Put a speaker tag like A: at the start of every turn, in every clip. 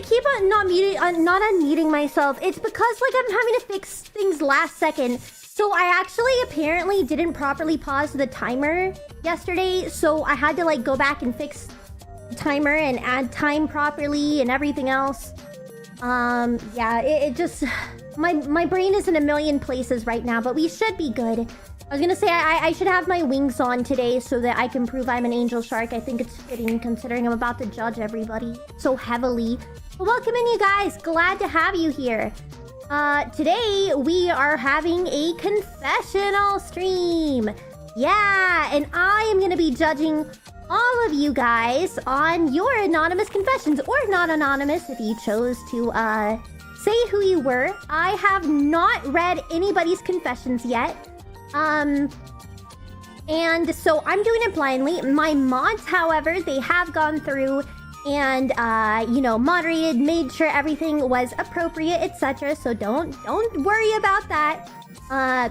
A: keep on not unmuting myself. It's because like I'm having to fix things last second. So I actually apparently didn't properly pause the timer yesterday. So I had to like go back and fix the timer and add time properly and everything else. Yeah, it just... My brain is in a million places right now, but we should be good. I was gonna say I should have my wings on today so that I can prove I'm an angel shark. I think it's fitting considering I'm about to judge everybody so heavily. But welcome in, you guys. Glad to have you here. Today we are having a confessional stream. Yeah, and I am gonna be judging all of you guys on your anonymous confessions, or not anonymous if you chose to say who you were. I have not read anybody's confessions yet. And so I'm doing it blindly. My mods, however, they have gone through and you know, moderated, made sure everything was appropriate, etc. So don't worry about that. I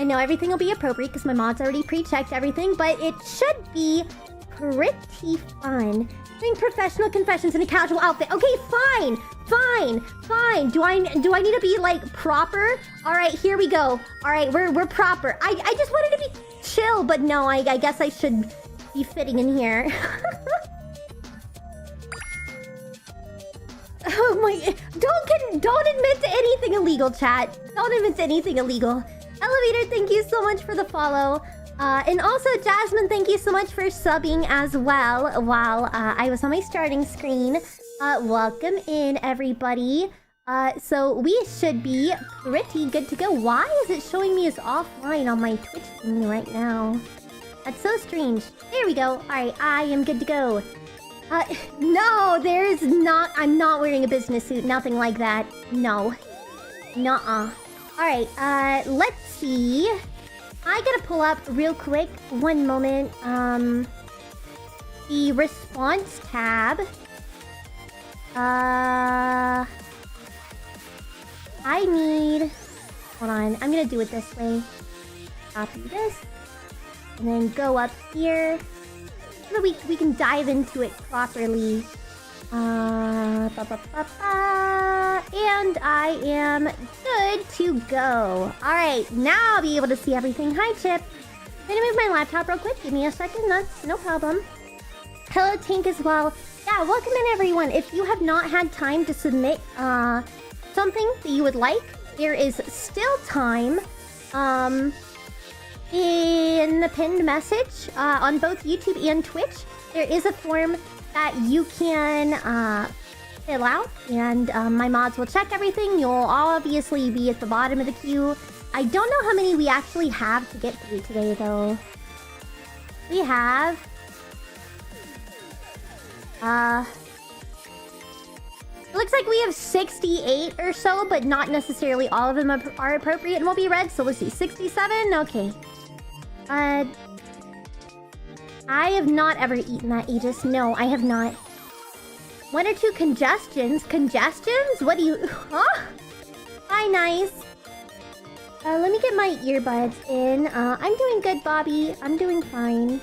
A: know everything will be appropriate because my mods already pre-checked everything, but it should be pretty fun. Doing professional confessions in a casual outfit. Okay, fine. Do I need to be like proper? All right, here we go. All right, we're proper. I just wanted to be chill, but no, I guess I should be fitting in here. Oh my! Don't admit to anything illegal, chat. Don't admit to anything illegal. Elevator, thank you so much for the follow. And also, Jasmine, thank you so much for subbing as well while I was on my starting screen. Welcome in, everybody. So we should be pretty good to go. Why is it showing me as offline on my Twitch thingy right now? That's so strange. There we go. Alright, I am good to go. No, there's not... I'm not wearing a business suit. Nothing like that. No. Nuh-uh. Alright, let's see. I gotta pull up real quick. One moment. The response tab. I need... Hold on. I'm gonna do it this way. Copy this. And then go up here. So that we can dive into it properly. And I am good to go. Alright, now I'll be able to see everything. Hi, Chip. I'm gonna move my laptop real quick. Give me a second. That's no problem. Hello, Tink, as well. Yeah, welcome in, everyone. If you have not had time to submit something that you would like, there is still time in the pinned message on both YouTube and Twitch. There is a form that you can fill out, and my mods will check everything. You'll obviously be at the bottom of the queue. I don't know how many we actually have to get through today, though. We have... It looks like we have 68 or so, but not necessarily all of them are appropriate and will be read. So let's see, 67? Okay. I have not ever eaten that, Aegis. No, I have not. 1 or 2 congestions. Congestions? What do you... Huh? Hi, nice. Let me get my earbuds in. I'm doing good, Bobby. I'm doing fine.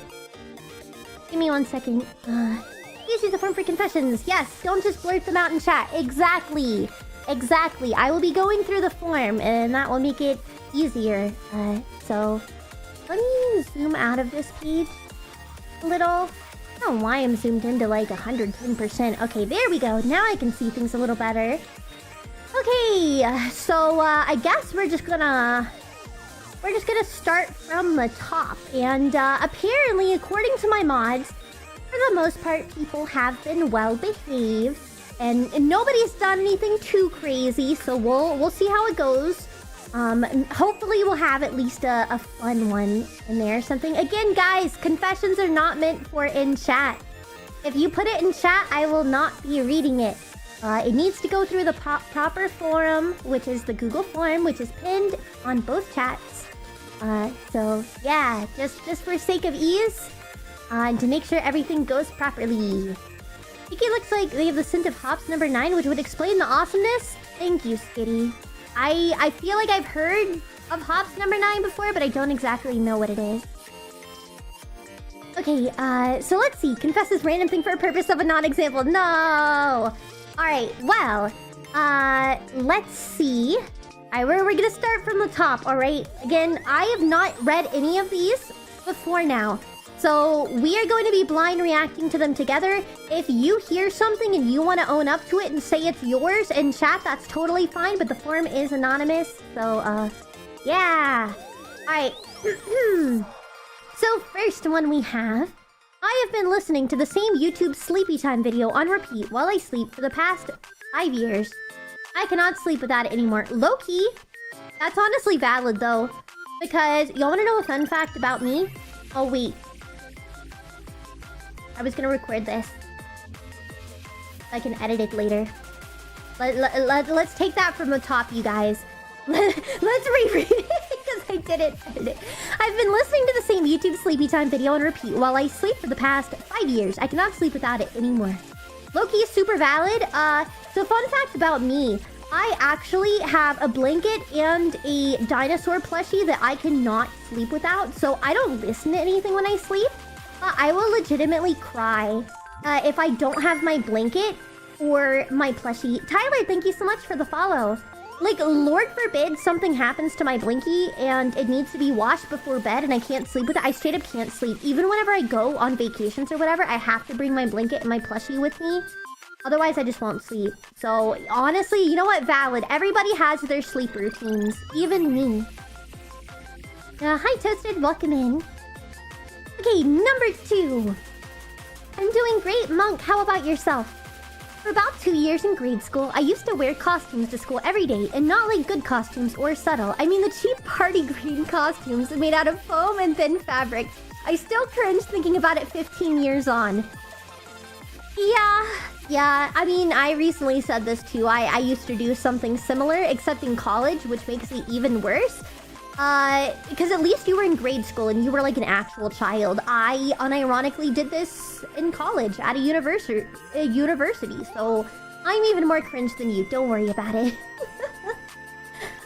A: Give me 1 second. Please use the form for confessions. Yes, don't just blurt them out in chat. Exactly. Exactly. I will be going through the form, and that will make it easier. So... Let me zoom out of this page a little. I don't know why I'm zoomed into like 110%. Okay, there we go. Now I can see things a little better. Okay, so I guess we're just gonna start from the top. And apparently, according to my mods, for the most part, people have been well behaved, and nobody's done anything too crazy. So we'll see how it goes. Hopefully we'll have at least a fun one in there or something. Again, guys, confessions are not meant for in chat. If you put it in chat, I will not be reading it. It needs to go through the proper forum, which is the Google form, which is pinned on both chats. So yeah, just for sake of ease, to make sure everything goes properly. Miki looks like they have the scent of hops number 9, which would explain the awesomeness. Thank you, Skitty. I feel like I've heard of hops number 9 before, but I don't exactly know what it is. Okay, so let's see. Confess this random thing for a purpose of a non-example. No! Alright, well, let's see. Alright, we're gonna start from the top, alright? Again, I have not read any of these before now. So, we are going to be blind reacting to them together. If you hear something and you want to own up to it and say it's yours in chat, that's totally fine, but the form is anonymous. So, yeah. Alright. So, first one we have. I have been listening to the same YouTube sleepy time video on repeat while I sleep for the past 5 years. I cannot sleep without it anymore. Low-key, that's honestly valid though. Because, y'all want to know a fun fact about me? Oh, wait. I was gonna record this. I can edit it later. Let's take that from the top, you guys. Let's reread it, because I didn't edit it. I've been listening to the same YouTube sleepy time video on repeat while I sleep for the past 5 years. I cannot sleep without it anymore. Low-key is super valid. So fun fact about me. I actually have a blanket and a dinosaur plushie that I cannot sleep without. So I don't listen to anything when I sleep. I will legitimately cry if I don't have my blanket or my plushie. Tyler, thank you so much for the follow. Like, Lord forbid something happens to my blinky and it needs to be washed before bed and I can't sleep with it. I straight up can't sleep. Even whenever I go on vacations or whatever, I have to bring my blanket and my plushie with me. Otherwise, I just won't sleep. So, honestly, you know what? Valid. Everybody has their sleep routines. Even me. Hi, Toasted. Welcome in. Okay, number 2. I'm doing great, Monk. How about yourself? For about 2 years in grade school, I used to wear costumes to school every day, and not like good costumes or subtle. I mean the cheap party green costumes made out of foam and thin fabric. I still cringe thinking about it 15 years on. Yeah, I mean, I recently said this too. I used to do something similar, except in college, which makes it even worse. Because at least you were in grade school and you were like an actual child. I unironically did this in college at a university, so I'm even more cringe than you. Don't worry about it.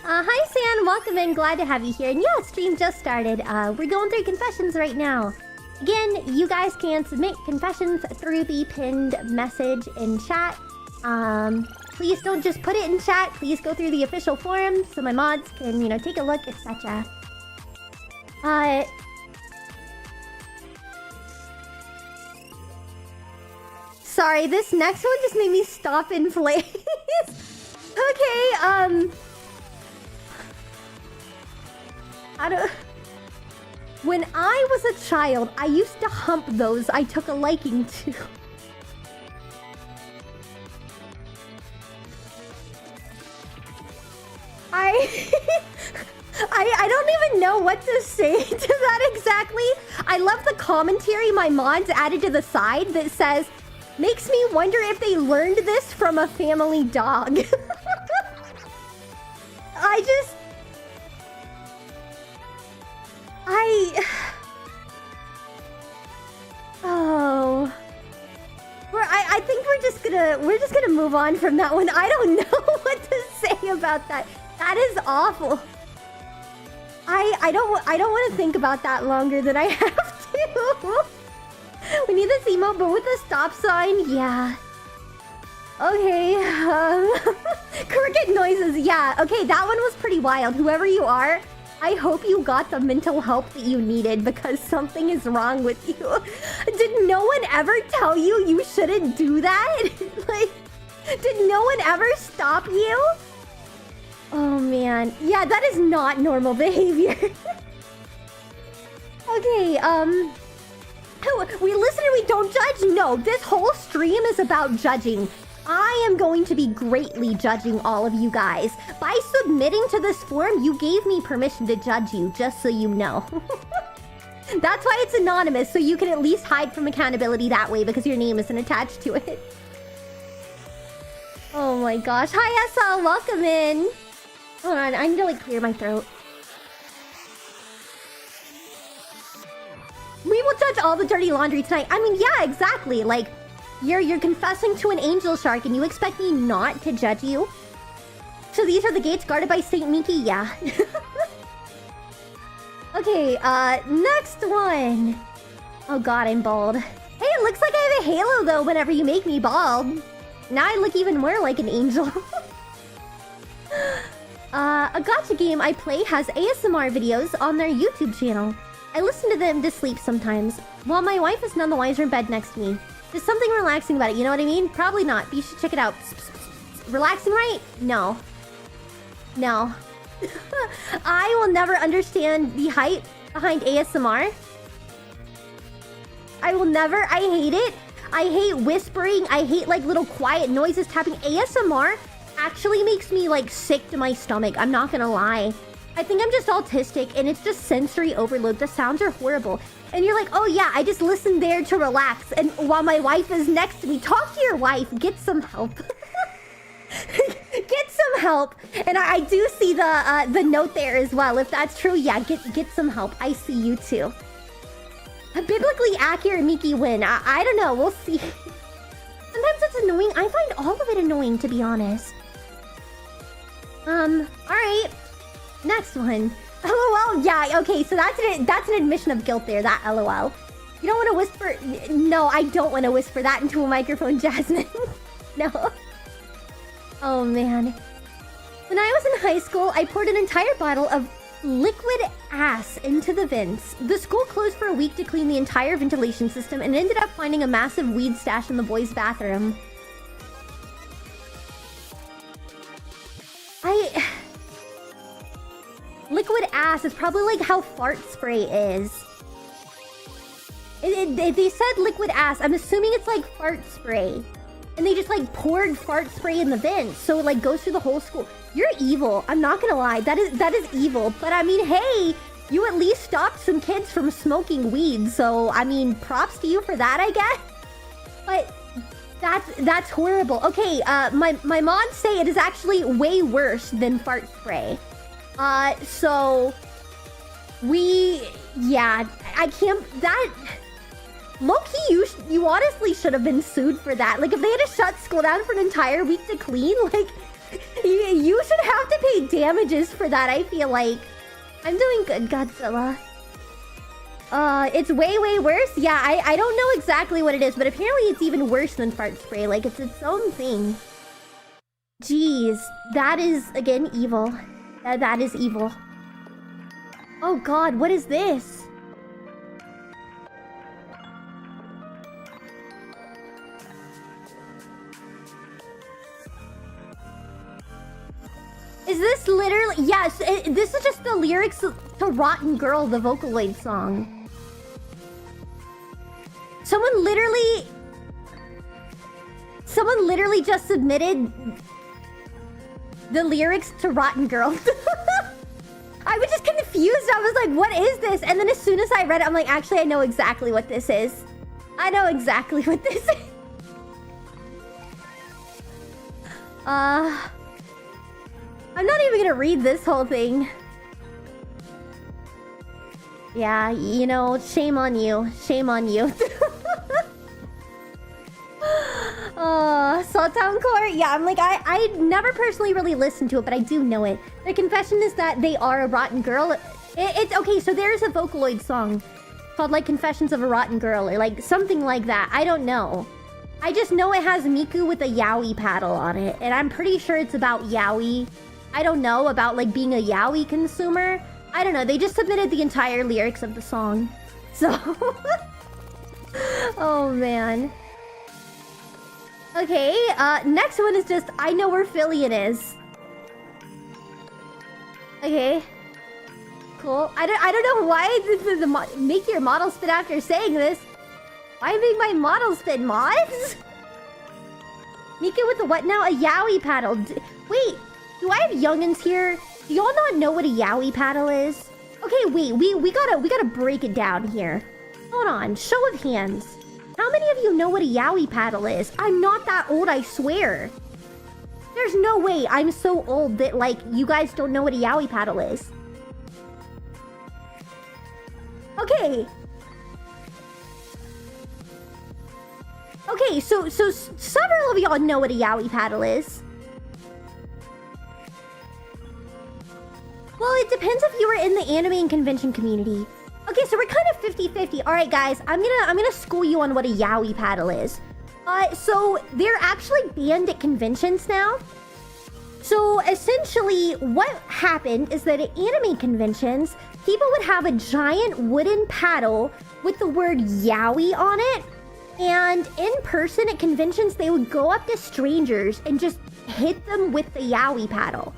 A: Hi, San. Welcome in. Glad to have you here. And yeah, stream just started. We're going through confessions right now. Again, you guys can submit confessions through the pinned message in chat. Please don't just put it in chat. Please go through the official forum so my mods can, you know, take a look, etc. Sorry, this next one just made me stop in place. Okay, when I was a child, I used to hump those I took a liking to. I don't even know what to say to that exactly. I love the commentary my mods added to the side that says, makes me wonder if they learned this from a family dog. Oh. I think we're just gonna move on from that one. I don't know what to say about that. That is awful. I don't want to think about that longer than I have to. We need this emote, but with a stop sign, yeah. Okay, cricket noises, yeah. Okay, that one was pretty wild. Whoever you are, I hope you got the mental help that you needed because something is wrong with you. Did no one ever tell you you shouldn't do that? Like, did no one ever stop you? Oh man, yeah, that is not normal behavior. Okay, we listen and we don't judge? No, this whole stream is about judging. I am going to be greatly judging all of you guys. By submitting to this forum, you gave me permission to judge you, just so you know. That's why it's anonymous, so you can at least hide from accountability that way because your name isn't attached to it. Oh my gosh. Hi, SL. Welcome in. Hold on, I need to like clear my throat. We will judge all the dirty laundry tonight. I mean, yeah, exactly. Like, you're confessing to an angel shark and you expect me not to judge you? So these are the gates guarded by Saint Miki? Yeah. Okay, next one. Oh god, I'm bald. Hey, it looks like I have a halo though whenever you make me bald. Now I look even more like an angel. A gacha game I play has ASMR videos on their YouTube channel. I listen to them to sleep sometimes, while my wife is none the wiser in bed next to me. There's something relaxing about it, you know what I mean? Probably not, but you should check it out. Relaxing, right? No. No. I will never understand the hype behind ASMR. I will never. I hate it. I hate whispering. I hate like little quiet noises tapping. ASMR actually makes me like sick to my stomach. I'm not gonna lie. I think I'm just autistic and it's just sensory overload. The sounds are horrible. And you're like, oh yeah, I just listen there to relax. And while my wife is next to me, talk to your wife. Get some help. Get some help. And I do see the note there as well. If that's true, yeah, get some help. I see you too. A biblically accurate Miki win. I don't know. We'll see. Sometimes it's annoying. I find all of it annoying, to be honest. Alright. Next one. LOL. Yeah, okay, so that's an admission of guilt there, that LOL. You don't want to whisper... No, I don't want to whisper that into a microphone, Jasmine. No. Oh, man. When I was in high school, I poured an entire bottle of liquid ass into the vents. The school closed for a week to clean the entire ventilation system and ended up finding a massive weed stash in the boys' bathroom. Liquid ass is probably like how fart spray is. They said liquid ass. I'm assuming it's like fart spray. And they just like poured fart spray in the vents, so it like goes through the whole school. You're evil. I'm not gonna lie. That is evil. But I mean, hey, you at least stopped some kids from smoking weed. So I mean, props to you for that, I guess. But that's horrible. Okay, my mods say it is actually way worse than fart spray. So yeah, I can't. That. Low-key, you honestly should have been sued for that. Like, if they had to shut school down for an entire week to clean, like, you should have to pay damages for that, I feel like. I'm doing good, Godzilla. It's way, way worse? Yeah, I don't know exactly what it is, but apparently it's even worse than fart spray. Like, it's its own thing. Jeez, that is, again, evil. That is evil. Oh god, what is this? Is this literally... Yes, this is just the lyrics to Rotten Girl, the Vocaloid song. Someone literally just submitted the lyrics to Rotten Girl. I was just confused. I was like, what is this? And then as soon as I read it, I'm like, actually, I know exactly what this is. I know exactly what this is. I'm not even gonna read this whole thing. Yeah, you know, shame on you. Shame on you. Sawtown Court? Yeah, I'm like, I never personally really listened to it, but I do know it. The confession is that they are a rotten girl. It's okay, so there's a Vocaloid song called like Confessions of a Rotten Girl or like something like that. I don't know. I just know it has Miku with a yaoi paddle on it, and I'm pretty sure it's about yaoi. I don't know about like being a yaoi consumer. I don't know. They just submitted the entire lyrics of the song. So... oh, man. Okay, next one is just, I know where Fillion is. Okay. Cool. I don't know why make your model spin after saying this. Why make my model spin, mods? Mika with the what now? A yaoi paddle. Wait, do I have youngins here? Do y'all not know what a yaoi paddle is? Okay, wait, we gotta break it down here. Hold on, show of hands. How many of you know what a yaoi paddle is? I'm not that old, I swear. There's no way I'm so old that, like, you guys don't know what a yaoi paddle is. Okay. Okay, so several of y'all know what a yaoi paddle is. Well, it depends if you were in the anime and convention community. Okay, so we're kind of 50-50. All right, guys, I'm gonna school you on what a yaoi paddle is. So they're actually banned at conventions now. So essentially, what happened is that at anime conventions, people would have a giant wooden paddle with the word yaoi on it. And in person at conventions, they would go up to strangers and just hit them with the yaoi paddle.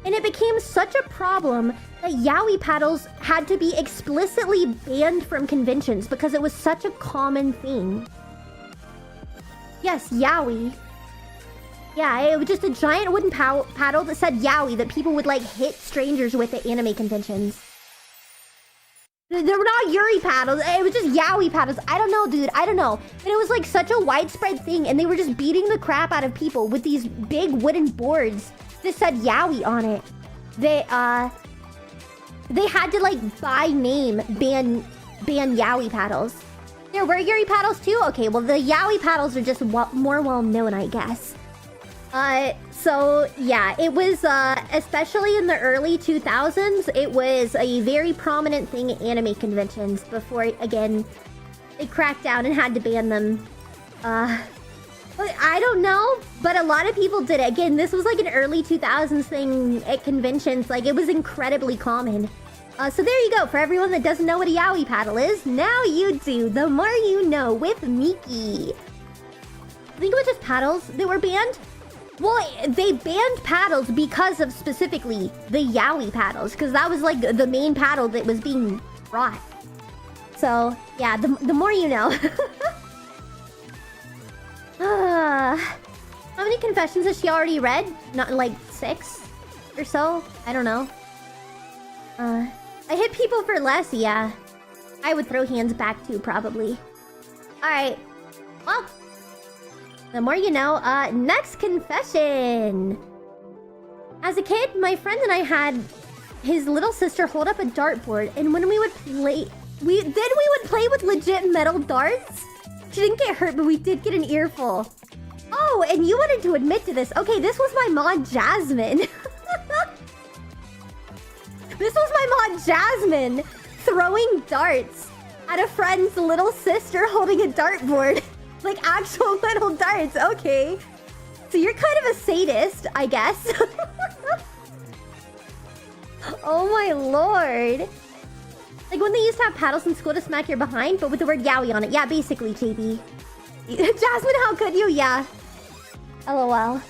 A: And it became such a problem that yaoi paddles had to be explicitly banned from conventions because it was such a common thing. Yes, yaoi. Yeah, it was just a giant wooden paddle that said yaoi that people would like hit strangers with at anime conventions. They were not yuri paddles, it was just yaoi paddles. I don't know, dude, I don't know. But it was like such a widespread thing and they were just beating the crap out of people with these big wooden boards that said yaoi on it. They had to like by name ban yaoi paddles. There were yuri paddles too? Okay, well the yaoi paddles are just more well known, I guess. So yeah, it was, especially in the early 2000s, it was a very prominent thing at anime conventions before, again, they cracked down and had to ban them. But I don't know, but a lot of people did it. Again, this was like an early 2000s thing at conventions, like it was incredibly common. So there you go, for everyone that doesn't know what a yaoi paddle is, now you do, the more you know with Miki. I think it was just paddles that were banned. Well, they banned paddles because of specifically the yaoi paddles, because that was like the main paddle that was being brought. So yeah, the more you know. How many confessions has she already read? Not like 6 or so? I don't know. I hit people for less, yeah. I would throw hands back too, probably. Alright. Well, the more you know. Next confession. As a kid, my friend and I had his little sister hold up a dartboard, and when we would play, we would play with legit metal darts. She didn't get hurt, but we did get an earful. Oh, and you wanted to admit to this. Okay, this was my mod Jasmine. This was my mod Jasmine throwing darts at a friend's little sister holding a dartboard. Like actual metal darts, okay. So you're kind of a sadist, I guess. Oh my lord. Like when they used to have paddles in school to smack your behind, but with the word yaoi on it. Yeah, basically, JB. Jasmine, how could you? Yeah. LOL.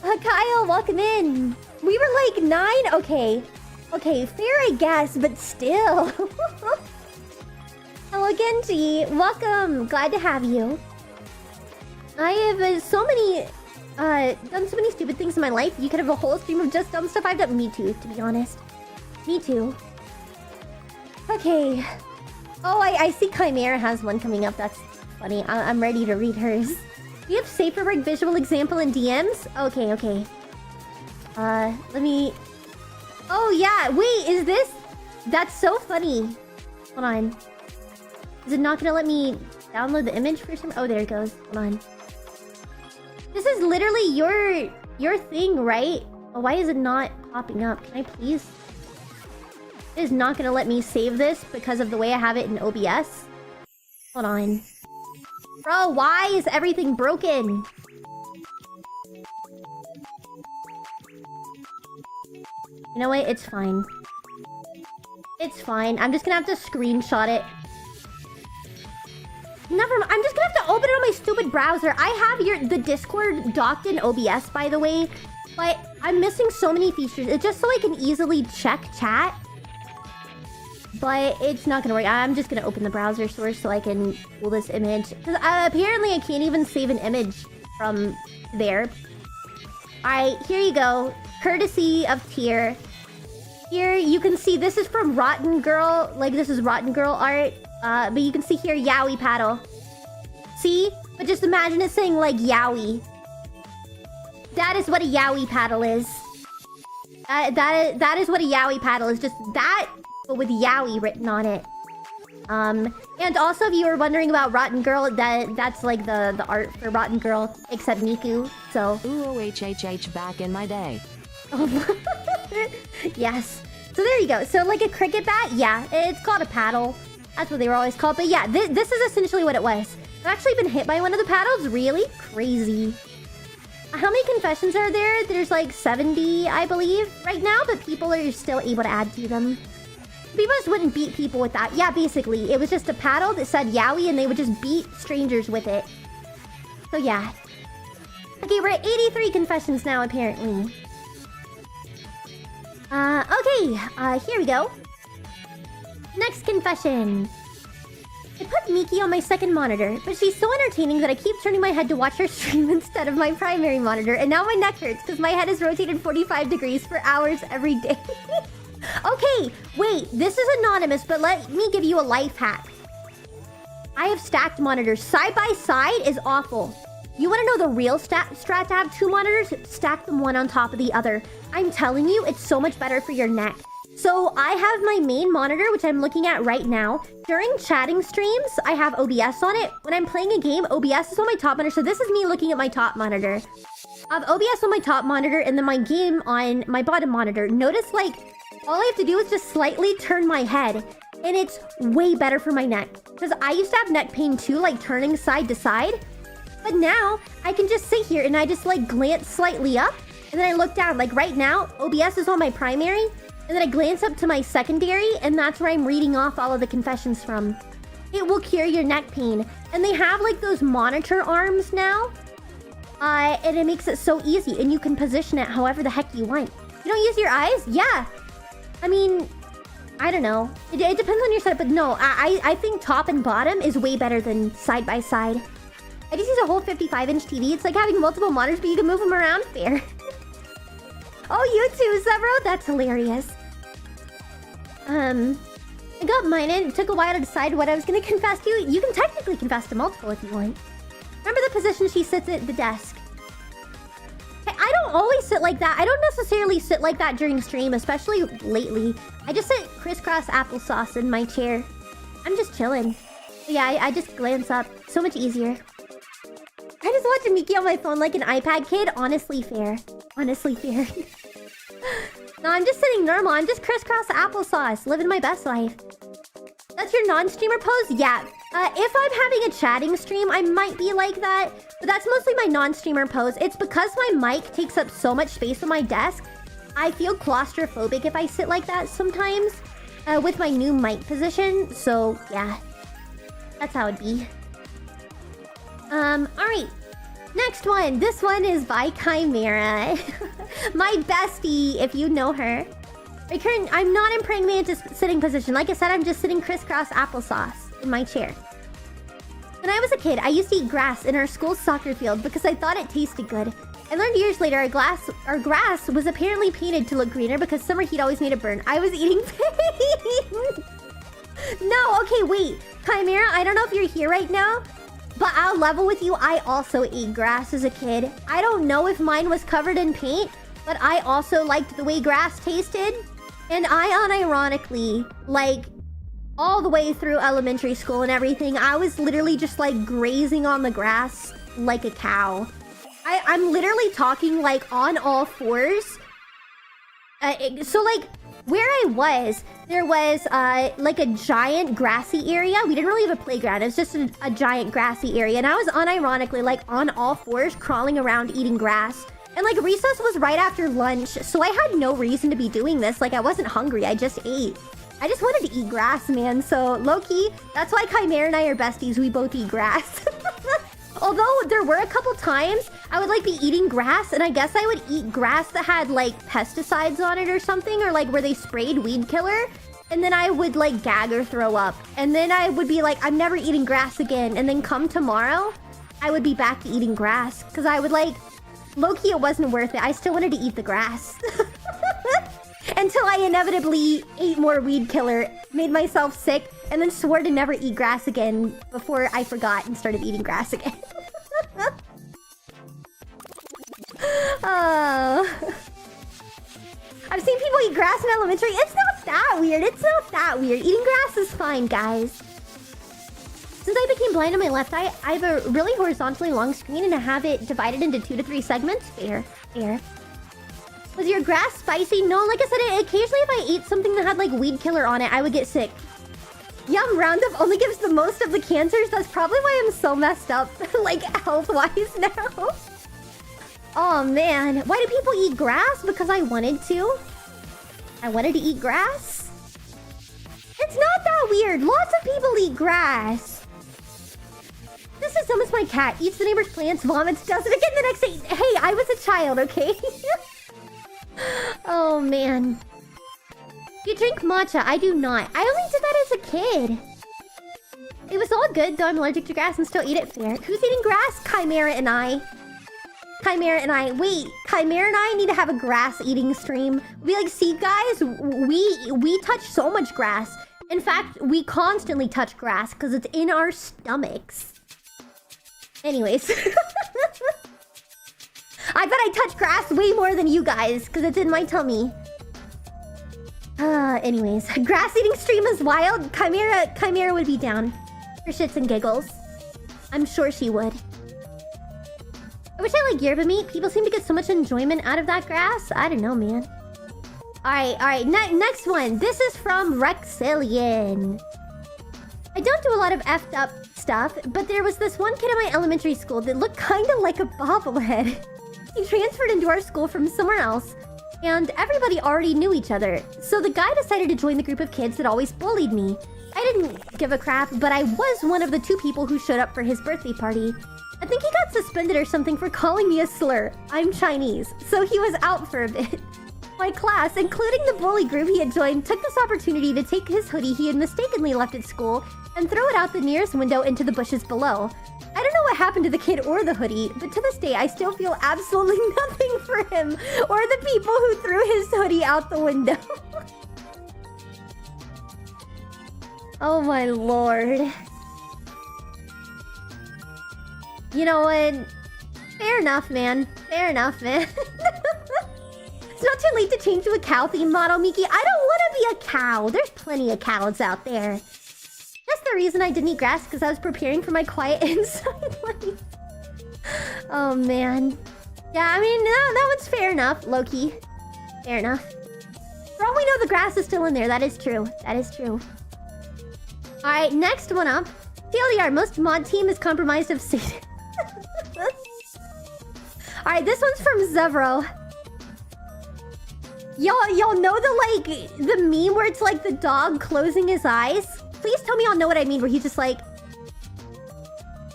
A: Kyle, welcome in. We were like 9? Okay. Okay, fair I guess, but still. Hello, Genji. Welcome. Glad to have you. I have done so many stupid things in my life. You could have a whole stream of just dumb stuff I've done. Me too, to be honest. Me too. Okay. Oh, I see Chimera has one coming up. That's funny. I'm ready to read hers. Do you have safer word visual example in DMs? Okay, okay. Let me... Oh, yeah. Wait, is this... That's so funny. Hold on. Is it not gonna let me download the image for some... Oh, there it goes. Hold on. This is literally your thing, right? Oh, why is it not popping up? Can I please? It is not gonna let me save this because of the way I have it in OBS. Hold on. Bro, why is everything broken? You know what? It's fine. It's fine. I'm just gonna have to screenshot it. Never mind. I'm just gonna have to open it on my stupid browser. I have the Discord docked in OBS, by the way. But I'm missing so many features. It's just so I can easily check chat. But it's not gonna work. I'm just gonna open the browser source so I can pull this image. Because apparently I can't even save an image from there. Alright, here you go. Courtesy of tier. Here you can see this is from Rotten Girl. Like this is Rotten Girl art. But you can see here yaoi paddle. See? But just imagine it saying like yaoi. That is what a yaoi paddle is. That is what a yaoi paddle is. Just that, but with yaoi written on it. And also if you were wondering about Rotten Girl, that's like the art for Rotten Girl, except Miku. So
B: OOHHH back in my day.
A: Yes. So there you go. So like a cricket bat, yeah, it's called a paddle. That's what they were always called. But yeah, this is essentially what it was. I've actually been hit by one of the paddles? Really? Crazy. How many confessions are there? There's like 70, I believe, right now, but people are still able to add to them. People just wouldn't beat people with that. Yeah, basically. It was just a paddle that said Yowie, and they would just beat strangers with it. So yeah. Okay, we're at 83 confessions now, apparently. Here we go. Next confession. I put Miki on my second monitor, but she's so entertaining that I keep turning my head to watch her stream instead of my primary monitor, and now my neck hurts because my head is rotated 45 degrees for hours every day. Okay, wait, this is anonymous, but let me give you a life hack. I have stacked monitors. Side by side is awful. You want to know the real strat to have 2 monitors? Stack them one on top of the other. I'm telling you, it's so much better for your neck. So I have my main monitor, which I'm looking at right now. During chatting streams, I have OBS on it. When I'm playing a game, OBS is on my top monitor. So this is me looking at my top monitor. I have OBS on my top monitor and then my game on my bottom monitor. Notice, like, all I have to do is just slightly turn my head. And it's way better for my neck. Because I used to have neck pain too, like turning side to side. But now, I can just sit here and I just, like, glance slightly up. And then I look down. Like, right now, OBS is on my primary. And then I glance up to my secondary, and that's where I'm reading off all of the confessions from. It will cure your neck pain. And they have, like, those monitor arms now. And it makes it so easy. And you can position it however the heck you want. You don't use your eyes? Yeah. I mean, I don't know. It depends on your setup, but no. I think top and bottom is way better than side by side. I just use a whole 55-inch TV. It's like having multiple monitors, but you can move them around. Fair. Oh, you too, Severo? That's hilarious. I got mine in. It took a while to decide what I was going to confess to. You can technically confess to multiple if you want. Remember the position she sits at the desk. Hey, I don't always sit like that. I don't necessarily sit like that during stream, especially lately. I just sit crisscross applesauce in my chair. I'm just chilling. Yeah, I just glance up. So much easier. I just watch Miki on my phone like an iPad kid. Honestly fair. Honestly fair. No, I'm just sitting normal. I'm just crisscross applesauce, living my best life. That's your non-streamer pose? Yeah. If I'm having a chatting stream, I might be like that. But that's mostly my non-streamer pose. It's because my mic takes up so much space on my desk. I feel claustrophobic if I sit like that sometimes. With my new mic position. So, yeah. That's how it'd be. Alright. Next one. This one is by Chimera. My bestie, if you know her. I'm not in praying mantis sitting position. Like I said, I'm just sitting crisscross applesauce in my chair. When I was a kid, I used to eat grass in our school's soccer field because I thought it tasted good. I learned years later our grass was apparently painted to look greener because summer heat always made it burn. I was eating pain. No, okay, wait. Chimera, I don't know if you're here right now, but I'll level with you. I also ate grass as a kid. I don't know if mine was covered in paint, but I also liked the way grass tasted. And I unironically, like, all the way through elementary school and everything, I was literally just, like, grazing on the grass like a cow. I'm literally talking, like, on all fours. So, like, where I was, there was, like, a giant grassy area. We didn't really have a playground. It was just a giant grassy area. And I was unironically, like, on all fours, crawling around eating grass. And, like, recess was right after lunch, so I had no reason to be doing this. Like, I wasn't hungry. I just ate. I just wanted to eat grass, man. So, low-key, that's why Chimera and I are besties. We both eat grass. Although, there were a couple times I would, like, be eating grass, and I guess I would eat grass that had, like, pesticides on it or something, or, like, where they sprayed weed killer. And then I would, like, gag or throw up. And then I would be like, I'm never eating grass again. And then come tomorrow, I would be back to eating grass. Because I would, like... Low-key, it wasn't worth it. I still wanted to eat the grass. Until I inevitably ate more weed killer, made myself sick, and then swore to never eat grass again before I forgot and started eating grass again. Oh. I've seen people eat grass in elementary. It's not that weird. It's not that weird. Eating grass is fine, guys. Since I became blind on my left eye, I have a really horizontally long screen and I have it divided into 2 to 3 segments. Fair. Was your grass spicy? No, like I said, occasionally if I ate something that had like weed killer on it, I would get sick. Yum, Roundup only gives the most of the cancers. That's probably why I'm so messed up, like, health-wise now. Oh, man. Why do people eat grass? Because I wanted to. I wanted to eat grass. It's not that weird. Lots of people eat grass. This is dumb as my cat. Eats the neighbor's plants, vomits, does it again the next day. Hey, I was a child, okay? Oh, man. You drink matcha. I do not. I only did that as a kid. It was all good, though I'm allergic to grass and still eat it fair. Who's eating grass? Chimera and I. Chimera and I. Wait, Chimera and I need to have a grass eating stream. We like, see guys, we touch so much grass. In fact, we constantly touch grass because it's in our stomachs. Anyways. I bet I touch grass way more than you guys because it's in my tummy. Anyways, grass eating stream is wild. Chimera would be down for shits and giggles. I'm sure she would. I wish I like yerba meat. People seem to get so much enjoyment out of that grass. I don't know, man. Alright. Next one. This is from Rexillion. I don't do a lot of effed up stuff, but there was this one kid in my elementary school that looked kind of like a bobblehead. He transferred into our school from somewhere else, and everybody already knew each other. So the guy decided to join the group of kids that always bullied me. I didn't give a crap, but I was one of the 2 people who showed up for his birthday party. I think he got suspended or something for calling me a slur. I'm Chinese, so he was out for a bit. My class, including the bully group he had joined, took this opportunity to take his hoodie he had mistakenly left at school and throw it out the nearest window into the bushes below. I don't know what happened to the kid or the hoodie, but to this day, I still feel absolutely nothing for him or the people who threw his hoodie out the window. Oh my lord. You know what? Fair enough, man. Fair enough, man. It's not too late to change to a cow theme model, Miki. I don't want to be a cow. There's plenty of cows out there. That's the reason I didn't eat grass, because I was preparing for my quiet inside life. Oh, man. Yeah, I mean, that one's fair enough, Loki. Fair enough. For all we know, the grass is still in there. That is true. That is true. Alright, next one up. TLDR, most mod team is compromised of Satan. Alright, this one's from Zevro. Y'all know the meme where it's like the dog closing his eyes? Please tell me y'all know what I mean, where he's just like...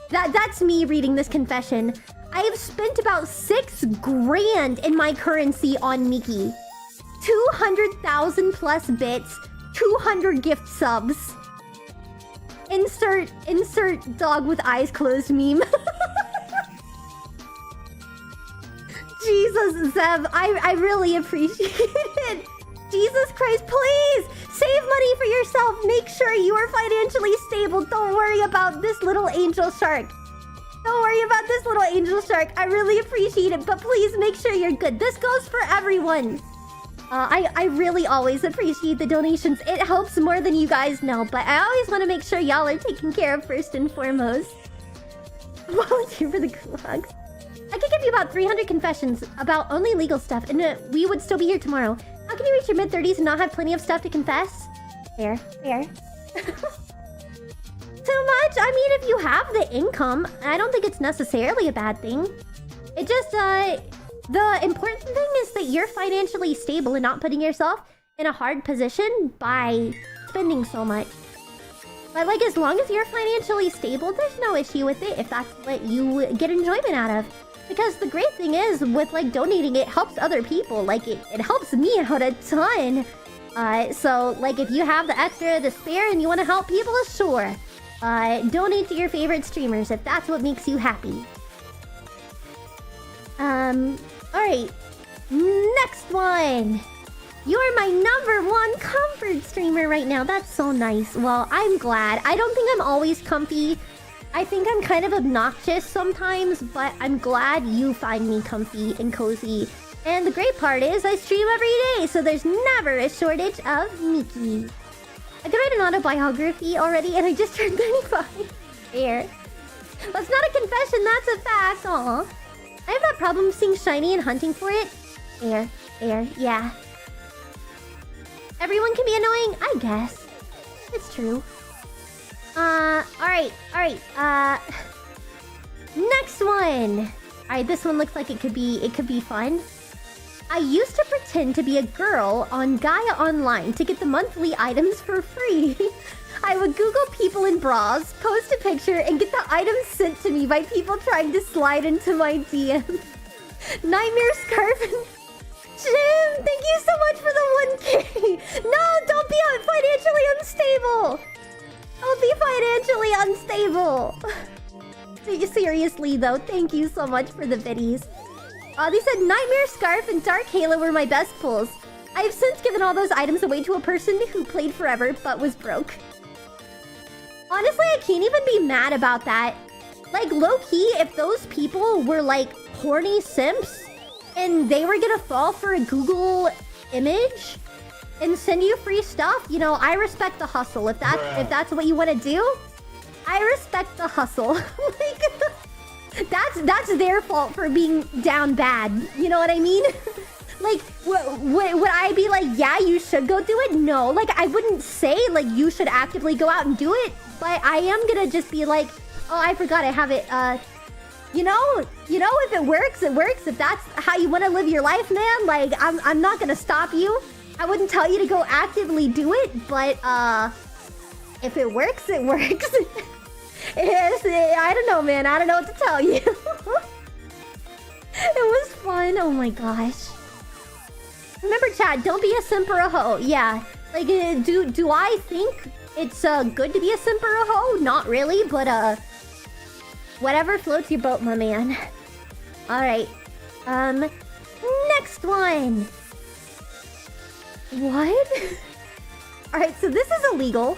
A: That's me reading this confession. I have spent about 6 grand in my currency on Miki. 200,000 plus bits, 200 gift subs. Insert dog with eyes closed meme. Jesus, Zev, I really appreciate it. Jesus Christ, please save money for yourself. Make sure you are financially stable. Don't worry about this little angel shark. Don't worry about this little angel shark. I really appreciate it, but please make sure you're good. This goes for everyone. I really always appreciate the donations. It helps more than you guys know, but I always want to make sure y'all are taken care of first and foremost. Volunteer for the gulag. I could give you about 300 confessions about only legal stuff, and we would still be here tomorrow. How can you reach your mid-30s and not have plenty of stuff to confess? Fair. Too much? I mean, if you have the income, I don't think it's necessarily a bad thing. It just, the important thing is that you're financially stable and not putting yourself in a hard position by spending so much. But, like, as long as you're financially stable, there's no issue with it if that's what you get enjoyment out of. Because the great thing is, with, like, donating, it helps other people. Like, it helps me out a ton. So, like, if you have the extra to spare and you want to help people, sure. Donate to your favorite streamers if that's what makes you happy. Alright. Next one. You're my #1 comfort streamer right now. That's so nice. Well, I'm glad. I don't think I'm always comfy. I think I'm kind of obnoxious sometimes, but I'm glad you find me comfy and cozy. And the great part is I stream every day, so there's never a shortage of Miki. I could write an autobiography already, and I just turned 35. Fair. That's not a confession, that's a fact. Aw. I have that problem seeing shiny and hunting for it. Fair. Yeah. Everyone can be annoying, I guess. It's true. Alright, alright, next one! Alright, this one looks like it could be fun. I used to pretend to be a girl on Gaia Online to get the monthly items for free. I would Google people in bras, post a picture, and get the items sent to me by people trying to slide into my DMs. Nightmare Scarf and... Jim, thank you so much for the 1K! No, don't be financially unstable! Don't be financially unstable! Seriously though, thank you so much for the biddies. They said Nightmare Scarf and Dark Halo were my best pulls. I have since given all those items away to a person who played forever but was broke. Honestly, I can't even be mad about that. Like, low-key, if those people were like horny simps and they were gonna fall for a Google image and send you free stuff, you know, I respect the hustle. If that's what you want to do, I respect the hustle. Like, that's their fault for being down bad. You know what I mean? Like, would I be like, yeah, you should go do it? No, like, I wouldn't say like you should actively go out and do it, but I am gonna just be like, oh, I forgot I have it. You know, if it works, it works. If that's how you want to live your life, man, like, I'm not gonna stop you. I wouldn't tell you to go actively do it, but if it works, it works. I don't know, man. I don't know what to tell you. It was fun. Oh my gosh. Remember, chat, don't be a simp or a hoe. Yeah. Like, do I think it's good to be a simp or a hoe? Not really, but whatever floats your boat, my man. Alright. Next one. What? Alright, so this is illegal.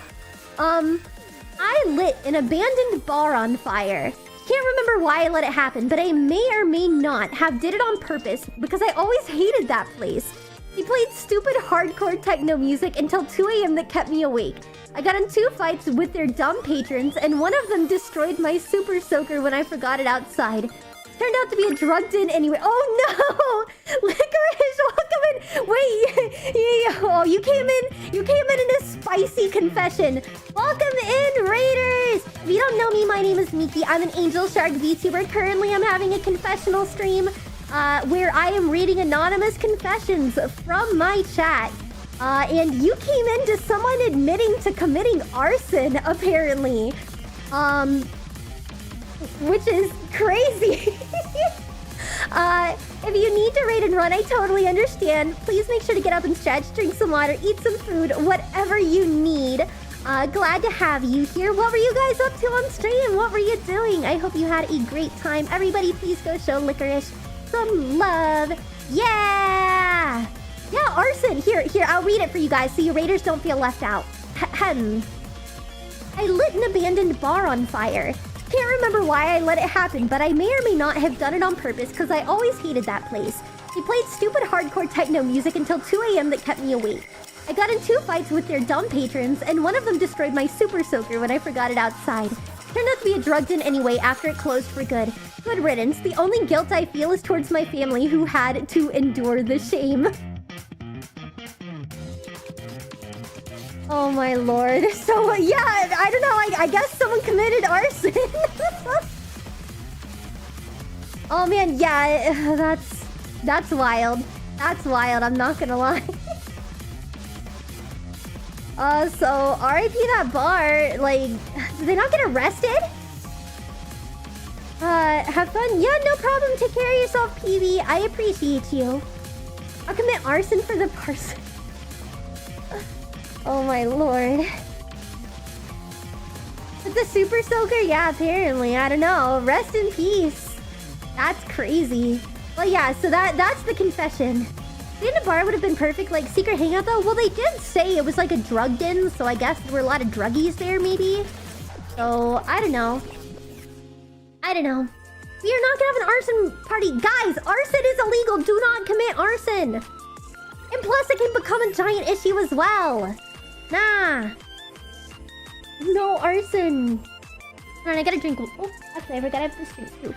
A: I lit an abandoned bar on fire. Can't remember why I let it happen, but I may or may not have did it on purpose because I always hated that place. He played stupid hardcore techno music until 2 AM that kept me awake. I got in 2 fights with their dumb patrons, and one of them destroyed my super soaker when I forgot it outside. Turned out to be a drugged in anyway. Oh no! Licorice, welcome in! Wait, oh, you came in a spicy confession. Welcome in, Raiders! If you don't know me, my name is Miki. I'm an angel shark VTuber. Currently, I'm having a confessional stream where I am reading anonymous confessions from my chat. And you came into someone admitting to committing arson, apparently. Which is crazy. If you need to raid and run, I totally understand. Please make sure to get up and stretch, drink some water, eat some food, whatever you need. Glad to have you here. What were you guys up to on stream? What were you doing? I hope you had a great time. Everybody, please go show Licorice some love. Yeah! Yeah, arson. Here, I'll read it for you guys so you raiders don't feel left out. Ahem. I lit an abandoned bar on fire. Can't remember why I let it happen, but I may or may not have done it on purpose because I always hated that place. He played stupid hardcore techno music until 2 AM that kept me awake. I got in 2 fights with their dumb patrons, and one of them destroyed my super soaker when I forgot it outside. Turned out to be a drugged in anyway after it closed for good. Good riddance. The only guilt I feel is towards my family who had to endure the shame. Oh my lord. So, yeah, I don't know. I guess someone committed arson. Oh man, yeah, that's wild. That's wild, I'm not gonna lie. So, RIP that bar, like, did they not get arrested? Have fun? Yeah, no problem. Take care of yourself, PB. I appreciate you. I'll commit arson for the person. Oh my lord. With the super soaker? Yeah, apparently. I don't know. Rest in peace. That's crazy. Well, yeah, so that's the confession. The end of bar would have been perfect, like, secret hangout, though. Well, they did say it was like a drugged in, so I guess there were a lot of druggies there, maybe. So, I don't know. I don't know. We are not gonna have an arson party. Guys, arson is illegal. Do not commit arson. And plus, it can become a giant issue as well. Nah. No arson. Alright, I gotta drink. Oh, actually, I forgot I have this drink too.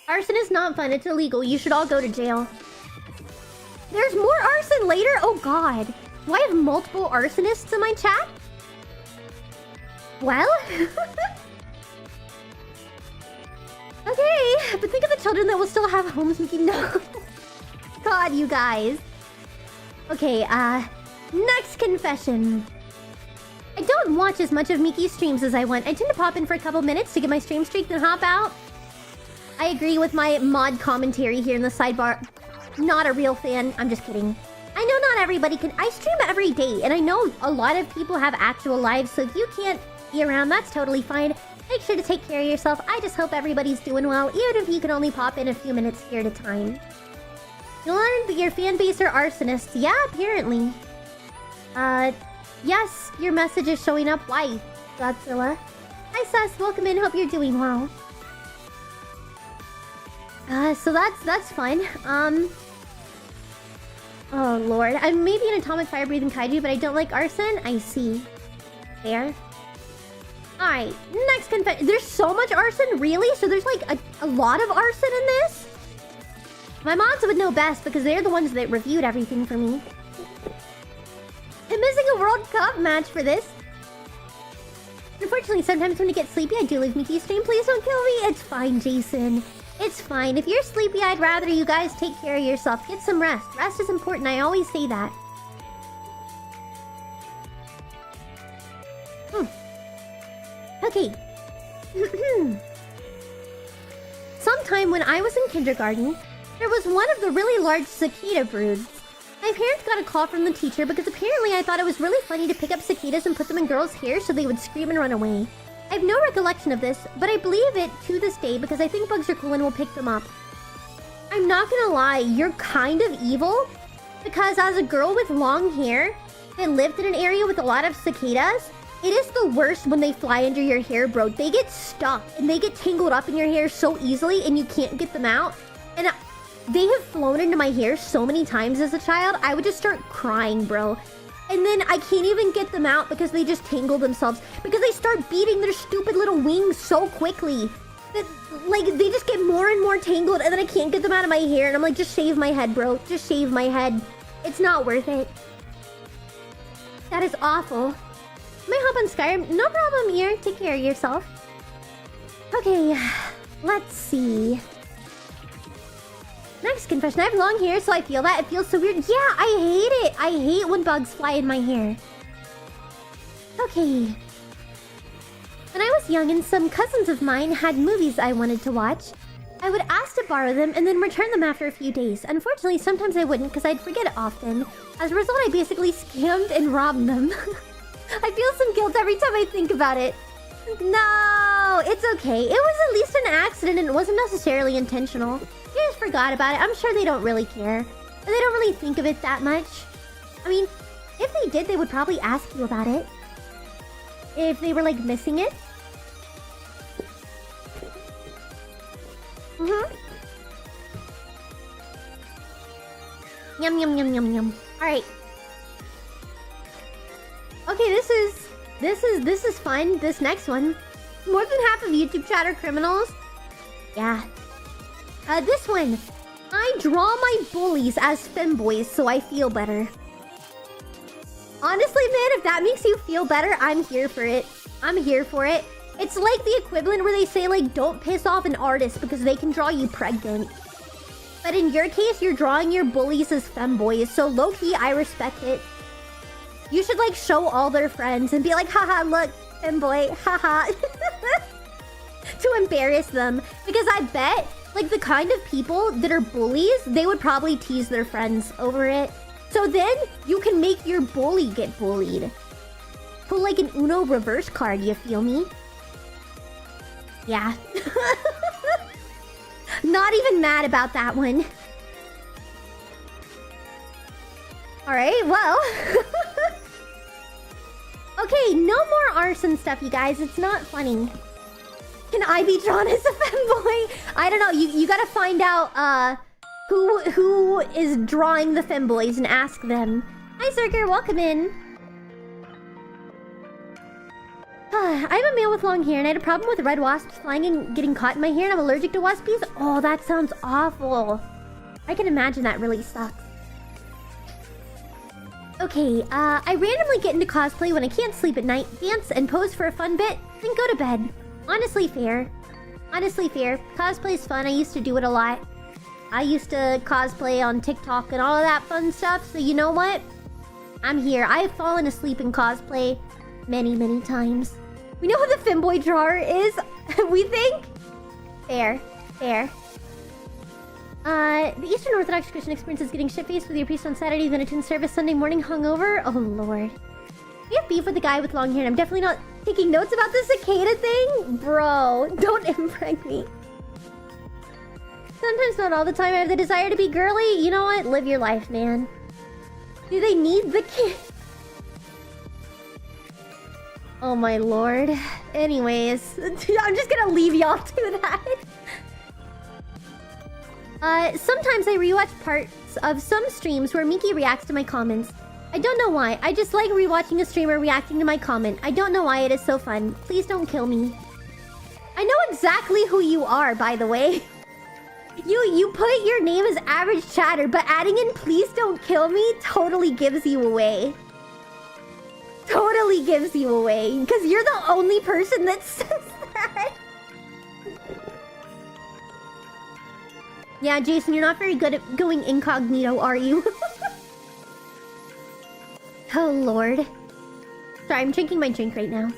A: Arson is not fun. It's illegal. You should all go to jail. There's more arson later? Oh god. Do I have multiple arsonists in my chat? Well... Okay, but think of the children that will still have homes, Miki. No. God, you guys. Okay, next confession. I don't watch as much of Miki's streams as I want. I tend to pop in for a couple minutes to get my stream streak, then hop out. I agree with my mod commentary here in the sidebar. Not a real fan. I'm just kidding. I know not everybody can... I stream every day, and I know a lot of people have actual lives, so if you can't be around, that's totally fine. Make sure to take care of yourself. I just hope everybody's doing well, even if you can only pop in a few minutes here at a time. You learned that your fan base are arsonists. Yeah, apparently. Yes, your message is showing up. Why, Godzilla? Hi, Sus. Welcome in. Hope you're doing well. So that's fun. Oh, Lord. I'm maybe an atomic fire-breathing kaiju, but I don't like arson. I see. There. Alright, next confession. There's so much arson? Really? So there's like a lot of arson in this? My mods would know best because they're the ones that reviewed everything for me. I'm missing a World Cup match for this. Unfortunately, sometimes when I get sleepy, I do leave Miki's stream. Please don't kill me. It's fine, Jason. It's fine. If you're sleepy, I'd rather you guys take care of yourself. Get some rest. Rest is important. I always say that. Okay. Sometime when I was in kindergarten, there was one of the really large cicada broods. My parents got a call from the teacher because apparently I thought it was really funny to pick up cicadas and put them in girls' hair so they would scream and run away. I have no recollection of this, but I believe it to this day because I think bugs are cool and will pick them up. I'm not gonna lie, you're kind of evil because as a girl with long hair that lived in an area with a lot of cicadas, it is the worst when they fly under your hair, bro. They get stuck and they get tangled up in your hair so easily and you can't get them out. And they have flown into my hair so many times as a child, I would just start crying, bro. And then I can't even get them out because they just tangle themselves. Because they start beating their stupid little wings so quickly. That, like, they just get more and more tangled and then I can't get them out of my hair. And I'm like, just shave my head, bro. Just shave my head. It's not worth it. That is awful. May I hop on Skyrim? No problem, Ear. Take care of yourself. Okay, let's see. Next confession. I have long hair, so I feel that. It feels so weird. Yeah, I hate it. I hate when bugs fly in my hair. Okay. When I was young and some cousins of mine had movies I wanted to watch, I would ask to borrow them and then return them after a few days. Unfortunately, sometimes I wouldn't because I'd forget it often. As a result, I basically scammed and robbed them. I feel some guilt every time I think about it. No, it's okay. It was at least an accident and it wasn't necessarily intentional. They just forgot about it. I'm sure they don't really care. And they don't really think of it that much. I mean, if they did, they would probably ask you about it. If they were, like, missing it. Yum, yum, yum, yum, yum. Alright. Okay, this is fun. This next one. More than half of YouTube chat are criminals. Yeah. This one. I draw my bullies as femboys so I feel better. Honestly, man, if that makes you feel better, I'm here for it. I'm here for it. It's like the equivalent where they say, like, don't piss off an artist because they can draw you pregnant. But in your case, you're drawing your bullies as femboys, so low-key, I respect it. You should, like, show all their friends and be like, haha, look, femboy, haha. To embarrass them. Because I bet, like, the kind of people that are bullies, they would probably tease their friends over it. So then, you can make your bully get bullied. Pull, like, an Uno reverse card, you feel me? Yeah. Not even mad about that one. Alright, well. Okay, no more arson stuff, you guys. It's not funny. Can I be drawn as a femboy? I don't know. You gotta find out who is drawing the femboys and ask them. Hi, Zerker. Welcome in. I'm a male with long hair and I had a problem with red wasps flying and getting caught in my hair and I'm allergic to waspies. Oh, that sounds awful. I can imagine that really sucks. Okay, I randomly get into cosplay when I can't sleep at night, dance and pose for a fun bit, then go to bed. Honestly fair. Honestly fair. Cosplay's fun, I used to do it a lot. I used to cosplay on TikTok and all of that fun stuff, so you know what? I'm here. I've fallen asleep in cosplay many, many times. We know who the femboy drawer is, we think? Fair. Fair. The Eastern Orthodox Christian experience is getting shit-faced with your priest on Saturday, then attend service Sunday morning hungover. Oh, Lord. We have beef with the guy with long hair, and I'm definitely not taking notes about the cicada thing. Bro, don't impregnate me. Sometimes, not all the time, I have the desire to be girly. You know what? Live your life, man. Do they need the kid? Oh, my Lord. Anyways, I'm just gonna leave y'all to that. Sometimes I rewatch parts of some streams where Miki reacts to my comments. I don't know why. I just like rewatching a streamer reacting to my comment. I don't know why it is so fun. Please don't kill me. I know exactly who you are, by the way. You put your name as average chatter, but adding in please don't kill me totally gives you away. Totally gives you away. Because you're the only person that says that. Yeah, Jason, you're not very good at going incognito, are you? Oh, Lord. Sorry, I'm drinking my drink right now.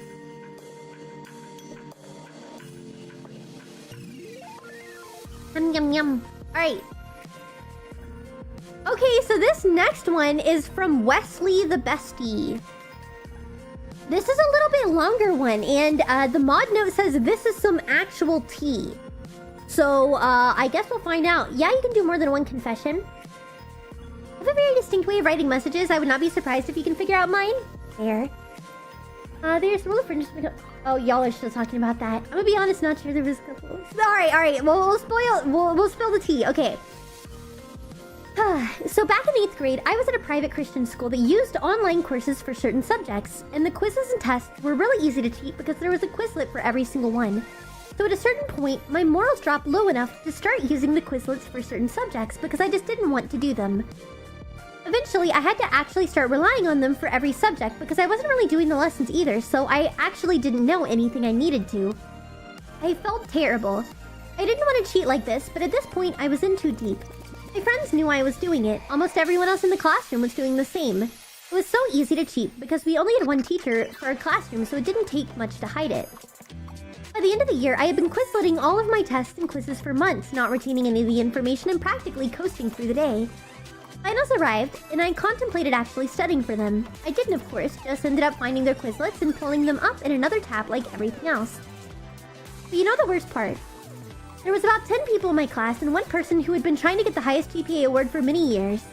A: Yum, yum. Alright. Okay, so this next one is from Wesley the Bestie. This is a little bit longer one, and the mod note says this is some actual tea. So, I guess we'll find out. Yeah, you can do more than one confession. I have a very distinct way of writing messages. I would not be surprised if you can figure out mine. There. There's rule of fringes. Oh, y'all are still talking about that. I'm gonna be honest, not sure there was a couple. Alright. Well, we'll spill the tea. Okay. So back in 8th grade, I was at a private Christian school that used online courses for certain subjects. And the quizzes and tests were really easy to cheat because there was a Quizlet for every single one. So at a certain point, my morals dropped low enough to start using the Quizlets for certain subjects because I just didn't want to do them. Eventually, I had to actually start relying on them for every subject because I wasn't really doing the lessons either, so I actually didn't know anything I needed to. I felt terrible. I didn't want to cheat like this, but at this point, I was in too deep. My friends knew I was doing it. Almost everyone else in the classroom was doing the same. It was so easy to cheat because we only had one teacher for our classroom, so it didn't take much to hide it. By the end of the year, I had been quizletting all of my tests and quizzes for months, not retaining any of the information and practically coasting through the day. Finals arrived, and I contemplated actually studying for them. I didn't, of course, just ended up finding their Quizlets and pulling them up in another tab like everything else. But you know the worst part? There was about 10 people in my class and one person who had been trying to get the highest GPA award for many years.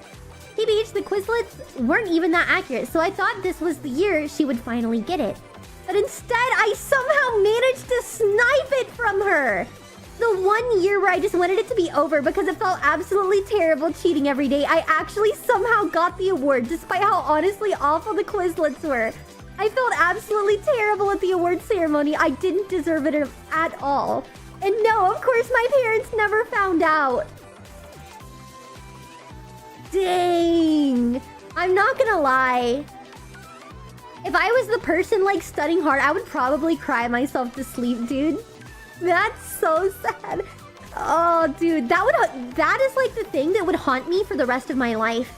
A: TBH, the Quizlets weren't even that accurate, so I thought this was the year she would finally get it. But instead, I somehow managed to snipe it from her! The 1 year where I just wanted it to be over because it felt absolutely terrible cheating every day, I actually somehow got the award despite how honestly awful the Quizlets were. I felt absolutely terrible at the award ceremony. I didn't deserve it at all. And no, of course my parents never found out. Dang. I'm not gonna lie. If I was the person like studying hard, I would probably cry myself to sleep, dude. That's so sad. Oh, dude, that is like the thing that would haunt me for the rest of my life.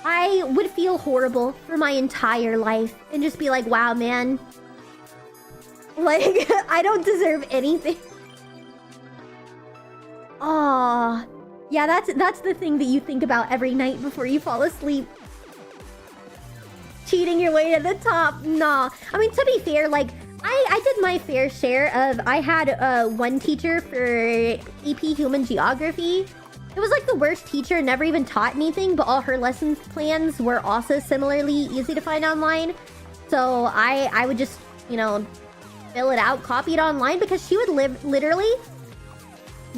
A: I would feel horrible for my entire life and just be like, wow, man. Like, I don't deserve anything. Oh, yeah, that's the thing that you think about every night before you fall asleep. Cheating your way to the top. Nah. I mean, to be fair, like, I did my fair share of... I had one teacher for EP Human Geography. It was like the worst teacher and never even taught anything, but all her lesson plans were also similarly easy to find online. So I would just, you know, fill it out, copy it online, because she would literally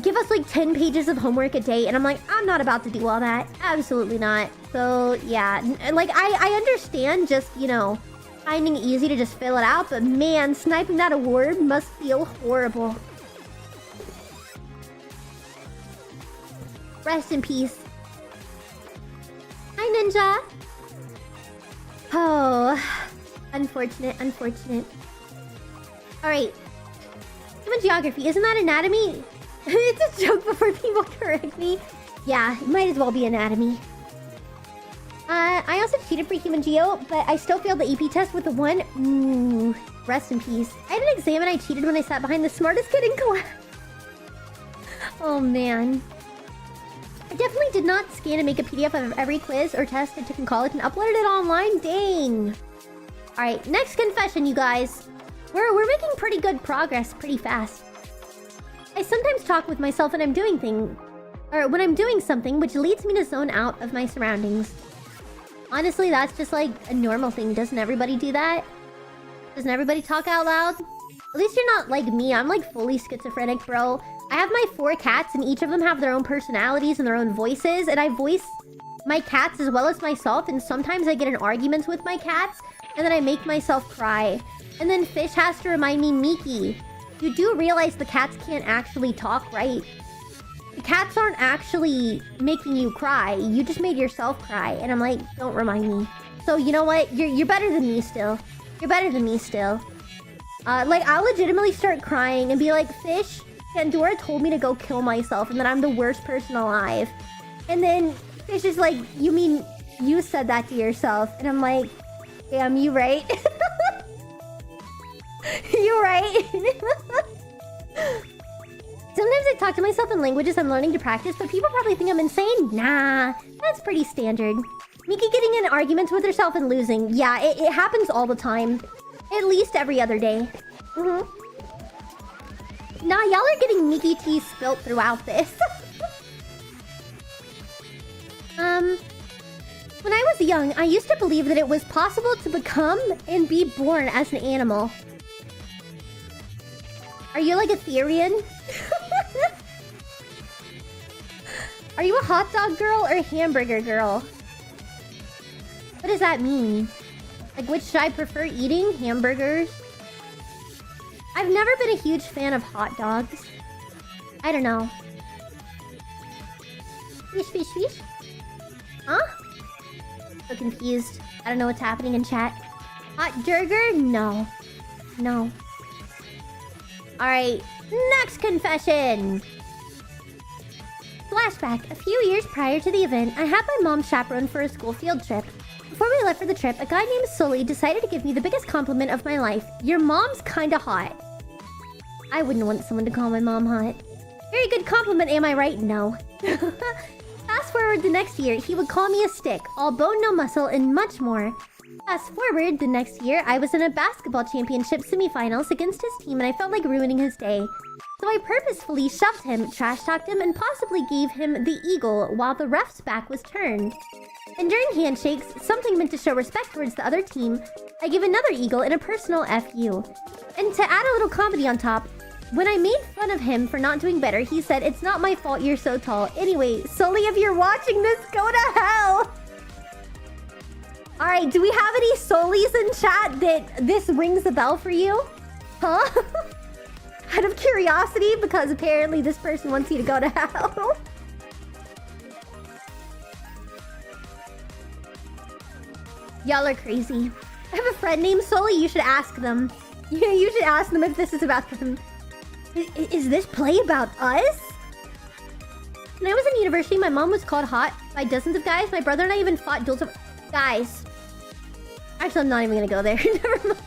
A: give us like 10 pages of homework a day, and I'm like, I'm not about to do all that. Absolutely not. So yeah, like I understand just, you know, finding it easy to just fill it out, but man, sniping that award must feel horrible. Rest in peace. Hi, Ninja. Oh, unfortunate, unfortunate. Alright. Human geography, isn't that anatomy? It's a joke before people correct me. Yeah, it might as well be anatomy. I also cheated for human geo, but I still failed the EP test with a 1. Ooh, rest in peace. I had an exam and I cheated when I sat behind the smartest kid in class. Oh man. I definitely did not scan and make a PDF of every quiz or test I took in college and uploaded it online. Dang. Alright, next confession, you guys. We're making pretty good progress pretty fast. I sometimes talk with myself when I'm doing something, which leads me to zone out of my surroundings. Honestly, that's just like a normal thing. Doesn't everybody do that? Doesn't everybody talk out loud? At least you're not like me. I'm like fully schizophrenic, bro. I have my 4 cats and each of them have their own personalities and their own voices. And I voice my cats as well as myself. And sometimes I get in arguments with my cats. And then I make myself cry. And then Fish has to remind me, Miki, you do realize the cats can't actually talk, right? The cats aren't actually making you cry. You just made yourself cry. And I'm like, don't remind me. So you know what? You're better than me still. You're better than me still. Like, I'll legitimately start crying and be like, Fish, Pandora told me to go kill myself and that I'm the worst person alive. And then Fish is like, you mean you said that to yourself? And I'm like, damn, you right. You right. Sometimes I talk to myself in languages I'm learning to practice, but people probably think I'm insane. Nah, that's pretty standard. Miki getting in arguments with herself and losing. Yeah, it happens all the time. At least every other day. Nah, y'all are getting Miki tea spilt throughout this. When I was young, I used to believe that it was possible to become and be born as an animal. Are you like a Therian? Are you a hot dog girl or a hamburger girl? What does that mean? Like, which should I prefer eating? Hamburgers? I've never been a huge fan of hot dogs. I don't know. Fish, fish, fish? Huh? So confused. I don't know what's happening in chat. Hot burger? No. No. Alright, next confession! Flashback. A few years prior to the event, I had my mom chaperone for a school field trip. Before we left for the trip, a guy named Sully decided to give me the biggest compliment of my life. Your mom's kinda hot. I wouldn't want someone to call my mom hot. Very good compliment, am I right? No. Fast forward the next year, he would call me a stick, all bone, no muscle, and much more. Fast forward the next year, I was in a basketball championship semifinals against his team and I felt like ruining his day. So I purposefully shoved him, trash-talked him, and possibly gave him the eagle while the ref's back was turned. And during handshakes, something meant to show respect towards the other team, I gave another eagle in a personal FU. And to add a little comedy on top, when I made fun of him for not doing better, he said, "It's not my fault you're so tall. Anyway, Sully, if you're watching this, go to hell!" Alright, do we have any Solis in chat that this rings a bell for you? Huh? Out of curiosity, because apparently this person wants you to go to hell. Y'all are crazy. I have a friend named Sully, you should ask them. Yeah, you should ask them if this is about them. Is this play about us? When I was in university, my mom was called hot by dozens of guys. My brother and I even fought duels of... Guys. Actually, I'm not even gonna go there. Never mind.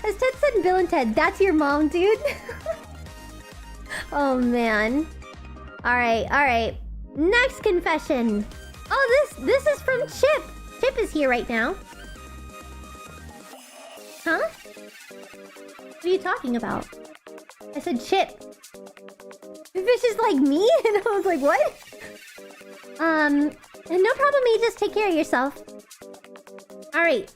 A: As Ted said in Bill and Ted, that's your mom, dude. Oh, man. Alright, alright. Next confession. Oh, this is from Chip. Chip is here right now. Huh? What are you talking about? I said Chip. Fish is like me? And I was like, what? No problem, me. Just take care of yourself. Alright.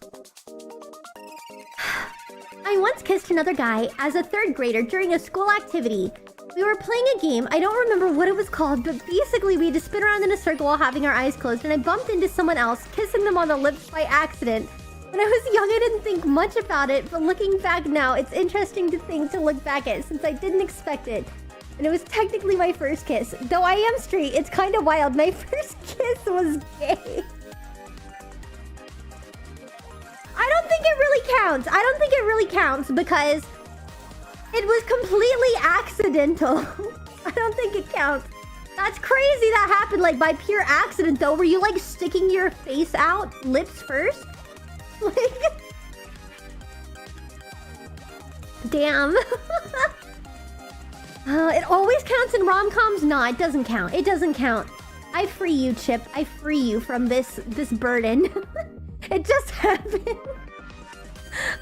A: I once kissed another guy as a 3rd grader during a school activity. We were playing a game. I don't remember what it was called, but basically we had to spin around in a circle while having our eyes closed, and I bumped into someone else, kissing them on the lips by accident. When I was young, I didn't think much about it, but looking back now, it's interesting to look back at since I didn't expect it. And it was technically my first kiss. Though I am straight, it's kind of wild. My first kiss was gay. really counts. I don't think it really counts because it was completely accidental. I don't think it counts. That's crazy that happened like by pure accident though. Were you like sticking your face out lips first? Like... Damn. It always counts in rom-coms? Nah, it doesn't count. It doesn't count. I free you, Chip. I free you from this burden. It just happened.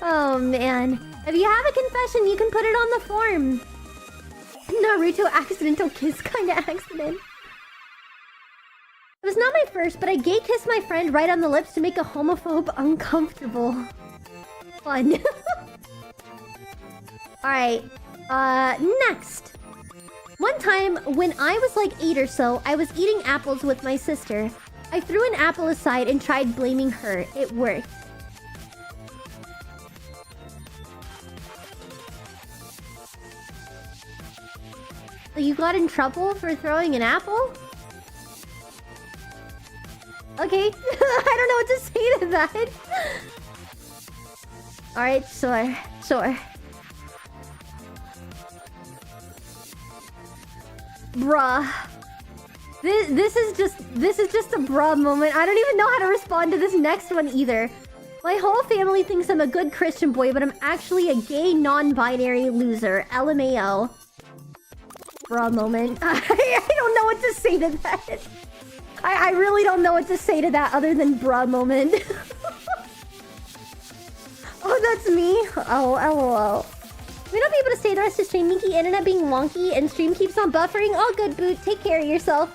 A: Oh, man. If you have a confession, you can put it on the form. Naruto accidental kiss kind of accident. It was not my first, but I gay kissed my friend right on the lips to make a homophobe uncomfortable. Fun. Alright. Next. One time, when I was like 8 or so, I was eating apples with my sister. I threw an apple aside and tried blaming her. It worked. You got in trouble for throwing an apple? Okay. I don't know what to say to that. Alright, sure. Bruh. This is just a bruh moment. I don't even know how to respond to this next one either. My whole family thinks I'm a good Christian boy, but I'm actually a gay non-binary loser. LMAO. Bruh moment. I don't know what to say to that. I really don't know what to say to that other than bruh moment. Oh, that's me? Oh, LOL. We don't be able to stay the rest of stream. Miki, internet being wonky and stream keeps on buffering. All good, Boot. Take care of yourself.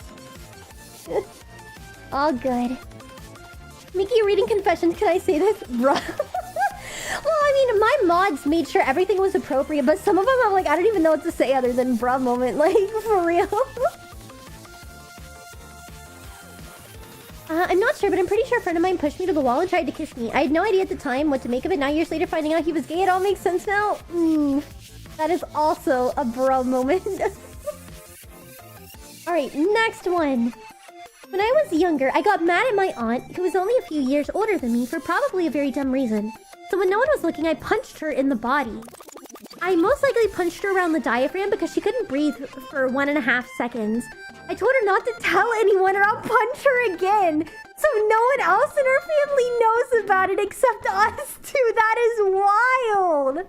A: All good. Miki, reading confessions. Can I say this? Bruh. Well, I mean, my mods made sure everything was appropriate, but some of them I'm like, I don't even know what to say other than bruh moment. Like, for real. I'm not sure, but I'm pretty sure a friend of mine pushed me to the wall and tried to kiss me. I had no idea at the time what to make of it. 9 years later, finding out he was gay, it all makes sense now. That is also a bro moment. Alright, next one. When I was younger, I got mad at my aunt, who was only a few years older than me, for probably a very dumb reason. So when no one was looking, I punched her in the body. I most likely punched her around the diaphragm because she couldn't breathe for 1.5 seconds. I told her not to tell anyone or I'll punch her again. So no one else in her family knows about it except us two. That is wild.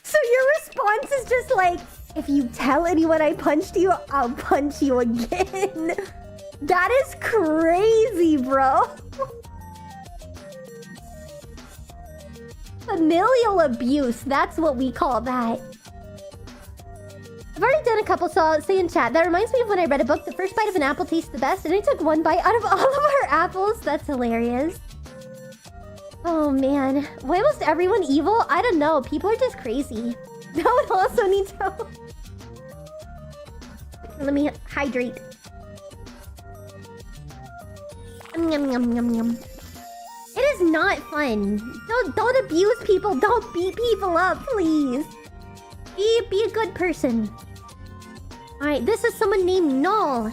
A: So your response is just like, if you tell anyone I punched you, I'll punch you again. That is crazy, bro. Familial abuse, that's what we call that. I've already done a couple, so I'll say in chat. That reminds me of when I read a book, The First Bite of an Apple Tastes the Best, and I took one bite out of all of our apples. That's hilarious. Oh, man. Why was everyone evil? I don't know. People are just crazy. That one also needs help. Let me hydrate. Yum, yum, yum, yum. It is not fun. Don't abuse people. Don't beat people up, please. Be a good person. Alright, this is someone named Null.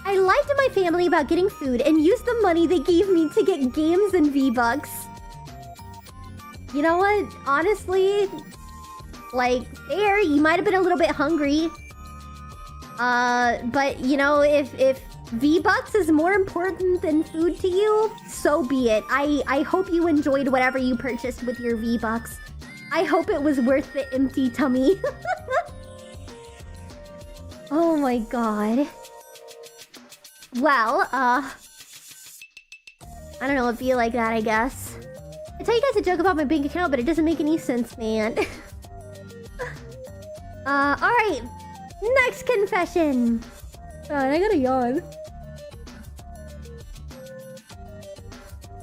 A: I lied to my family about getting food and used the money they gave me to get games and V-Bucks. You know what? Honestly, like, fair. You might have been a little bit hungry. But, you know, if V-Bucks is more important than food to you, so be it. I hope you enjoyed whatever you purchased with your V-Bucks. I hope it was worth the empty tummy. Oh my god. Well, I don't know, it'd be like that, I guess. I tell you guys a joke about my bank account, but it doesn't make any sense, man. Alright. Next confession. God, I gotta yawn.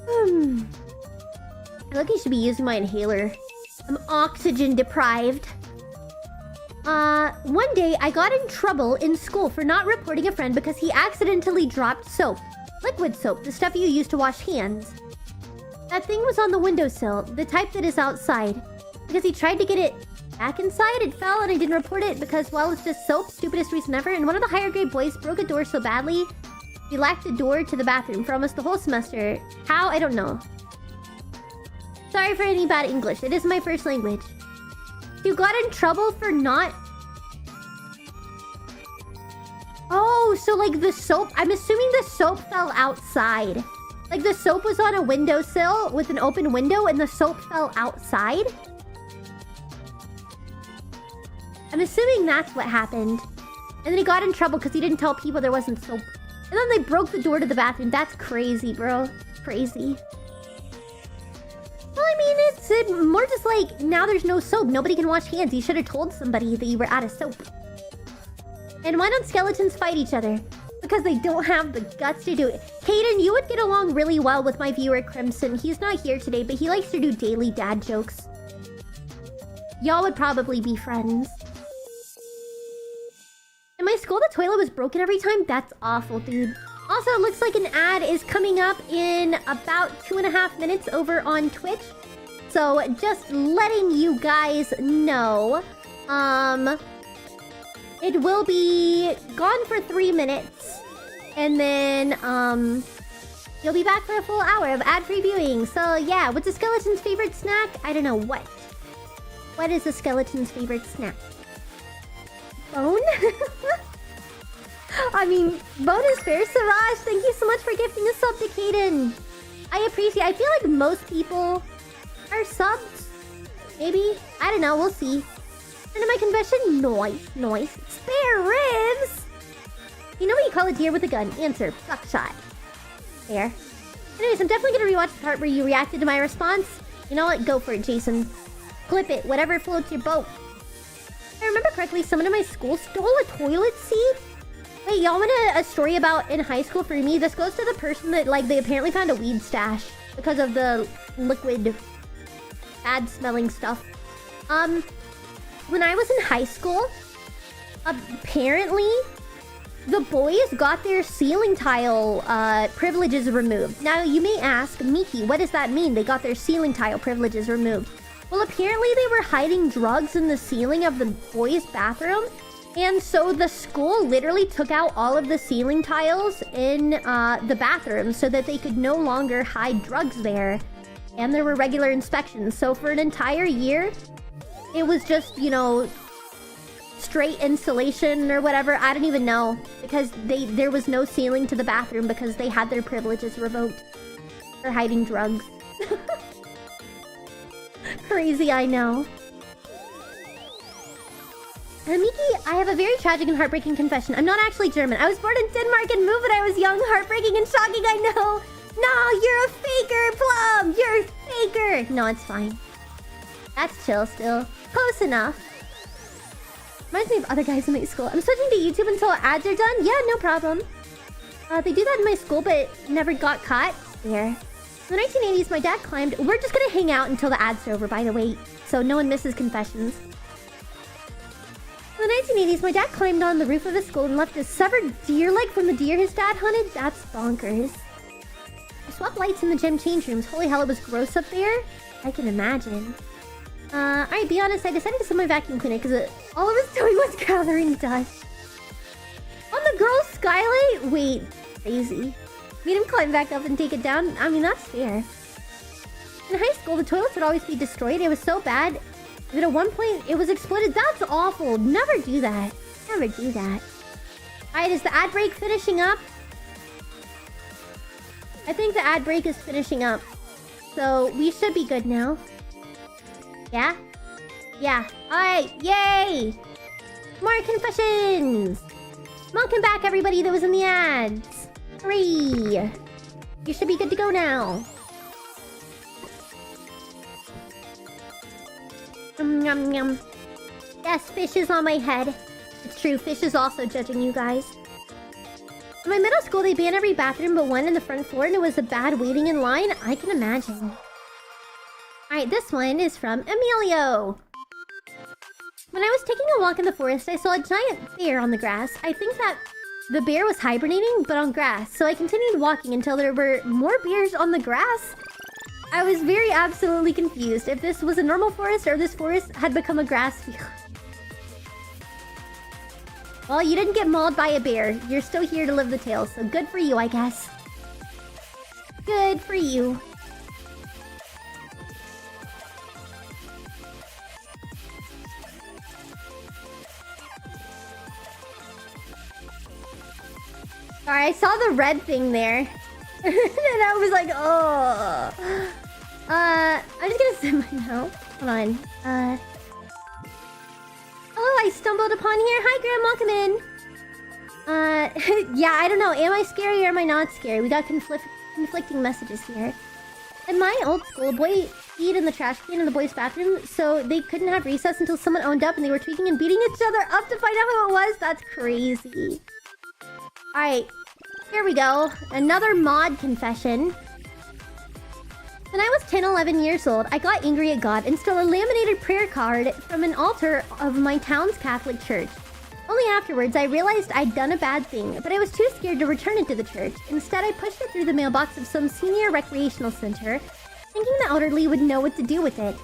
A: I look, I should be using my inhaler. I'm oxygen deprived. One day I got in trouble in school for not reporting a friend because he accidentally dropped soap. Liquid soap, the stuff you use to wash hands. That thing was on the windowsill, the type that is outside. Because he tried to get it back inside, it fell and I didn't report it because, well, it's just soap, stupidest reason ever. And one of the higher grade boys broke a door so badly We lacked a door to the bathroom for almost the whole semester. How? I don't know. Sorry for any bad English. It is my first language. You got in trouble for not... Oh, so like the soap... I'm assuming the soap fell outside. Like the soap was on a windowsill with an open window and the soap fell outside. I'm assuming that's what happened. And then he got in trouble because he didn't tell people there wasn't soap. And then they broke the door to the bathroom. That's crazy, bro. Crazy. Well, I mean, it's more just like, now there's no soap. Nobody can wash hands. You should have told somebody that you were out of soap. And why don't skeletons fight each other? Because they don't have the guts to do it. Kaden, you would get along really well with my viewer, Crimson. He's not here today, but he likes to do daily dad jokes. Y'all would probably be friends. In my school, the toilet was broken every time. That's awful, dude. Also, it looks like an ad is coming up in about 2.5 minutes over on Twitch. So, just letting you guys know. It will be gone for 3 minutes. And then, you'll be back for a full hour of ad-free viewing. So, yeah, what's a skeleton's favorite snack? I don't know, what? What is a skeleton's favorite snack? Bone? I mean, bone is fair. Siraj, thank you so much for gifting a sub to Kaden. I appreciate it. I feel like most people are subs. Maybe. I don't know. We'll see. And in my confession, noise. Spare ribs! You know what you call a deer with a gun? Answer, buckshot. Fair. Anyways, I'm definitely gonna rewatch the part where you reacted to my response. You know what? Go for it, Jason. Clip it. Whatever floats your boat. If I remember correctly, someone in my school stole a toilet seat. Wait, y'all want a story about in high school for me? This goes to the person that, like, they apparently found a weed stash because of the liquid, bad-smelling stuff. When I was in high school, apparently, the boys got their ceiling tile privileges removed. Now, you may ask, Miki, what does that mean? They got their ceiling tile privileges removed. Well, apparently they were hiding drugs in the ceiling of the boys' bathroom. And so the school literally took out all of the ceiling tiles in the bathroom so that they could no longer hide drugs there. And there were regular inspections. So for an entire year, it was just, you know, straight insulation or whatever. I don't even know. Because there was no ceiling to the bathroom because they had their privileges revoked for hiding drugs. Crazy, I know. Miki, I have a very tragic and heartbreaking confession. I'm not actually German. I was born in Denmark and moved when I was young. Heartbreaking and shocking, I know. No, you're a faker, Plum. You're a faker. No, it's fine. That's chill still. Close enough. Reminds me of other guys in my school. I'm switching to YouTube until ads are done. Yeah, no problem. They do that in my school, but never got caught. There. In the 1980s, my dad climbed... We're just gonna hang out until the ads are over, by the way, so no one misses confessions. In the 1980s, my dad climbed on the roof of the school and left a severed deer leg from the deer his dad hunted. That's bonkers. I swapped lights in the gym change rooms. Holy hell, it was gross up there. I can imagine. Alright, be honest, I decided to sell my vacuum cleaner because all it was doing was gathering dust. On the girl's skylight? Wait, crazy. Made him climb back up and take it down? I mean, that's fair. In high school, the toilets would always be destroyed. It was so bad that at one point, it was exploded. That's awful. Never do that. Never do that. Alright, is the ad break finishing up? I think the ad break is finishing up. So, we should be good now. Yeah? Yeah. Alright, yay! More confessions! Welcome back, everybody that was in the ads. 3. You should be good to go now. Yum, yum. Yes, fish is on my head. It's true, fish is also judging you guys. In my middle school, they banned every bathroom but one in the front floor, and it was a bad waiting in line. I can imagine. Alright, this one is from Emilio. When I was taking a walk in the forest, I saw a giant bear on the grass. I think that the bear was hibernating, but on grass. So I continued walking until there were more bears on the grass. I was very absolutely confused if this was a normal forest or this forest had become a grass field. Well, you didn't get mauled by a bear. You're still here to live the tale, so good for you, I guess. Good for you. Sorry, I saw the red thing there. And I was like, oh. I'm just gonna send my note. Hold on. Oh, I stumbled upon here. Hi, Graham, welcome in. Yeah, I don't know. Am I scary or am I not scary? We got conflicting messages here. In my old school, a boy peed in the trash can in the boys' bathroom, so they couldn't have recess until someone owned up and they were tweaking and beating each other up to find out who it was. That's crazy. Alright, here we go. Another mod confession. When I was 10, 11 years old, I got angry at God and stole a laminated prayer card from an altar of my town's Catholic church. Only afterwards, I realized I'd done a bad thing, but I was too scared to return it to the church. Instead, I pushed it through the mailbox of some senior recreational center, thinking the elderly would know what to do with it.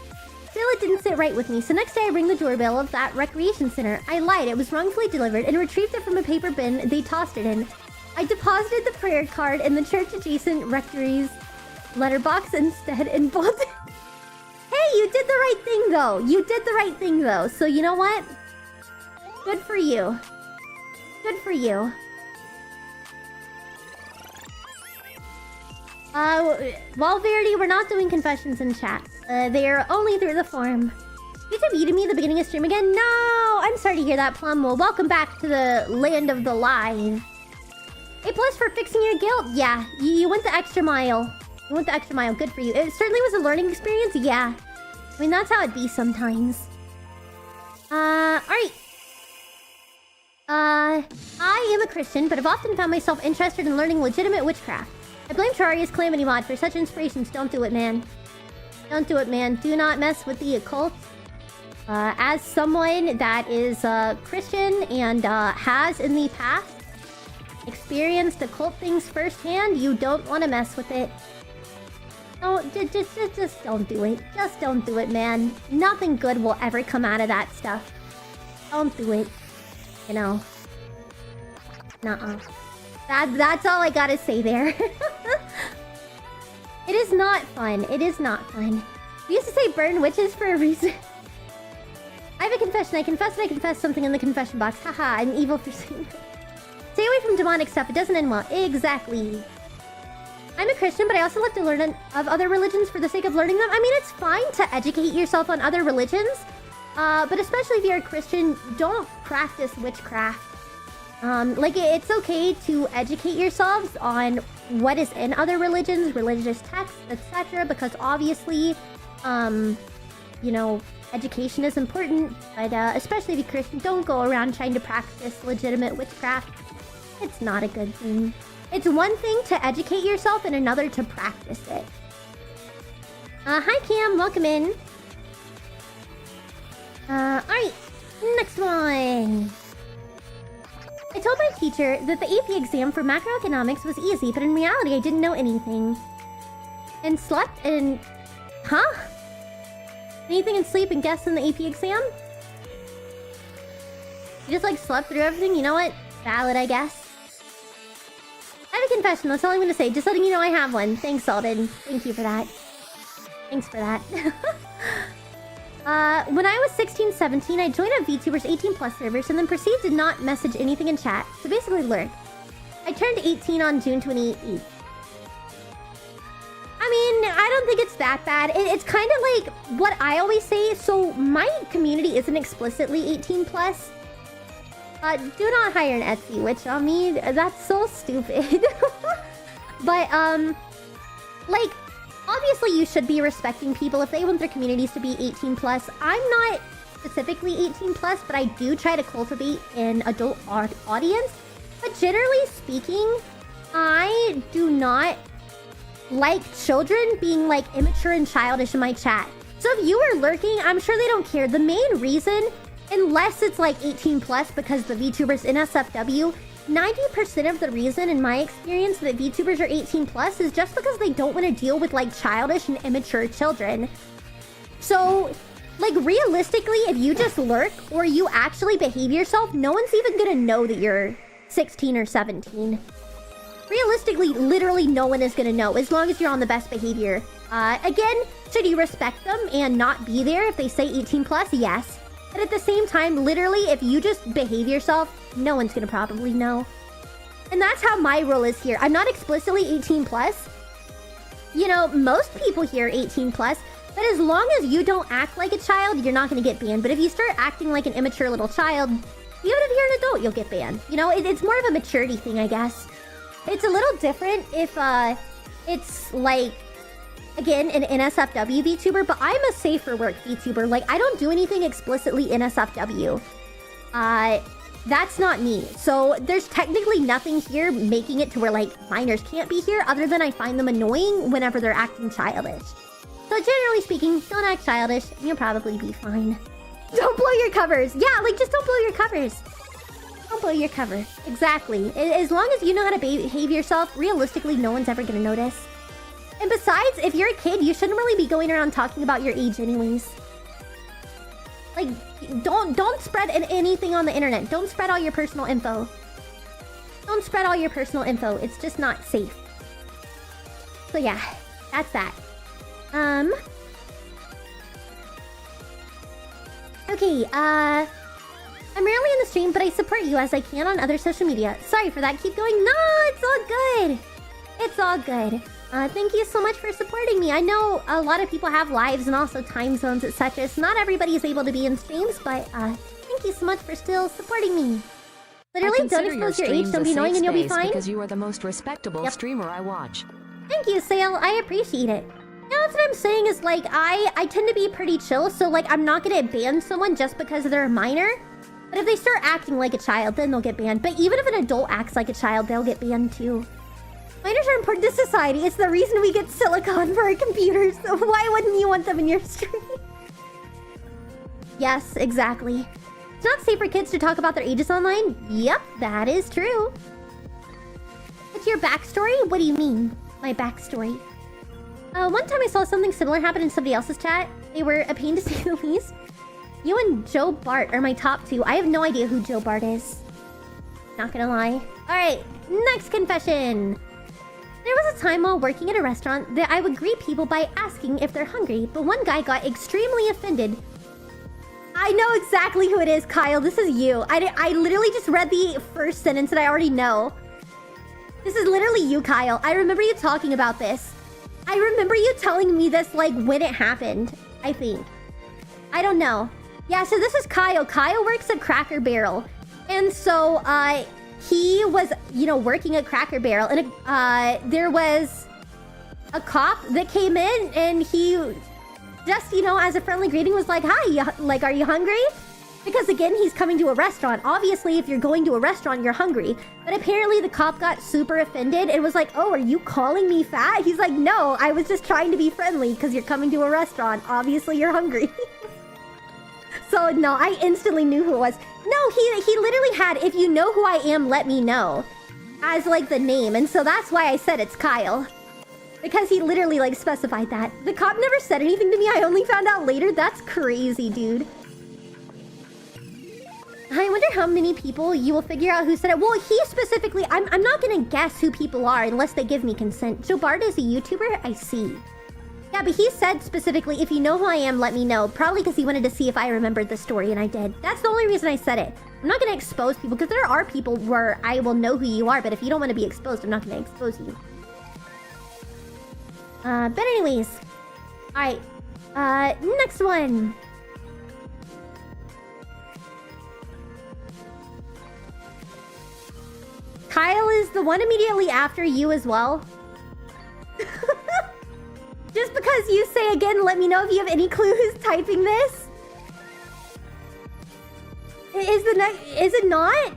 A: Still, it didn't sit right with me, so next day I rang the doorbell of that recreation center. I lied, it was wrongfully delivered, and retrieved it from a paper bin they tossed it in. I deposited the prayer card in the church-adjacent rectory's letterbox instead and bolted. Hey, you did the right thing, though. You did the right thing, though. So you know what? Good for you. Good for you. Well, Verity, we're not doing confessions in chat. They are only through the forum. YouTube eating me at the beginning of stream again? No! I'm sorry to hear that, Plum. Well, welcome back to the land of the live. A plus for fixing your guilt? Yeah, you went the extra mile. You went the extra mile. Good for you. It certainly was a learning experience, yeah. I mean, that's how it be sometimes. Alright. I am a Christian, but have often found myself interested in learning legitimate witchcraft. I blame Terraria's Calamity mod for such inspirations. Don't do it, man. Don't do it, man. Do not mess with the occult. As someone that is Christian and has in the past experienced occult things firsthand, you don't want to mess with it. Don't, just don't do it. Just don't do it, man. Nothing good will ever come out of that stuff. Don't do it. You know. Nuh-uh. That's all I gotta say there. It is not fun. It is not fun. We used to say burn witches for a reason. I have a confession. I confess something in the confession box. Haha, I'm evil for saying that. Stay away from demonic stuff. It doesn't end well. Exactly. I'm a Christian, but I also love to learn of other religions for the sake of learning them. I mean, it's fine to educate yourself on other religions. But especially if you're a Christian, don't practice witchcraft. It's okay to educate yourselves on what is in other religions, religious texts, etc. Because obviously, you know, education is important. But especially if you're Christian, don't go around trying to practice legitimate witchcraft. It's not a good thing. It's one thing to educate yourself and another to practice it. Hi Cam, welcome in. Alright, next one. I told my teacher that the AP exam for macroeconomics was easy, but in reality I didn't know anything. And slept and... Huh? Anything in sleep and guessed in the AP exam? You just like slept through everything? You know what? Valid, I guess. I have a confession, that's all I'm gonna say. Just letting you know I have one. Thanks, Alden. Thank you for that. Thanks for that. When I was 16, 17, I joined a VTuber's 18 plus servers and then proceeded to not message anything in chat. So basically lurk. I turned 18 on June 28th. I mean, I don't think it's that bad. It's kind of like what I always say. So my community isn't explicitly 18 plus. Do not hire an Etsy witch on me. That's so stupid. But, like, obviously you should be respecting people if they want their communities to be 18 plus. I'm not specifically 18 plus, but I do try to cultivate an adult audience. But generally speaking, I do not like children being, like, immature and childish in my chat. So if you are lurking, I'm sure they don't care. The main reason... Unless it's like 18 plus because the VTubers in SFW, 90% of the reason in my experience that VTubers are 18 plus is just because they don't want to deal with like childish and immature children. So Like, realistically, if you just lurk or you actually behave yourself, no one's even gonna know that you're 16 or 17. Realistically, literally no one is gonna know as long as you're on the best behavior. Again, should you respect them and not be there if they say 18 plus? Yes. But at the same time, literally, if you just behave yourself, no one's gonna probably know. And that's how my rule is here. I'm not explicitly 18 plus. You know, most people here are 18 plus. But as long as you don't act like a child, you're not going to get banned. But if you start acting like an immature little child, even if you're an adult, you'll get banned. You know, it's more of a maturity thing, I guess. It's a little different if it's like, again, an NSFW VTuber, but I'm a safe for work VTuber. Like, I don't do anything explicitly NSFW. That's not me. So there's technically nothing here making it to where, like, minors can't be here other than I find them annoying whenever they're acting childish. So generally speaking, don't act childish, and you'll probably be fine. Don't blow your covers. Yeah, like, just don't blow your covers. Don't blow your cover. Exactly. As long as you know how to behave yourself, realistically, no one's ever gonna notice. And besides, if you're a kid, you shouldn't really be going around talking about your age anyways. Like, don't spread anything on the internet. Don't spread all your personal info. Don't spread all your personal info. It's just not safe. So yeah, that's that. Okay, I'm rarely in the stream, but I support you as I can on other social media. Sorry for that, keep going. No, it's all good. It's all good. Thank you so much for supporting me. I know a lot of people have lives and also time zones, etc. So not everybody is able to be in streams, but thank you so much for still supporting me. Literally, don't expose your age, don't be annoying, and you'll be fine.
B: Because you are the most respectable streamer I watch.
A: Thank you, Sale. I appreciate it. Yeah, that's what I'm saying is, like, I tend to be pretty chill, so, like, I'm not gonna ban someone just because they're a minor. But if they start acting like a child, then they'll get banned. But even if an adult acts like a child, they'll get banned too. Minors are important to society. It's the reason we get silicon for our computers. So why wouldn't you want them in your stream? Yes, exactly. It's not safe for kids to talk about their ages online. Yep, that is true. What's your backstory? What do you mean, my backstory? One time I saw something similar happen in somebody else's chat. They were a pain to say the least. You and Joe Bart are my top two. I have no idea who Joe Bart is. Not gonna lie. Alright, next confession. There was a time while working at a restaurant that I would greet people by asking if they're hungry, but one guy got extremely offended. I know exactly who it is, Kyle. This is you. I literally just read the first sentence and I already know. This is literally you, Kyle. I remember you talking about this. I remember you telling me this, like, when it happened, I think. I don't know. Yeah, so this is Kyle. Kyle works at Cracker Barrel. And so, he was, you know, working at Cracker Barrel. And there was a cop that came in and he just, you know, as a friendly greeting was like, hi, like, are you hungry? Because again, he's coming to a restaurant. Obviously, if you're going to a restaurant, you're hungry. But apparently the cop got super offended and was like, oh, are you calling me fat? He's like, no, I was just trying to be friendly because you're coming to a restaurant. Obviously, you're hungry. So no, I instantly knew who it was. No, he literally had, if you know who I am, let me know. As like the name. And so that's why I said it's Kyle. Because he literally like specified that. The cop never said anything to me. I only found out later. That's crazy, dude. I wonder how many people you will figure out who said it. Well, he specifically... I'm not gonna guess who people are unless they give me consent. Joe Bart is a YouTuber? I see. Yeah, but he said specifically, if you know who I am, let me know. Probably because he wanted to see if I remembered the story, and I did. That's the only reason I said it. I'm not gonna expose people, because there are people where I will know who you are, but if you don't want to be exposed, I'm not gonna expose you. But anyways. Alright. Next one. Kyle is the one immediately after you as well. Just because you say again, let me know if you have any clue who's typing this. Is it not?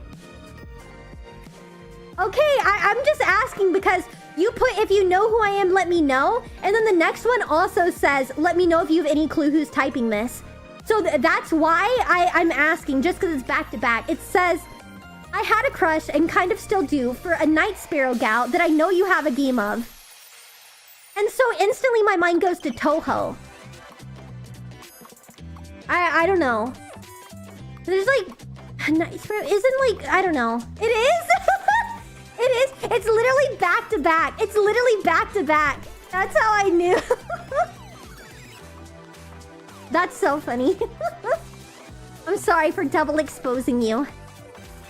A: Okay, I'm just asking because you put, if you know who I am, let me know. And then the next one also says, let me know if you have any clue who's typing this. So that's why I'm asking, just because it's back to back. It says, I had a crush, and kind of still do, for a Night Sparrow gal that I know you have a game of. And so instantly my mind goes to Toho. I don't know. There's like a nice room. Isn't like, I don't know. It is. It is. It's literally back to back. It's literally back to back. That's how I knew. That's so funny. I'm sorry for double exposing you.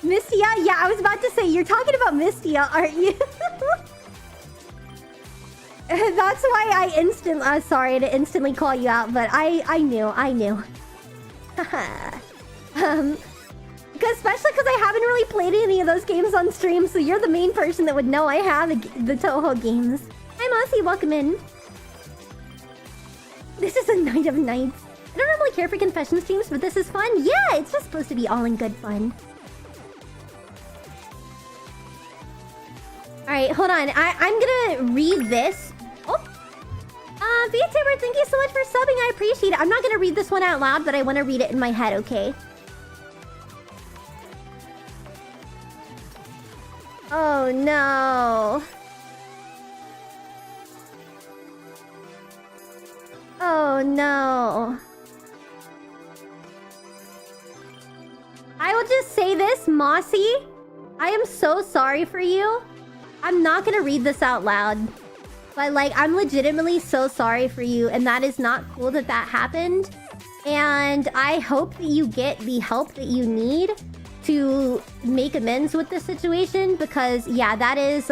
A: Mistia? Yeah, I was about to say, you're talking about Mistia, aren't you? That's why I sorry to instantly call you out, but I knew. Especially because I haven't really played any of those games on stream, so you're the main person that would know I have the Toho games. Hi Mossy, welcome in. This is a night of nights. I don't normally care for confession streams, but this is fun. Yeah, it's just supposed to be all in good fun. Alright, hold on. I'm gonna read this. Oh! vtuber, thank you so much for subbing. I appreciate it. I'm not gonna read this one out loud, but I want to read it in my head, okay? Oh, no. Oh, no. I will just say this, Mossy. I am so sorry for you. I'm not gonna read this out loud. But, like, I'm legitimately so sorry for you. And that is not cool that that happened. And I hope that you get the help that you need to make amends with this situation. Because, yeah, that is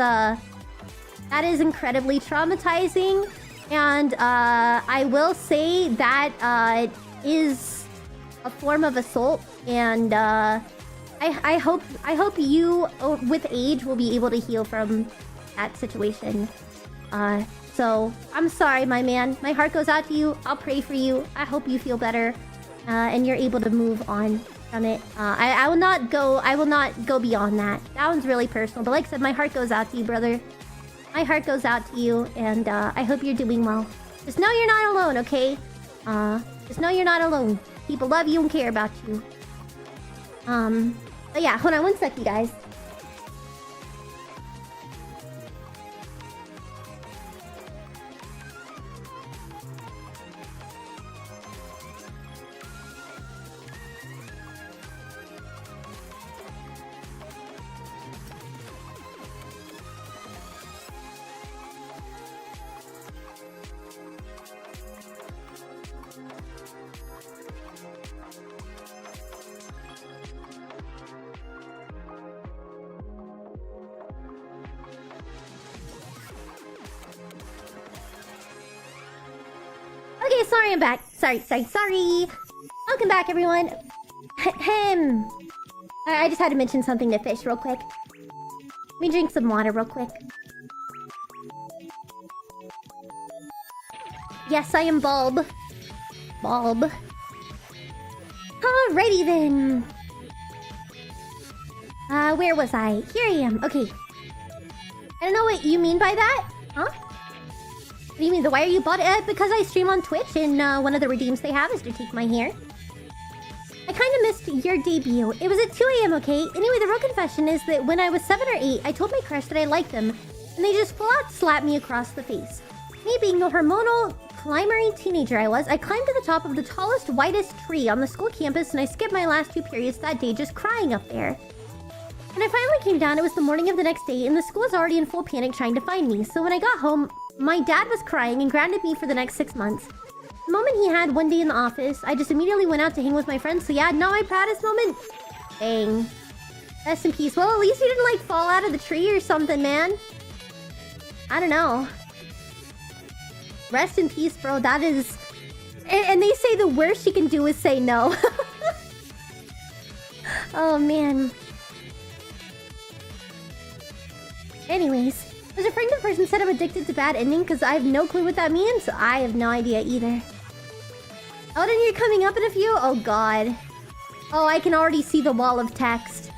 A: incredibly traumatizing. And I will say that is a form of assault. And I hope you, with age, will be able to heal from that situation. So I'm sorry, my man. My heart goes out to you. I'll pray for you. I hope you feel better, and you're able to move on from it. I will not go beyond that. That one's really personal. But like I said, my heart goes out to you, brother. My heart goes out to you, and I hope you're doing well. Just know you're not alone, okay? Just know you're not alone. People love you and care about you. But yeah, hold on one sec, you guys. Okay, sorry, I'm back. Sorry. Welcome back, everyone. I just had to mention something to Fish real quick. Let me drink some water real quick. Yes, I am Bulb. Alrighty then. Where was I? Here I am. Okay. I don't know what you mean by that. Huh? What do you mean? Why are you bought it? Because I stream on Twitch, and one of the redeems they have is to take my hair. I kind of missed your debut. It was at 2 AM, okay? Anyway, the real confession is that when I was 7 or 8, I told my crush that I liked them, and they just flat slapped me across the face. Me being the hormonal, climbery teenager I was, I climbed to the top of the tallest, whitest tree on the school campus, and I skipped my last 2 periods that day just crying up there. When I finally came down, it was the morning of the next day, and the school was already in full panic trying to find me. So when I got home, my dad was crying and grounded me for the next 6 months. The moment he had one day in the office, I just immediately went out to hang with my friends. So yeah, not my proudest moment. Dang. Rest in peace. Well, at least you didn't, like, fall out of the tree or something, man. I don't know. Rest in peace, bro. That is... And they say the worst you can do is say no. Oh, man. Anyways. There's a pregnant person said I'm addicted to bad ending because I have no clue what that means. I have no idea either. Elden, you're coming up in a few? Oh, God. Oh, I can already see the wall of text.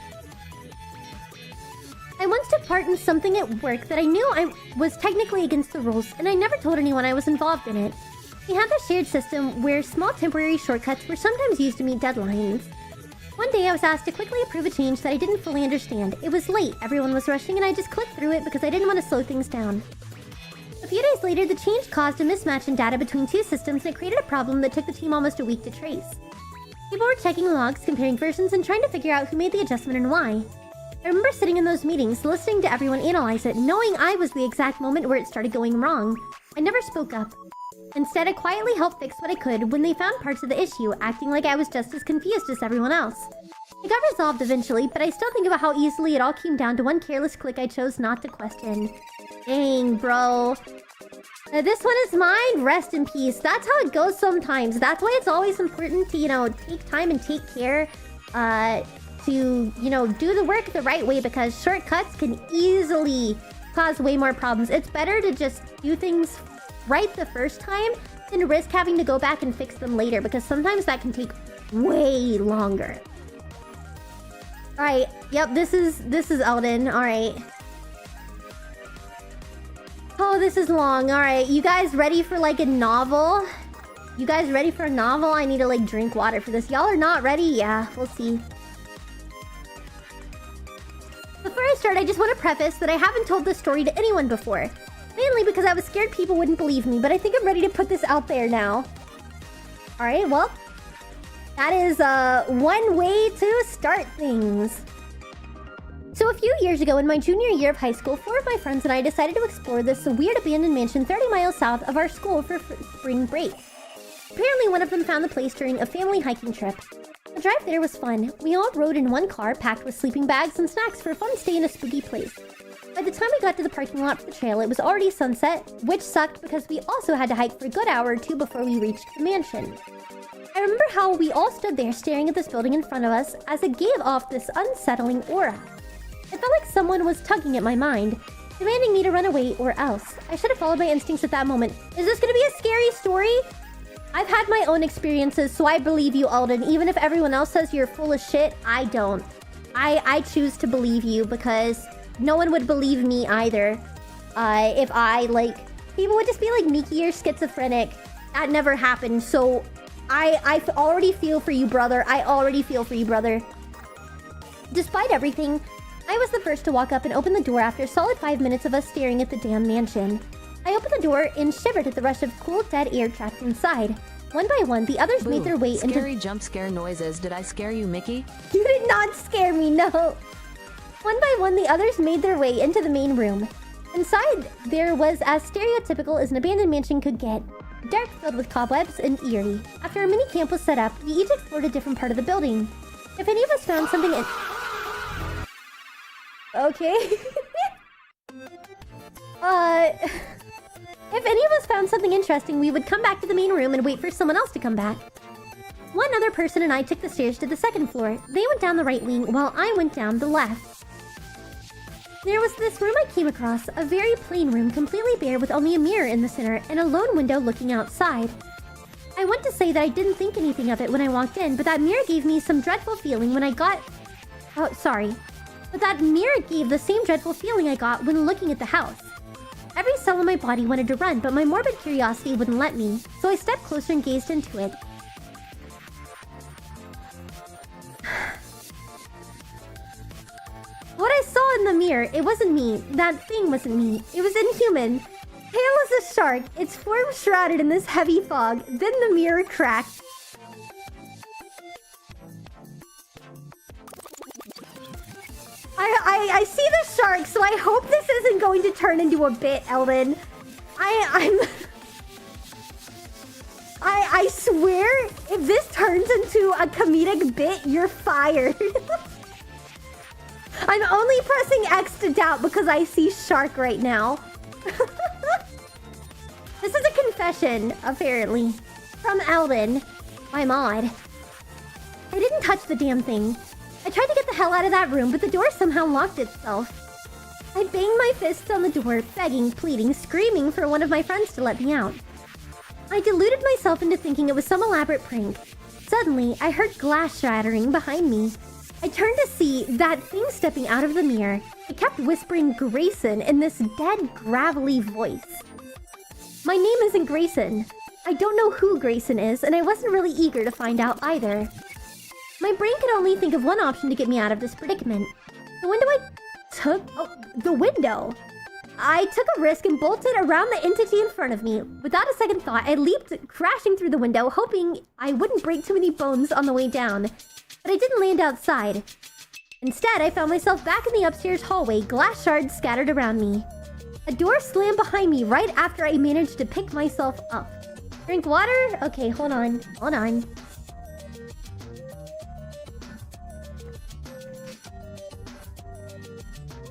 A: I once took part in something at work that I knew I was technically against the rules, and I never told anyone I was involved in it. We had this shared system where small temporary shortcuts were sometimes used to meet deadlines. One day I was asked to quickly approve a change that I didn't fully understand. It was late, everyone was rushing, and I just clicked through it because I didn't want to slow things down. The few days later, the change caused a mismatch in data between two systems, and it created a problem that took the team almost a week to trace. People were checking logs, comparing versions, and trying to figure out who made the adjustment and why. I remember sitting in those meetings, listening to everyone analyze it, knowing I was the exact moment where it started going wrong. I never spoke up. Instead, I quietly helped fix what I could when they found parts of the issue, acting like I was just as confused as everyone else. It got resolved eventually, but I still think about how easily it all came down to one careless click I chose not to question. Dang, bro. This one is mine. Rest in peace. That's how it goes sometimes. That's why it's always important to, take time and take care, to, do the work the right way, because shortcuts can easily cause way more problems. It's better to just do things right the first time than risk having to go back and fix them later, because sometimes that can take way longer. Alright, yep, this is Elden. Alright. Oh, this is long. Alright, you guys ready for like a novel? You guys ready for a novel? I need to like drink water for this. Y'all are not ready? Yeah, we'll see. Before I start, I just want to preface that I haven't told this story to anyone before. Mainly because I was scared people wouldn't believe me, but I think I'm ready to put this out there now. Alright, well, that is one way to start things. So a few years ago, in my junior year of high school, 4 of my friends and I decided to explore this weird abandoned mansion 30 miles south of our school for spring break. Apparently, one of them found the place during a family hiking trip. The drive there was fun. We all rode in one car, packed with sleeping bags and snacks for a fun stay in a spooky place. By the time we got to the parking lot for the trail, it was already sunset, which sucked because we also had to hike for a good hour or two before we reached the mansion. I remember how we all stood there staring at this building in front of us as it gave off this unsettling aura. It felt like someone was tugging at my mind, demanding me to run away or else. I should have followed my instincts at that moment. Is this gonna be a scary story? I've had my own experiences, so I believe you, Alden. Even if everyone else says you're full of shit, I don't. I choose to believe you because no one would believe me either. If I, people would just be like, Miki, you're schizophrenic. That never happened, so I already feel for you, brother. I already feel for you, brother. Despite everything, I was the first to walk up and open the door after a solid 5 minutes of us staring at the damn mansion. I opened the door and shivered at the rush of cool, dead air trapped inside. One by one, the others made their way into...
B: Scary jump scare noises. Did I scare you, Miki?
A: You did not scare me, no! One by one, the others made their way into the main room. Inside, there was as stereotypical as an abandoned mansion could get. Dark, filled with cobwebs, and eerie. After a mini camp was set up, we each explored a different part of the building. If any of us found something in... Okay. If any of us found something interesting, we would come back to the main room and wait for someone else to come back. One other person and I took the stairs to the second floor. They went down the right wing, while I went down the left. There was this room I came across, a very plain room, completely bare with only a mirror in the center and a lone window looking outside. I want to say that I didn't think anything of it when I walked in, but that mirror gave me some dreadful feeling when I got... Oh, sorry. But that mirror gave the same dreadful feeling I got when looking at the house. Every cell in my body wanted to run, but my morbid curiosity wouldn't let me, so I stepped closer and gazed into it. What I saw in the mirror, it wasn't me. That thing wasn't me. It was inhuman. Pale as a shark, its form shrouded in this heavy fog. Then the mirror cracked. I see the shark, so I hope this isn't going to turn into a bit, Elden. I swear, if this turns into a comedic bit, you're fired. I'm only pressing X to doubt because I see shark right now. This is a confession, apparently. From Elden, my mod. I didn't touch the damn thing. I tried to get the hell out of that room, but the door somehow locked itself. I banged my fists on the door, begging, pleading, screaming for one of my friends to let me out. I deluded myself into thinking it was some elaborate prank. Suddenly, I heard glass shattering behind me. I turned to see that thing stepping out of the mirror. It kept whispering Grayson in this dead, gravelly voice. My name isn't Grayson. I don't know who Grayson is, and I wasn't really eager to find out either. My brain could only think of one option to get me out of this predicament. The window I took... Oh, the window! I took a risk and bolted around the entity in front of me. Without a second thought, I leaped, crashing through the window, hoping I wouldn't break too many bones on the way down. But I didn't land outside. Instead, I found myself back in the upstairs hallway, glass shards scattered around me. A door slammed behind me right after I managed to pick myself up. Drink water? Okay, hold on. Hold on.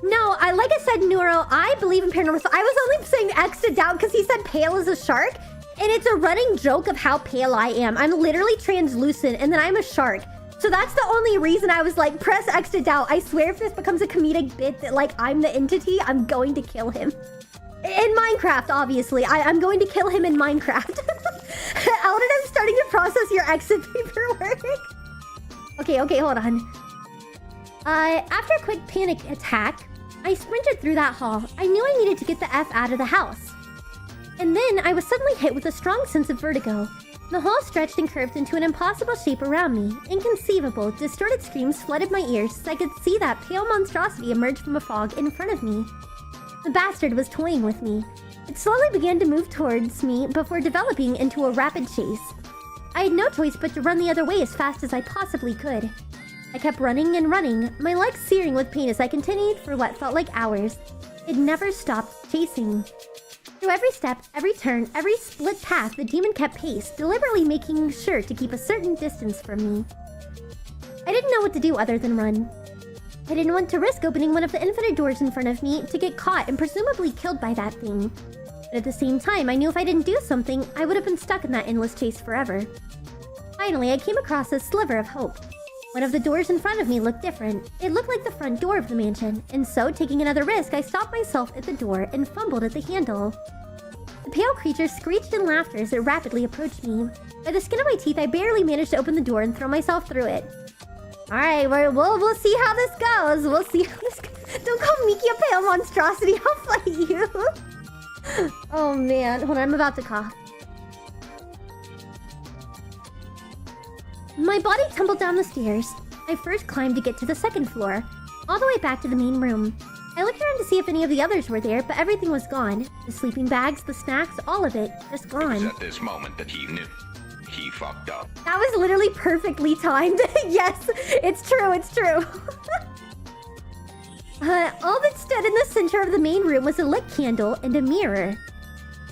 A: No, like I said, Neuro, I believe in paranormal. So I was only saying X to doubt because he said pale as a shark. And it's a running joke of how pale I am. I'm literally translucent and then I'm a shark. So that's the only reason I was like, press X to doubt. I swear if this becomes a comedic bit that like I'm the entity, I'm going to kill him. In Minecraft, obviously. I'm going to kill him in Minecraft. Eldon, I'm starting to process your exit paperwork. Okay, hold on. After a quick panic attack, I sprinted through that hall. I knew I needed to get the F out of the house. And then I was suddenly hit with a strong sense of vertigo. The hall stretched and curved into an impossible shape around me. Inconceivable, distorted screams flooded my ears as I could see that pale monstrosity emerge from a fog in front of me. The bastard was toying with me. It slowly began to move towards me before developing into a rapid chase. I had no choice but to run the other way as fast as I possibly could. I kept running and running, my legs searing with pain as I continued for what felt like hours. It never stopped chasing. Through every step, every turn, every split path, the demon kept pace, deliberately making sure to keep a certain distance from me. I didn't know what to do other than run. I didn't want to risk opening one of the infinite doors in front of me to get caught and presumably killed by that thing. But at the same time, I knew if I didn't do something, I would have been stuck in that endless chase forever. Finally, I came across a sliver of hope. One of the doors in front of me looked different. It looked like the front door of the mansion, and so, taking another risk, I stopped myself at the door and fumbled at the handle. The pale creature screeched in laughter as it rapidly approached me. By the skin of my teeth, I barely managed to open the door and throw myself through it. Alright, we'll see how this goes. We'll see how this goes. Don't call Miki a pale monstrosity. I'll fight you. Oh, man. Hold on, I'm about to cough. My body tumbled down the stairs. I first climbed to get to the second floor, all the way back to the main room. I looked around to see if any of the others were there, but everything was gone. The sleeping bags, the snacks, all of it, just gone.
C: It was at this moment that he knew. He fucked up.
A: That was literally perfectly timed. Yes, it's true, it's true. All that stood in the center of the main room was a lit candle and a mirror.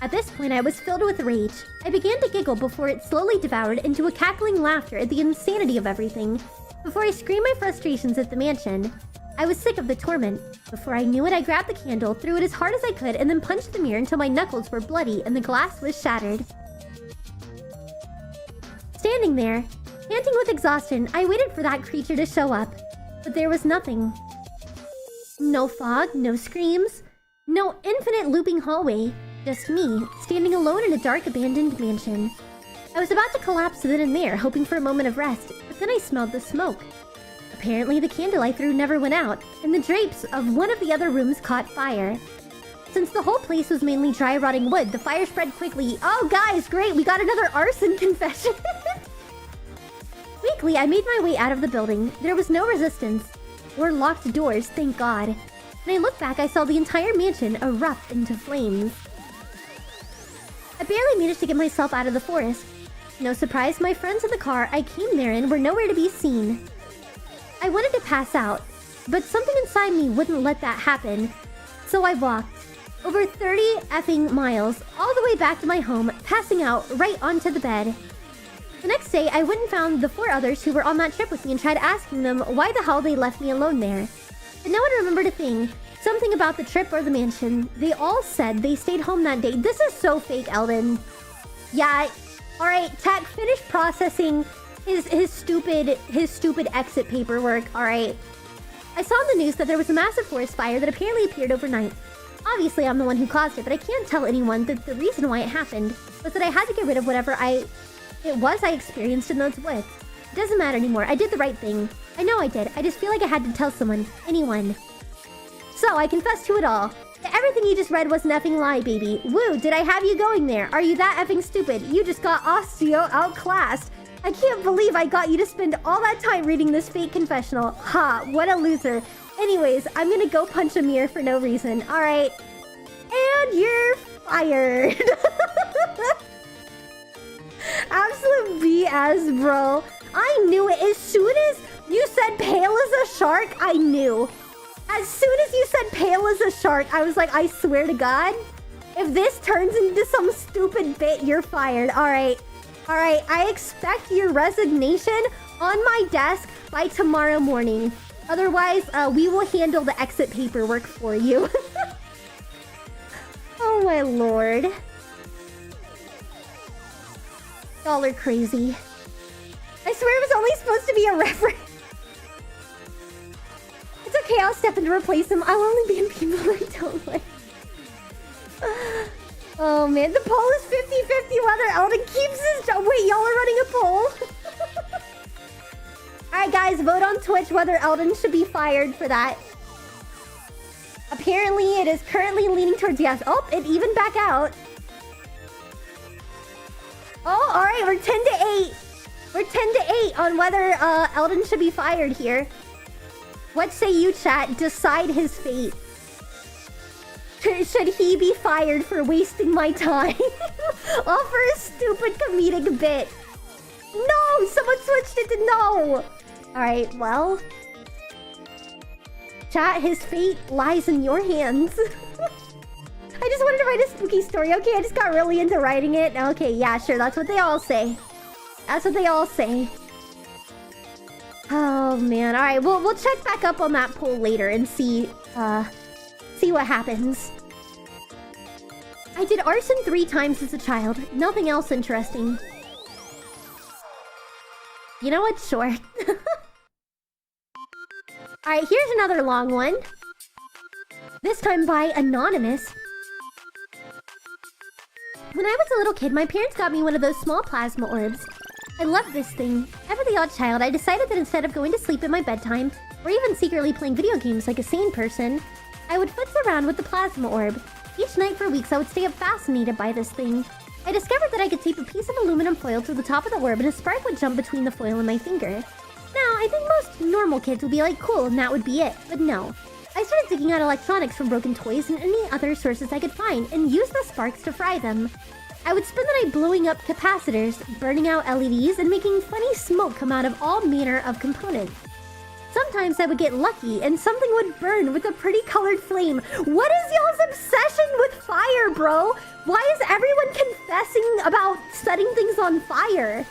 A: At this point, I was filled with rage. I began to giggle before it slowly devoured into a cackling laughter at the insanity of everything. Before I screamed my frustrations at the mansion. I was sick of the torment. Before I knew it, I grabbed the candle, threw it as hard as I could, and then punched the mirror until my knuckles were bloody and the glass was shattered. Standing there, panting with exhaustion, I waited for that creature to show up. But there was nothing. No fog, no screams, no infinite looping hallway. Just me, standing alone in a dark, abandoned mansion. I was about to collapse then and there, hoping for a moment of rest, but then I smelled the smoke. Apparently, the candle I threw never went out, and the drapes of one of the other rooms caught fire. Since the whole place was mainly dry, rotting wood, the fire spread quickly. Oh, guys, great, we got another arson confession! Weakly, I made my way out of the building. There was no resistance, or locked doors, thank God. When I looked back, I saw the entire mansion erupt into flames. I barely managed to get myself out of the forest. No surprise, my friends in the car I came there in were nowhere to be seen. I wanted to pass out, but something inside me wouldn't let that happen. So I walked over 30 effing miles, all the way back to my home, passing out right onto the bed. The next day, I went and found the 4 others who were on that trip with me and tried asking them why the hell they left me alone there. But no one remembered a thing. Something about the trip or the mansion. They all said they stayed home that day. This is so fake, Eldon. Yeah, alright, Tech, finish processing his stupid exit paperwork, alright. I saw in the news that there was a massive forest fire that apparently appeared overnight. Obviously, I'm the one who caused it, but I can't tell anyone that the reason why it happened was that I had to get rid of whatever I experienced in those woods. It doesn't matter anymore. I did the right thing. I know I did. I just feel like I had to tell someone. Anyone. So, I confess to it all. Everything you just read was an effing lie, baby. Woo, did I have you going there? Are you that effing stupid? You just got osteo outclassed. I can't believe I got you to spend all that time reading this fake confessional. Ha, what a loser. Anyways, I'm gonna go punch a mirror for no reason. Alright. and you're fired. Absolute BS, bro. I knew it. As soon as you said pale as a shark, I knew. As soon as you said pale as a shark, I was like, I swear to God, if this turns into some stupid bit, you're fired. All right. All right. I expect your resignation on my desk by tomorrow morning. Otherwise, we will handle the exit paperwork for you. Oh, my lord. Y'all are crazy. I swear it was only supposed to be a reference. It's okay, I'll step in to replace him. I'll only be in people I don't like. Oh man, the poll is 50-50 whether Eldon keeps his job. Wait, y'all are running a poll? Alright guys, vote on Twitch whether Eldon should be fired for that. Apparently, it is currently leaning towards yes. Oh, it evened back out. Oh, alright, we're 10-8. We're 10-8 on whether Eldon should be fired here. What say you, chat? Decide his fate. Should he be fired for wasting my time? All for a stupid comedic bit. No! Someone switched it to no! Alright, well... Chat, his fate lies in your hands. I just wanted to write a spooky story. Okay, I just got really into writing it. Okay, yeah, sure. That's what they all say. That's what they all say. Oh, man. Alright, we'll check back up on that poll later and see what happens. I did arson 3 times as a child. Nothing else interesting. You know what? Sure. Alright, here's another long one. This time by Anonymous. When I was a little kid, my parents got me one of those small plasma orbs. I loved this thing. Ever the odd child, I decided that instead of going to sleep at my bedtime, or even secretly playing video games like a sane person, I would futz around with the plasma orb. Each night for weeks, I would stay up fascinated by this thing. I discovered that I could tape a piece of aluminum foil to the top of the orb and a spark would jump between the foil and my finger. Now, I think most normal kids would be like, cool, and that would be it. But no. I started digging out electronics from broken toys and any other sources I could find and use the sparks to fry them. I would spend the night blowing up capacitors, burning out LEDs, and making funny smoke come out of all manner of components. Sometimes I would get lucky and something would burn with a pretty colored flame. What is y'all's obsession with fire, bro? Why is everyone confessing about setting things on fire?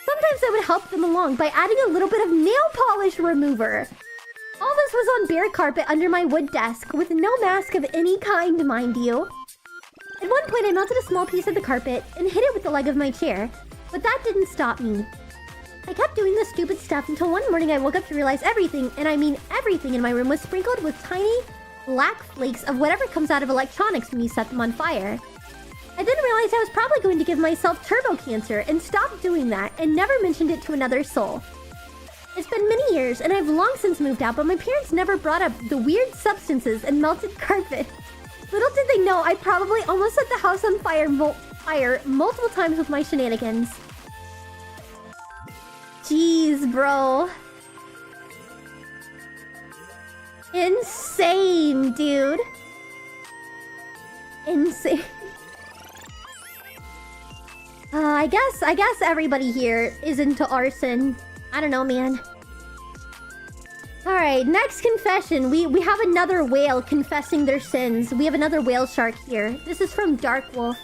A: Sometimes I would help them along by adding a little bit of nail polish remover. All this was on bare carpet under my wood desk, with no mask of any kind, mind you. At one point, I melted a small piece of the carpet and hit it with the leg of my chair, but that didn't stop me. I kept doing this stupid stuff until one morning I woke up to realize everything, and I mean everything in my room was sprinkled with tiny, black flakes of whatever comes out of electronics when you set them on fire. I then realized I was probably going to give myself turbo cancer and stopped doing that and never mentioned it to another soul. It's been many years, and I've long since moved out, but my parents never brought up the weird substances and melted carpet. Little did they know, I probably almost set the house on fire multiple times with my shenanigans. Jeez, bro. Insane, dude. Insane. I guess everybody here is into arson. I don't know, man. Alright, next confession. We have another whale confessing their sins. We have another whale shark here. This is from Dark Wolf.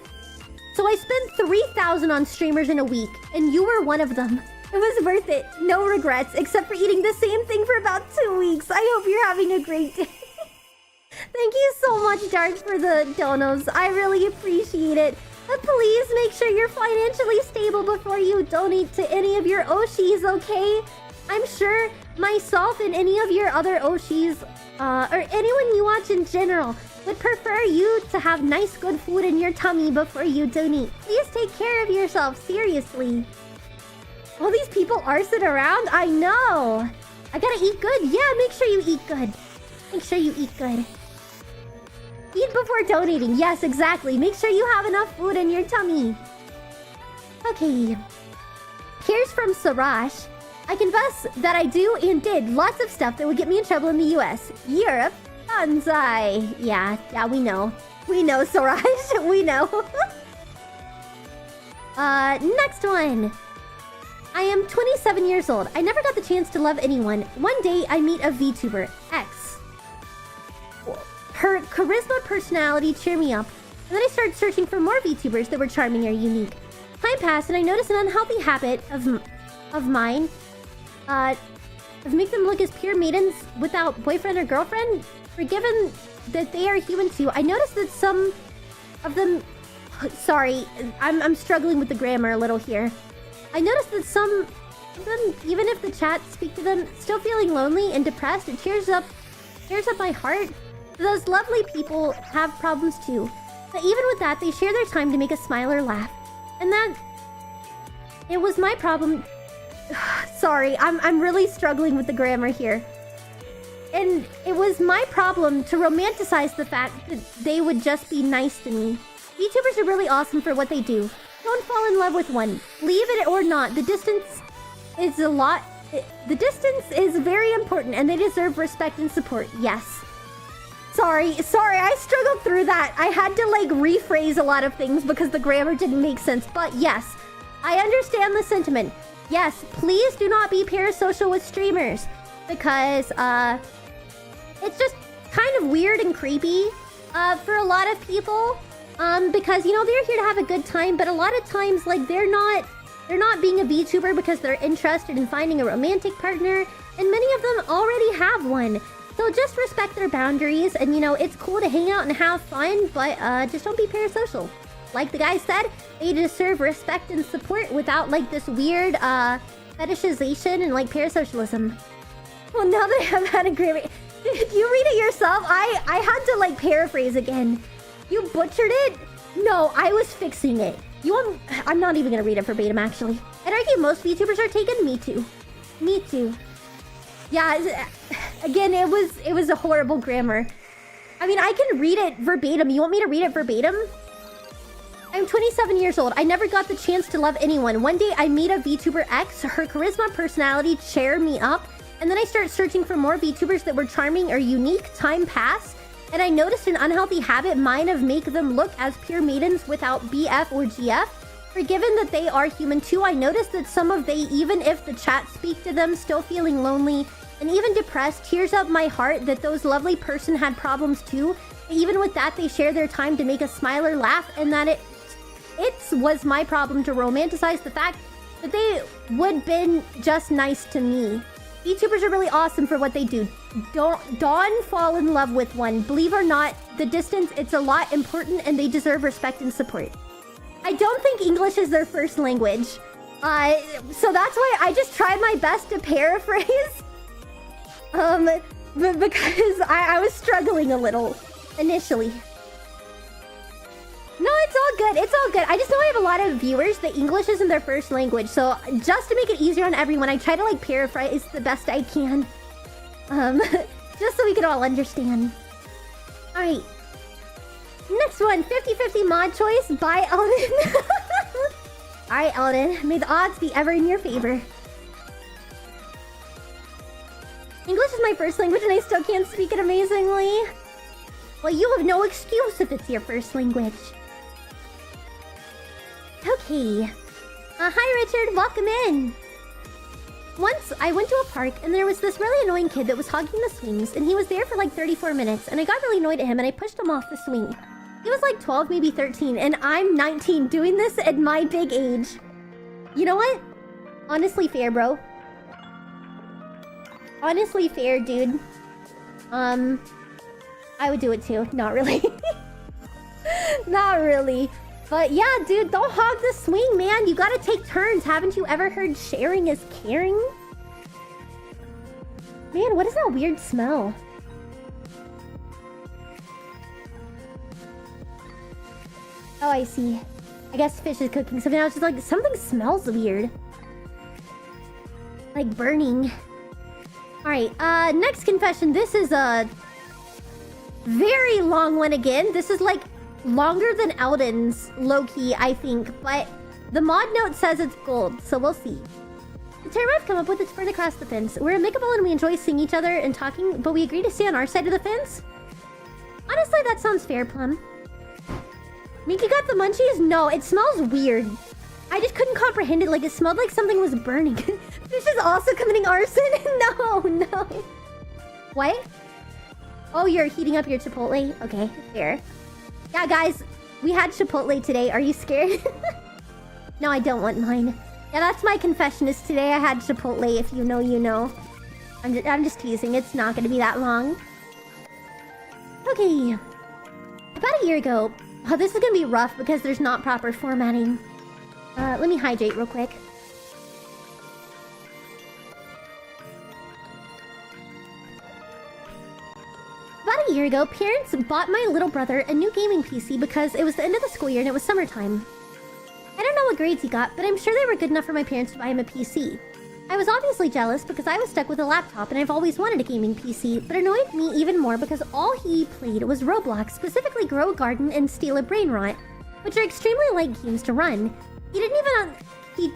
A: So I spent 3,000 on streamers in a week, and you were one of them. It was worth it. No regrets, except for eating the same thing for about 2 weeks. I hope you're having a great day. Thank you so much, Dark, for the donos. I really appreciate it. But please make sure you're financially stable before you donate to any of your Oshis, okay? I'm sure myself and any of your other Oshis, or anyone you watch in general, would prefer you to have nice, good food in your tummy before you donate. Please take care of yourself, seriously. All these people arson around? I know! I gotta eat good. Yeah, make sure you eat good. Make sure you eat good. Eat before donating. Yes, exactly. Make sure you have enough food in your tummy. Okay. Here's from Sarash. I confess that I do and did lots of stuff that would get me in trouble in the US. Europe. Banzai. Yeah, we know. We know, Soraj. We know. Next one. I am 27 years old. I never got the chance to love anyone. One day, I meet a VTuber, X. Her charisma, personality cheer me up. And then I started searching for more VTubers that were charming or unique. Time passed, and I noticed an unhealthy habit of mine. Of make them look as pure maidens without boyfriend or girlfriend. Given that they are human too, I noticed that some of them... Sorry, I'm struggling with the grammar a little here. I noticed that some of them, even if the chat speak to them, still feeling lonely and depressed, it tears up my heart. Those lovely people have problems too. But even with that, they share their time to make us smile or laugh. And that... It was my problem... Sorry, I'm really struggling with the grammar here. And it was my problem to romanticize the fact that they would just be nice to me. VTubers are really awesome for what they do. Don't fall in love with one. Leave it or not. The distance is very important and they deserve respect and support. Yes. Sorry, I struggled through that. I had to like rephrase a lot of things because the grammar didn't make sense. But yes, I understand the sentiment. Yes, please do not be parasocial with streamers because it's just kind of weird and creepy for a lot of people. Because, you know, they're here to have a good time, but a lot of times, like, they're not being a VTuber because they're interested in finding a romantic partner, and many of them already have one. So just respect their boundaries, and, you know, it's cool to hang out and have fun, but, just don't be parasocial. Like the guy said, they deserve respect and support without, like, this weird, fetishization and, like, parasocialism. Well, now that I have had a great... Did you read it yourself? I had to, like, paraphrase again. You butchered it? No, I was fixing it. I'm not even gonna read it verbatim, actually. I'd argue most VTubers are taken. Me too. Me too. Yeah, again, it was a horrible grammar. I mean, I can read it verbatim. You want me to read it verbatim? I'm 27 years old. I never got the chance to love anyone. One day, I meet a VTuber X. Her charisma, personality cheer me up. And then I start searching for more VTubers that were charming or unique. Time passed. And I noticed an unhealthy habit mine of make them look as pure maidens without BF or GF. For given that they are human too, I noticed that some of they, even if the chat speak to them, still feeling lonely and even depressed, tears up my heart that those lovely person had problems too. But even with that, they share their time to make us smile or laugh, and that it was my problem to romanticize the fact that they would been just nice to me. VTubers are really awesome for what they do. Don't fall in love with one. Believe or not, the distance, it's a lot important and they deserve respect and support. I don't think English is their first language. So that's why I just tried my best to paraphrase. Because I was struggling a little initially. No, it's all good. It's all good. I just know I have a lot of viewers that English isn't their first language. So just to make it easier on everyone, I try to like paraphrase the best I can. Just so we can all understand. Alright. Next one, 50-50 mod choice by Eldon. Alright, Eldon. May the odds be ever in your favor. English is my first language and I still can't speak it amazingly. Well, you have no excuse if it's your first language. Okay. Hi Richard, welcome in. Once, I went to a park and there was this really annoying kid that was hogging the swings and he was there for like 34 minutes and I got really annoyed at him and I pushed him off the swing. He was like 12, maybe 13 and I'm 19 doing this at my big age. You know what? Honestly fair, bro. Honestly fair, dude. I would do it too. Not really. Not really. But yeah, dude, don't hog the swing, man. You gotta take turns. Haven't you ever heard sharing is caring? Man, what is that weird smell? Oh, I see. I guess fish is cooking something. I was just like, something smells weird. Like burning. Alright, next confession. This is a very long one again. This is like longer than Eldon's, low-key, I think. But the mod note says it's gold, so we'll see. The term I've come up with is spread across the fence. We're amicable and we enjoy seeing each other and talking, but we agree to stay on our side of the fence? Honestly, that sounds fair, Plum. Miki got the munchies? No, it smells weird. I just couldn't comprehend it. Like, it smelled like something was burning. This is also committing arson? No, no. What? Oh, you're heating up your Chipotle? Okay, fair. Yeah, guys, we had Chipotle today. Are you scared? No, I don't want mine. Yeah, that's my confession is today I had Chipotle. If you know, you know. I'm just teasing. It's not going to be that long. Okay. About a year ago... Oh, this is going to be rough because there's not proper formatting. Let me hydrate real quick. About a year ago, parents bought my little brother a new gaming PC because it was the end of the school year and it was summertime. I don't know what grades he got, but I'm sure they were good enough for my parents to buy him a PC. I was obviously jealous because I was stuck with a laptop and I've always wanted a gaming PC, but it annoyed me even more because all he played was Roblox, specifically Grow a Garden and Steal a Brain Rot, which are extremely light games to run. He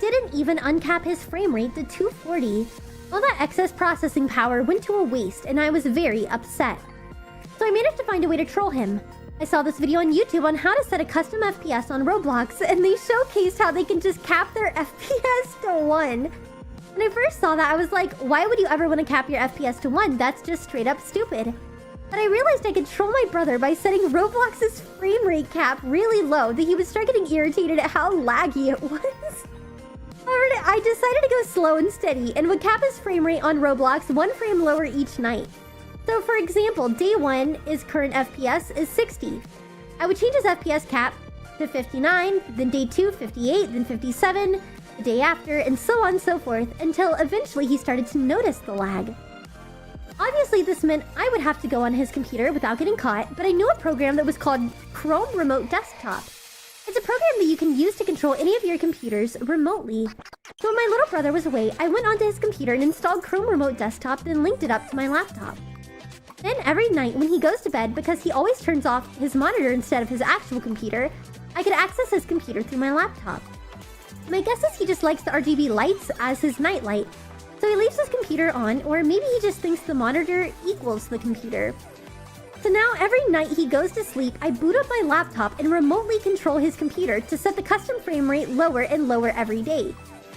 A: didn't even uncap his frame rate to 240. All that excess processing power went to a waste and I was very upset. So I managed to find a way to troll him. I saw this video on YouTube on how to set a custom FPS on Roblox and they showcased how they can just cap their FPS to 1. When I first saw that, I was like, why would you ever want to cap your FPS to 1? That's just straight up stupid. But I realized I could troll my brother by setting Roblox's frame rate cap really low that he would start getting irritated at how laggy it was. However, I decided to go slow and steady and would cap his frame rate on Roblox 1 frame lower each night. So for example, day 1, his current FPS is 60. I would change his FPS cap to 59, then day 2, 58, then 57, the day after, and so on and so forth, until eventually he started to notice the lag. Obviously, this meant I would have to go on his computer without getting caught, but I knew a program that was called Chrome Remote Desktop. It's a program that you can use to control any of your computers remotely. So when my little brother was away, I went onto his computer and installed Chrome Remote Desktop, then linked it up to my laptop. Then every night when he goes to bed, because he always turns off his monitor instead of his actual computer, I could access his computer through my laptop. My guess is he just likes the RGB lights as his nightlight, so he leaves his computer on, or maybe he just thinks the monitor equals the computer. So now every night he goes to sleep, I boot up my laptop and remotely control his computer to set the custom frame rate lower and lower every day.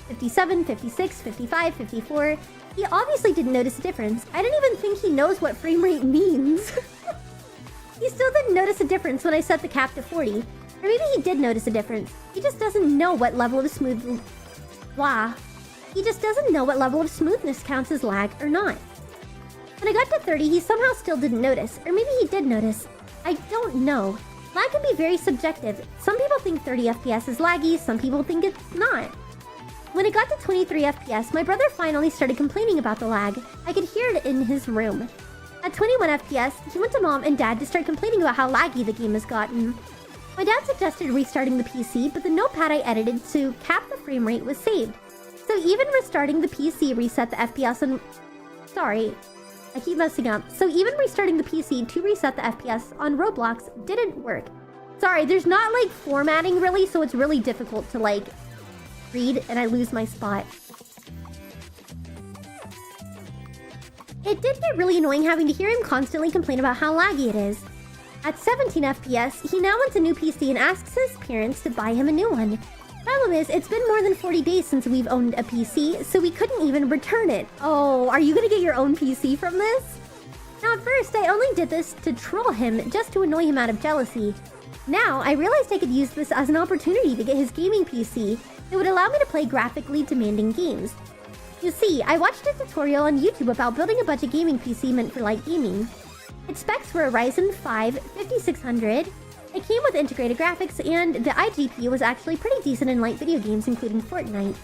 A: 57, 56, 55, 54. He obviously didn't notice a difference. I didn't even think he knows what frame rate means. He still didn't notice a difference when I set the cap to 40. Or maybe he did notice a difference. He just doesn't know what level of He just doesn't know what level of smoothness counts as lag or not. When I got to 30, he somehow still didn't notice. Or maybe he did notice. I don't know. Lag can be very subjective. Some people think 30 FPS is laggy, some people think it's not. When it got to 23 FPS, my brother finally started complaining about the lag. I could hear it in his room. At 21 FPS, he went to mom and dad to start complaining about how laggy the game has gotten. My dad suggested restarting the PC, but the notepad I edited to cap the frame rate was saved. So even restarting the PC reset the FPS on... Sorry, I keep messing up. So even restarting the PC to reset the FPS on Roblox didn't work. Sorry, there's not like formatting really, so it's really difficult to like read and I lose my spot. It did get really annoying having to hear him constantly complain about how laggy it is. At 17 FPS, he now wants a new PC and asks his parents to buy him a new one. Problem is, it's been more than 40 days since we've owned a PC, so we couldn't even return it. Oh, are you gonna get your own PC from this? Now at first, I only did this to troll him, just to annoy him out of jealousy. Now, I realized I could use this as an opportunity to get his gaming PC that would allow me to play graphically demanding games. You see, I watched a tutorial on YouTube about building a budget gaming PC meant for light gaming. Its specs were a Ryzen 5 5600. It came with integrated graphics, and the iGPU was actually pretty decent in light video games, including Fortnite.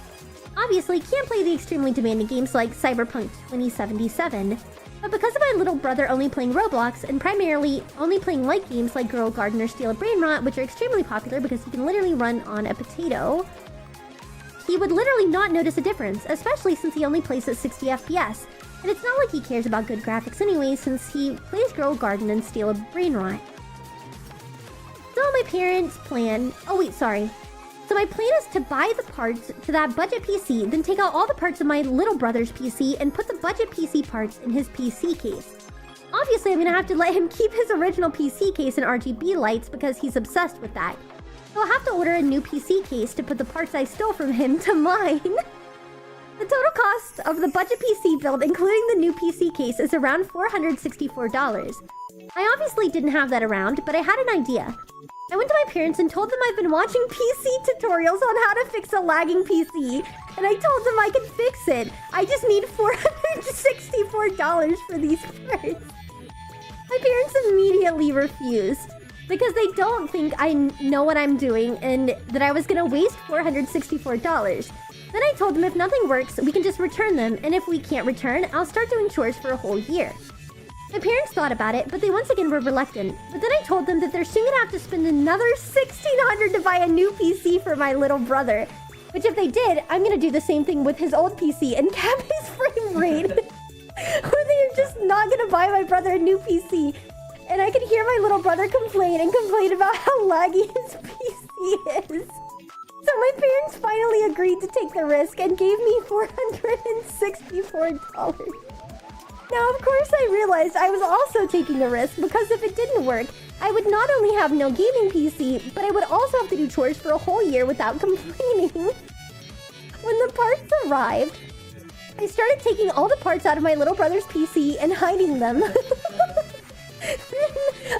A: Obviously, can't play the extremely demanding games like Cyberpunk 2077, but because of my little brother only playing Roblox, and primarily only playing light games like Grow a Garden or Steal a Brain Rot, which are extremely popular because you can literally run on a potato, he would literally not notice a difference, especially since he only plays at 60 FPS. And it's not like he cares about good graphics anyway, since he plays Grow a Garden and Steal a Brain Rot. So my parents' plan... Oh wait, sorry. So my plan is to buy the parts to that budget PC, then take out all the parts of my little brother's PC and put the budget PC parts in his PC case. Obviously, I'm gonna have to let him keep his original PC case and RGB lights because he's obsessed with that. So I'll have to order a new PC case to put the parts I stole from him to mine. The total cost of the budget PC build, including the new PC case, is around $464. I obviously didn't have that around, but I had an idea. I went to my parents and told them I've been watching PC tutorials on how to fix a lagging PC, and I told them I could fix it. I just need $464 for these parts. My parents immediately refused because they don't think I know what I'm doing and that I was gonna waste $464. Then I told them if nothing works, we can just return them, and if we can't return, I'll start doing chores for a whole year. My parents thought about it, but they once again were reluctant. But then I told them that they're soon gonna have to spend another $1,600 to buy a new PC for my little brother. Which if they did, I'm gonna do the same thing with his old PC and cap his frame rate. Or they're just not gonna buy my brother a new PC. And I could hear my little brother complain about how laggy his PC is. So my parents finally agreed to take the risk and gave me $464. Now, of course, I realized I was also taking a risk because if it didn't work, I would not only have no gaming PC, but I would also have to do chores for a whole year without complaining. When the parts arrived, I started taking all the parts out of my little brother's PC and hiding them.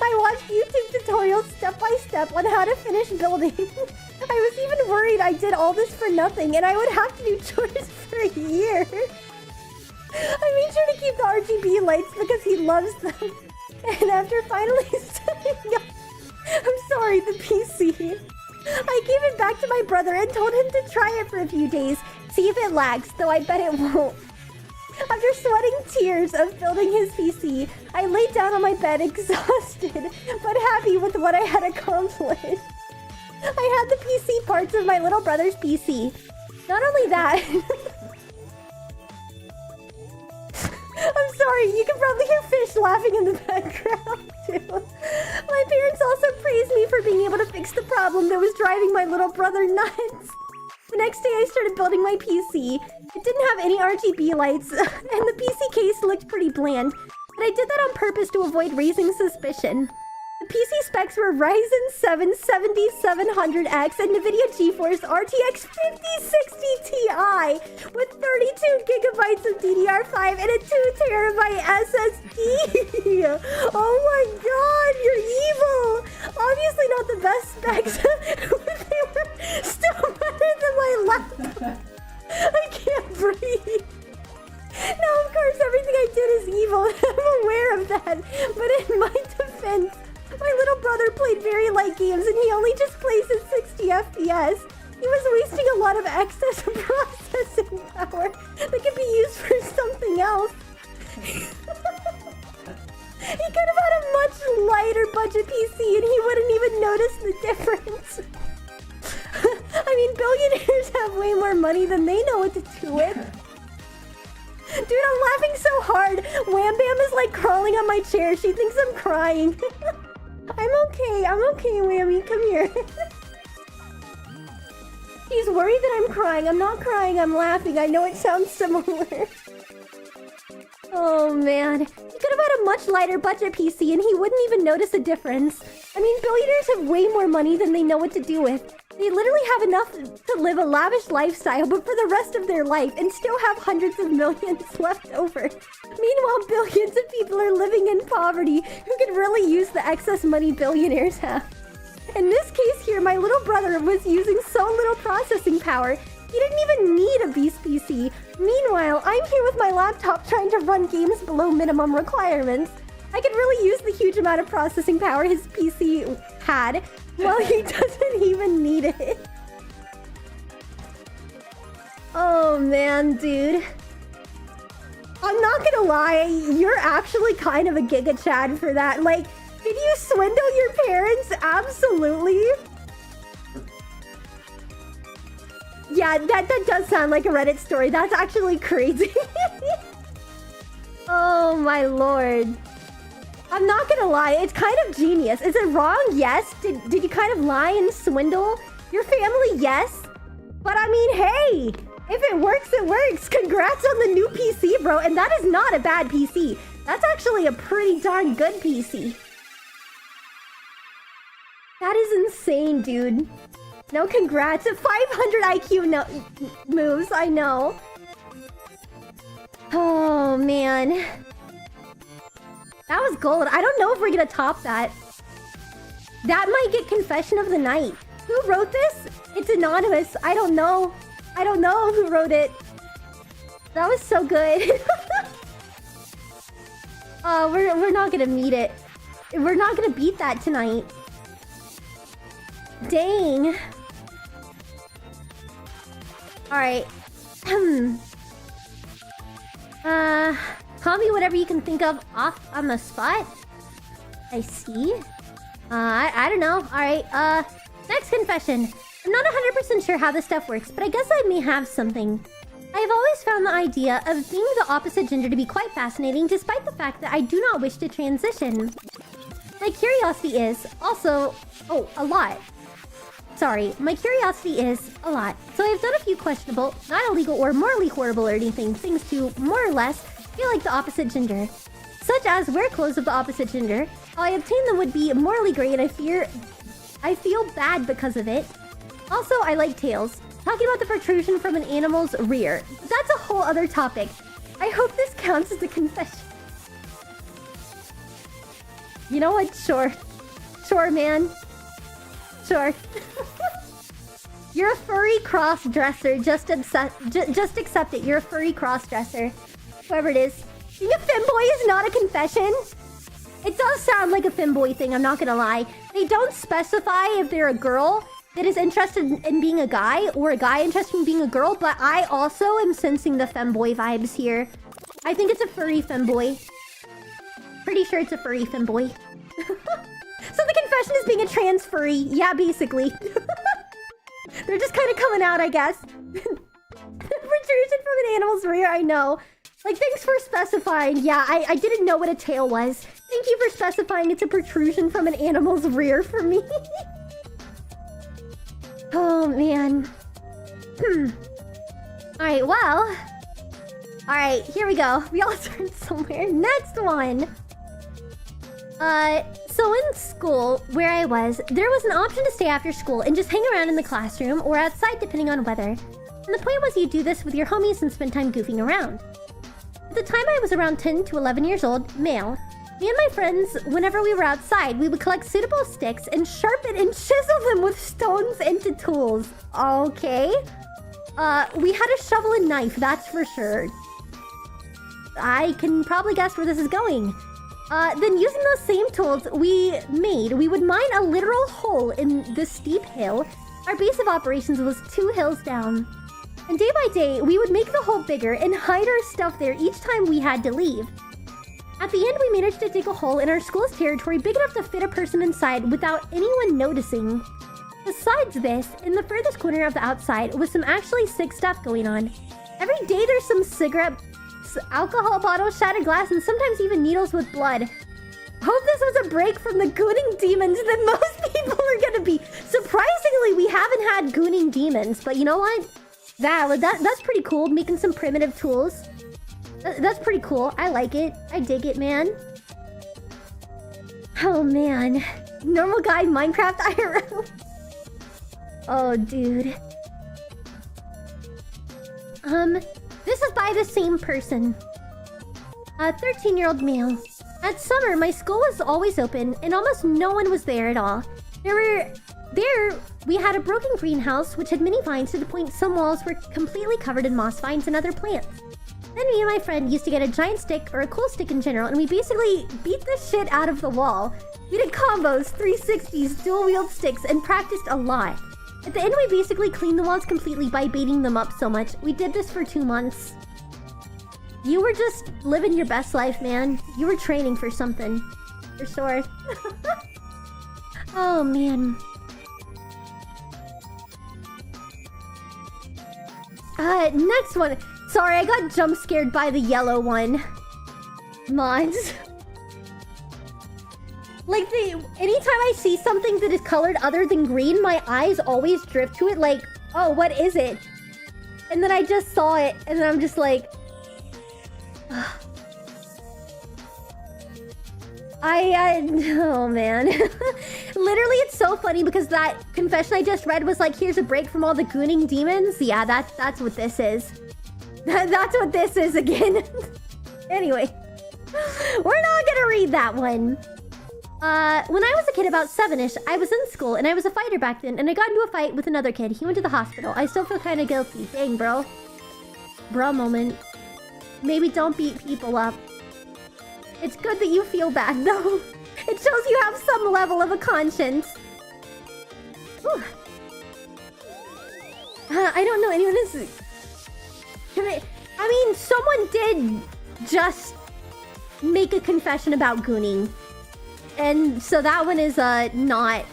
A: I watched YouTube tutorials step by step on how to finish building. I was even worried I did all this for nothing and I would have to do chores for a year. I made sure to keep the RGB lights because he loves them. And after finally setting up, I'm sorry, the PC, I gave it back to my brother and told him to try it for a few days, see if it lags, though I bet it won't. After sweating tears of building his PC, I laid down on my bed exhausted, but happy with what I had accomplished. I had the PC parts of my little brother's PC. Not only that... I'm sorry, you can probably hear fish laughing in the background, too. My parents also praised me for being able to fix the problem that was driving my little brother nuts. The next day I started building my PC. It didn't have any RGB lights, and the PC case looked pretty bland, but I did that on purpose to avoid raising suspicion. The PC specs were Ryzen 7 7700X and NVIDIA GeForce RTX 5060 Ti with 32 gigabytes of DDR5 and a 2TB SSD. Oh my god, you're evil! Obviously not the best specs, but they were still better than my laptop. I can't breathe. Now, of course, everything I did is evil, and I'm aware of that, but in my defense, my little brother played very light games and he only just plays at 60 FPS. He was wasting a lot of excess processing power that could be used for something else. He could have had a much lighter budget PC and he wouldn't even notice the difference. I mean, billionaires have way more money than they know what to do with. Dude, I'm laughing so hard. Wham Bam is like crawling on my chair. She thinks I'm crying. I'm okay, Whammy, come here. He's worried that I'm crying. I'm not crying, I'm laughing. I know it sounds similar. Oh man, he could have had a much lighter budget PC and he wouldn't even notice a difference. I mean, billionaires have way more money than they know what to do with. They literally have enough to live a lavish lifestyle, but for the rest of their life, and still have hundreds of millions left over. Meanwhile, billions of people are living in poverty who could really use the excess money billionaires have. In this case here, my little brother was using so little processing power, he didn't even need a beast PC. Meanwhile, I'm here with my laptop trying to run games below minimum requirements. I could really use the huge amount of processing power his PC had, while he doesn't even need it. Oh man, dude. I'm not gonna lie, you're actually kind of a Giga Chad for that. Like, did you swindle your parents? Absolutely. Yeah, that does sound like a Reddit story. That's actually crazy. Oh my lord. I'm not gonna lie, it's kind of genius. Is it wrong? Yes. Did you kind of lie and swindle your family? Yes. But I mean, hey, if it works, it works. Congrats on the new PC, bro. And that is not a bad PC. That's actually a pretty darn good PC. That is insane, dude. No congrats. 500 IQ moves, I know. Oh, man. That was gold. I don't know if we're gonna top that. That might get confession of the night. Who wrote this? It's anonymous. I don't know. I don't know who wrote it. That was so good. We're not gonna meet it. We're not gonna beat that tonight. Dang. Alright. Call me whatever you can think of off on the spot. I see. I don't know. Alright, next confession. I'm not 100% sure how this stuff works, but I guess I may have something. I have always found the idea of being the opposite gender to be quite fascinating, despite the fact that I do not wish to transition. My curiosity is also... Oh, a lot. Sorry, my curiosity is a lot. So I've done a few questionable, not illegal or morally horrible or anything, things to more or less feel like the opposite gender. Such as wear clothes of the opposite gender. How I obtain them would be morally great and I feel bad because of it. Also, I like tails. Talking about the protrusion from an animal's rear. That's a whole other topic. I hope this counts as a confession. You know what? Sure. Sure, man. Sure. You're a furry cross-dresser. Just accept it. You're a furry cross-dresser. Whoever it is. Being a femboy is not a confession. It does sound like a femboy thing, I'm not gonna lie. They don't specify if they're a girl that is interested in being a guy, or a guy interested in being a girl, but I also am sensing the femboy vibes here. I think it's a furry femboy. Pretty sure it's a furry femboy. So the confession is being a trans furry. Yeah, basically. They're just kind of coming out, I guess. Protrusion from an animal's rear, I know. Like, thanks for specifying. Yeah, I didn't know what a tail was. Thank you for specifying it's a protrusion from an animal's rear for me. Oh, man. Alright, well. Alright, here we go. We all start somewhere. Next one. So in school, where I was, there was an option to stay after school and just hang around in the classroom or outside depending on weather. And the point was you do this with your homies and spend time goofing around. At the time I was around 10 to 11 years old, male. Me and my friends, whenever we were outside, we would collect suitable sticks and sharpen and chisel them with stones into tools. Okay. We had a shovel and knife, that's for sure. I can probably guess where this is going. Then using those same tools we would mine a literal hole in the steep hill. Our base of operations was 2 hills down. And day by day, we would make the hole bigger and hide our stuff there each time we had to leave. At the end, we managed to dig a hole in our school's territory big enough to fit a person inside without anyone noticing. Besides this, in the furthest corner of the outside was some actually sick stuff going on. Every day there's some cigarettes, alcohol bottles, shattered glass, and sometimes even needles with blood. Hope this was a break from the gooning demons that most people are gonna be. Surprisingly, we haven't had gooning demons, but you know what? That's pretty cool, making some primitive tools. That's pretty cool. I like it. I dig it, man. Oh, man. Normal guy Minecraft IRL. Oh, dude. This is by the same person. A 13-year-old male. At summer, my school was always open, and almost no one was there at all. We had a broken greenhouse, which had many vines to the point some walls were completely covered in moss vines and other plants. Then me and my friend used to get a giant stick, or a cool stick in general, and we basically beat the shit out of the wall. We did combos, 360s, dual-wield sticks, and practiced a lot. At the end, we basically cleaned the walls completely by baiting them up so much. We did this for 2 months. You were just living your best life, man. You were training for something. For sure. Oh, man. Next one. Sorry, I got jump scared by the yellow one. Mods. Like, anytime I see something that is colored other than green, my eyes always drift to it like, oh, what is it? And then I just saw it, and then I'm just like... oh, man. literally, it's so funny because that confession I just read was like, here's a break from all the gooning demons. Yeah, that's what this is. That's what this is again. Anyway, we're not gonna read that one. When I was a kid, about 7-ish, I was in school and I was a fighter back then, and I got into a fight with another kid. He went to the hospital. I still feel kind of guilty. Dang, bro. Bro moment. Maybe don't beat people up. It's good that you feel bad, though. It shows you have some level of a conscience. Whew. I don't know anyone is... I mean, someone did just make a confession about gooning. And so that one is, not...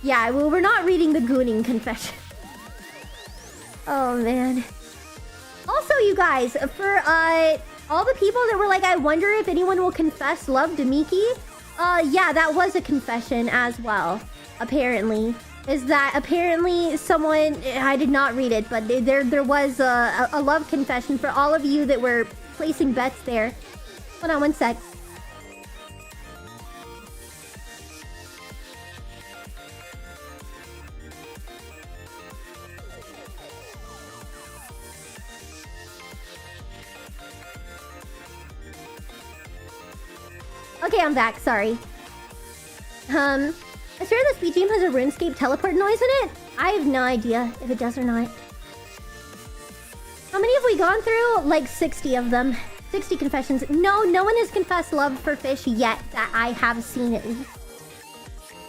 A: Yeah, well, we're not reading the gooning confession. Oh, man. Also, you guys, for, all the people that were like, I wonder if anyone will confess love to Miki. Yeah, that was a confession as well, apparently. Is that apparently someone... I did not read it, but there was a love confession for all of you that were placing bets there. Hold on one sec. Okay, I'm back. Sorry. I swear this BGM has a RuneScape teleport noise in it? I have no idea if it does or not. How many have we gone through? Like 60 of them. 60 confessions. No one has confessed love for fish yet that I have seen at least.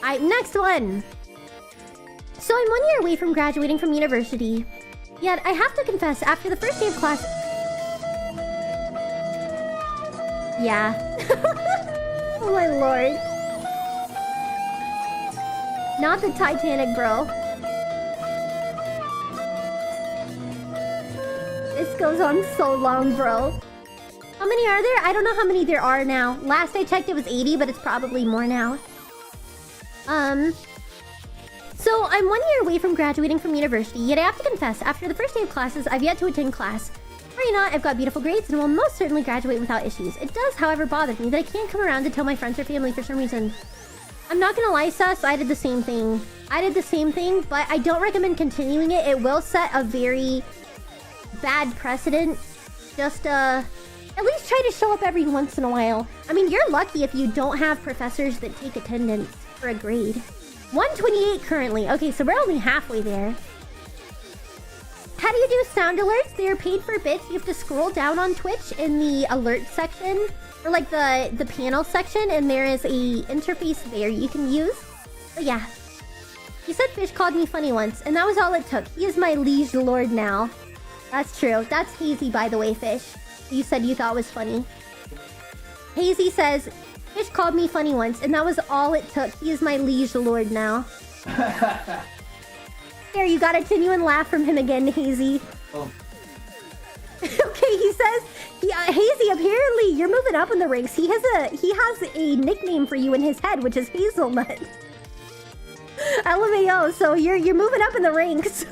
A: Alright, next one. So I'm 1 year away from graduating from university. Yet I have to confess, after the first day of class... Yeah. Oh my lord. Not the Titanic, bro. This goes on so long, bro. How many are there? I don't know how many there are now. Last I checked it was 80, but it's probably more now. So I'm 1 year away from graduating from university, yet I have to confess, after the first day of classes, I've yet to attend class. Worry not, I've got beautiful grades and will most certainly graduate without issues. It does, however, bother me that I can't come around to tell my friends or family for some reason. I'm not gonna lie, Sus, I did the same thing. But I don't recommend continuing it. It will set a very bad precedent. Just, at least try to show up every once in a while. I mean, you're lucky if you don't have professors that take attendance for a grade. 128 currently. Okay, so we're only halfway there. How do you do sound alerts? They are paid for bits. You have to scroll down on Twitch in the alert section, or like the panel section, and there is a interface there you can use. But yeah. You said Fish called me funny once, and that was all it took. He is my liege lord now. That's true. That's Hazy, by the way, Fish. You said you thought was funny. Hazy says, Fish called me funny once, and that was all it took. He is my liege lord now. There, you got a genuine laugh from him again, Hazy.
D: Oh.
A: Okay, he says, Hazy, apparently you're moving up in the ranks. He has a nickname for you in his head, which is Hazelnut. LMAO, so you're moving up in the ranks.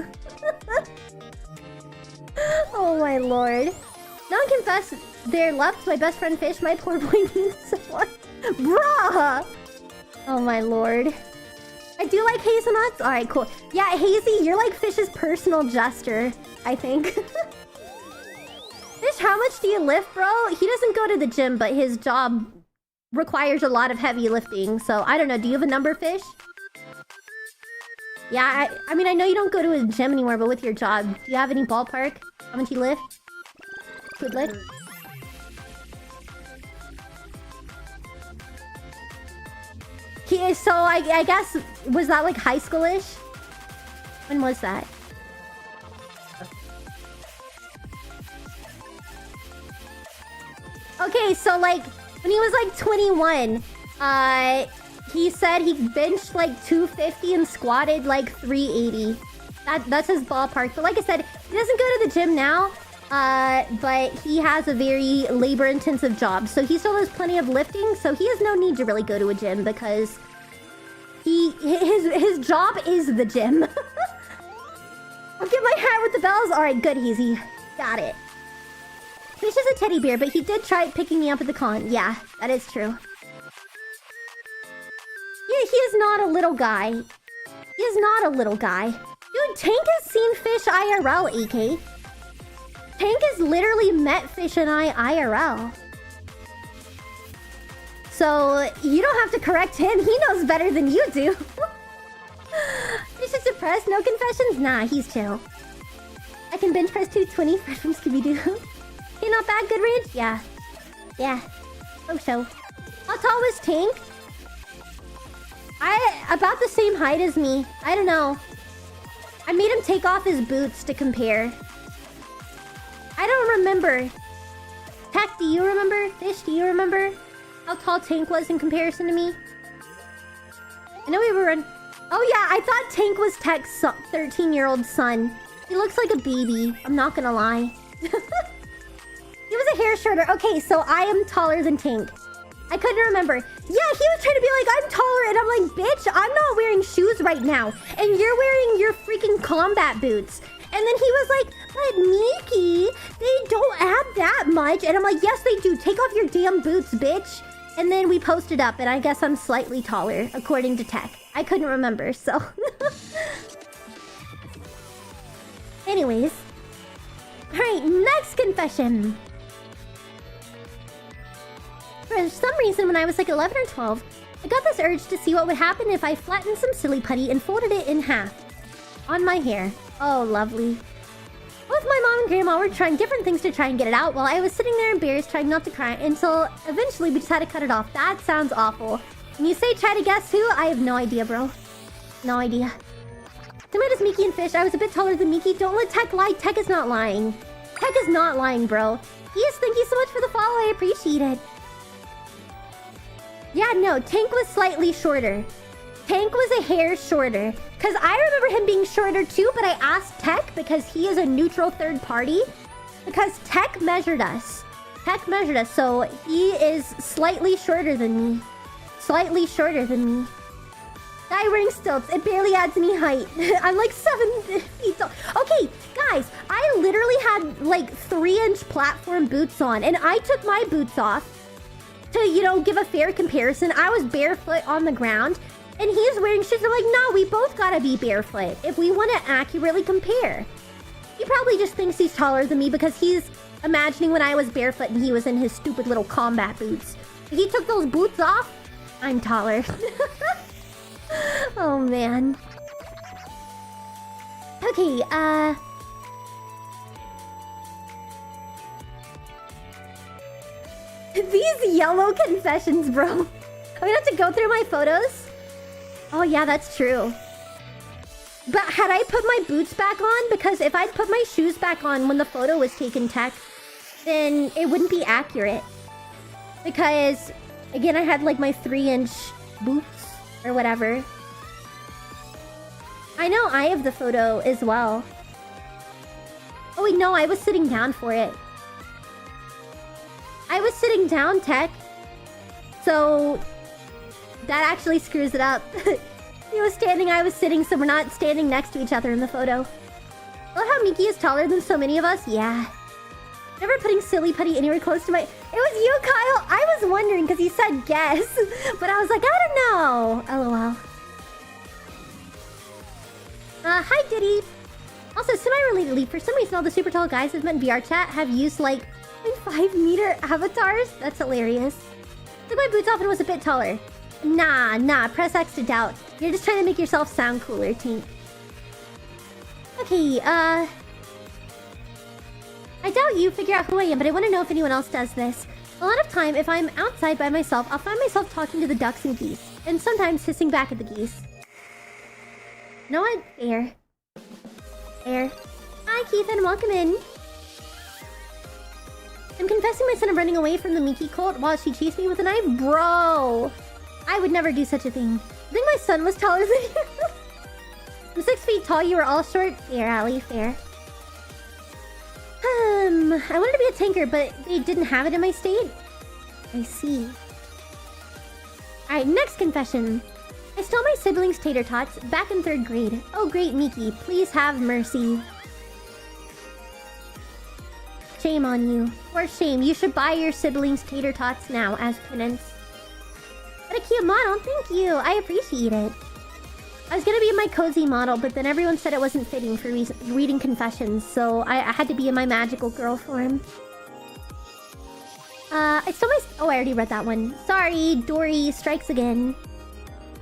A: Oh my lord. No one confess their love to my best friend Fish. My poor boy needs someone. Bruh! Oh my lord. I do like hazelnuts. Alright, cool. Yeah, Hazy, you're like Fish's personal jester, I think. Fish, how much do you lift, bro? He doesn't go to the gym, but his job requires a lot of heavy lifting. So, I don't know. Do you have a number, Fish? Yeah, I mean, I know you don't go to a gym anymore, but with your job, do you have any ballpark? How much you lift? Good lift? So I guess, was that like high school-ish? When was that? Okay, so like, when he was like 21, he said he benched like 250 and squatted like 380. That's his ballpark. But like I said, he doesn't go to the gym now. But he has a very labor-intensive job, so he still has plenty of lifting. So he has no need to really go to a gym because his job is the gym. I'll get my hat with the bells. All right, good, Hazy. Got it. Fish is a teddy bear, but he did try picking me up at the con. Yeah, that is true. Yeah, he is not a little guy. He is not a little guy. Dude, Tank has seen fish IRL, AK. Tank has literally met fish and I IRL. So, you don't have to correct him. He knows better than you do. He's just depressed. No confessions? Nah, he's chill. I can bench press 220 fresh from Scooby-Doo. Hey, not bad. Good range? Yeah. Yeah. Oh, so. How tall was Tank? About the same height as me. I don't know. I made him take off his boots to compare. I don't remember. Tech, do you remember? Fish, do you remember how tall Tank was in comparison to me? I know we were on... Oh yeah, I thought Tank was Tech's 13-year-old son. He looks like a baby. I'm not gonna lie. He was a hair shorter. Okay, so I am taller than Tank. I couldn't remember. Yeah, he was trying to be like, I'm taller. And I'm like, bitch, I'm not wearing shoes right now. And you're wearing your freaking combat boots. And then he was like, but Miki, they don't add that much. And I'm like, yes, they do. Take off your damn boots, bitch. And then we posted up, and I guess I'm slightly taller, according to Tech. I couldn't remember, so... Anyways. Alright, next confession. For some reason, when I was like 11 or 12, I got this urge to see what would happen if I flattened some silly putty and folded it in half. On my hair. Oh, lovely. Both my mom and grandma were trying different things to try and get it out while I was sitting there embarrassed trying not to cry until eventually we just had to cut it off. That sounds awful. When you say try to guess who, I have no idea, bro. No idea. Similar to Miki and Fish, I was a bit taller than Miki. Don't let Tech lie. Tech is not lying. Tech is not lying, bro. Yes, thank you so much for the follow. I appreciate it. Yeah, no, Tank was slightly shorter. Tank was a hair shorter. Because I remember him being shorter too, but I asked Tech because he is a neutral third party. Because Tech measured us. Tech measured us, so he is slightly shorter than me. Slightly shorter than me. Guy wearing stilts, it barely adds any height. I'm like 7 feet tall. Okay, guys, I literally had like 3-inch platform boots on, and I took my boots off to, you know, give a fair comparison. I was barefoot on the ground, and he's wearing shoes. I'm like, no, we both gotta be barefoot if we want to accurately compare. He probably just thinks he's taller than me because he's imagining when I was barefoot and he was in his stupid little combat boots. If he took those boots off, I'm taller. Oh, man. Okay, These yellow confessions, bro. I'm gonna have to go through my photos. Oh, yeah, that's true. But had I put my boots back on? Because if I'd put my shoes back on when the photo was taken, Tech, then it wouldn't be accurate. Because, again, I had like my 3-inch boots or whatever. I know I have the photo as well. Oh, wait, no, I was sitting down for it. I was sitting down, Tech. So, that actually screws it up. He was standing, I was sitting, so we're not standing next to each other in the photo. Love how Miki is taller than so many of us? Yeah. Never putting silly putty anywhere close to my... It was you, Kyle! I was wondering, because you said guess. But I was like, I don't know. LOL. Hi, Diddy. Also, semi-relatedly, for some reason, all the super tall guys I've met in VR chat have used, like, 5-meter avatars. That's hilarious. Took my boots off and was a bit taller. Nah, press X to doubt. You're just trying to make yourself sound cooler, Tink. Okay, I doubt you figure out who I am, but I want to know if anyone else does this. A lot of time, if I'm outside by myself, I'll find myself talking to the ducks and geese. And sometimes hissing back at the geese. You know what? Fair. Hi, Keith, and welcome in. I'm confessing my son of running away from the Miki cult while she chased me with a knife. Bro! I would never do such a thing. I think my son was taller than you. I'm 6 feet tall, you were all short. Fair, Allie, fair. I wanted to be a tanker, but they didn't have it in my state. I see. Alright, next confession. I stole my siblings' tater tots back in 3rd grade. Oh great, Miki, please have mercy. Shame on you. For shame, you should buy your siblings' tater tots now as penance. But cute model. Thank you. I appreciate it. I was gonna be in my cozy model, but then everyone said it wasn't fitting for reading confessions, so I had to be in my magical girl form. I stole my... Oh, I already read that one. Sorry, Dory strikes again.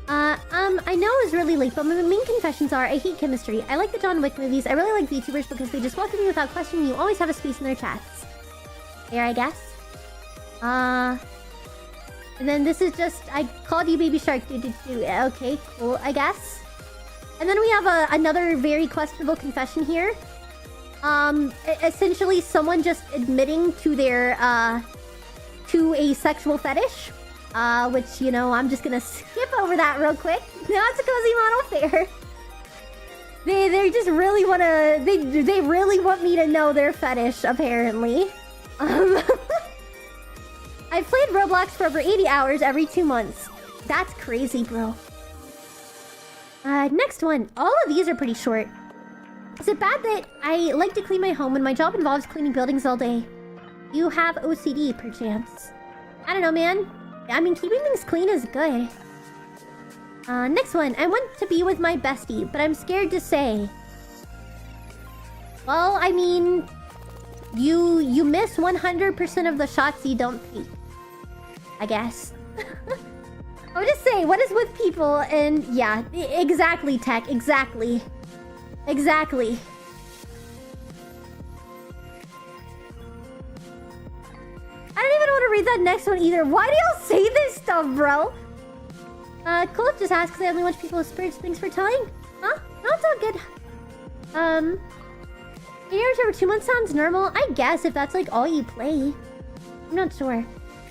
A: I know it was really late, but my main confessions are I hate chemistry. I like the John Wick movies. I really like VTubers because they just welcome you without questioning you. Always have a space in their chats. There, I guess. And then this is just... I called you Baby Shark. Okay, cool, I guess. And then we have another very questionable confession here. Essentially someone just admitting to their, to a sexual fetish. Which, you know, I'm just gonna skip over that real quick. Now it's a cozy model fair. They just really wanna... They really want me to know their fetish, apparently. I've played Roblox for over 80 hours every 2 months. That's crazy, bro. Next one. All of these are pretty short. Is it bad that I like to clean my home when my job involves cleaning buildings all day? You have OCD, perchance. I don't know, man. I mean, keeping things clean is good. Next one. I want to be with my bestie, but I'm scared to say. Well, I mean... You miss 100% of the shots you don't take. I guess. I would just say, what is with people and... Yeah, exactly, Tech. Exactly. Exactly. I don't even want to read that next one either. Why do y'all say this stuff, bro? Cool just asks, I only watch people with spirits. Thanks for telling. Huh? No, it's all good. 8 hours over 2 months sounds normal. I guess, if that's like all you play. I'm not sure.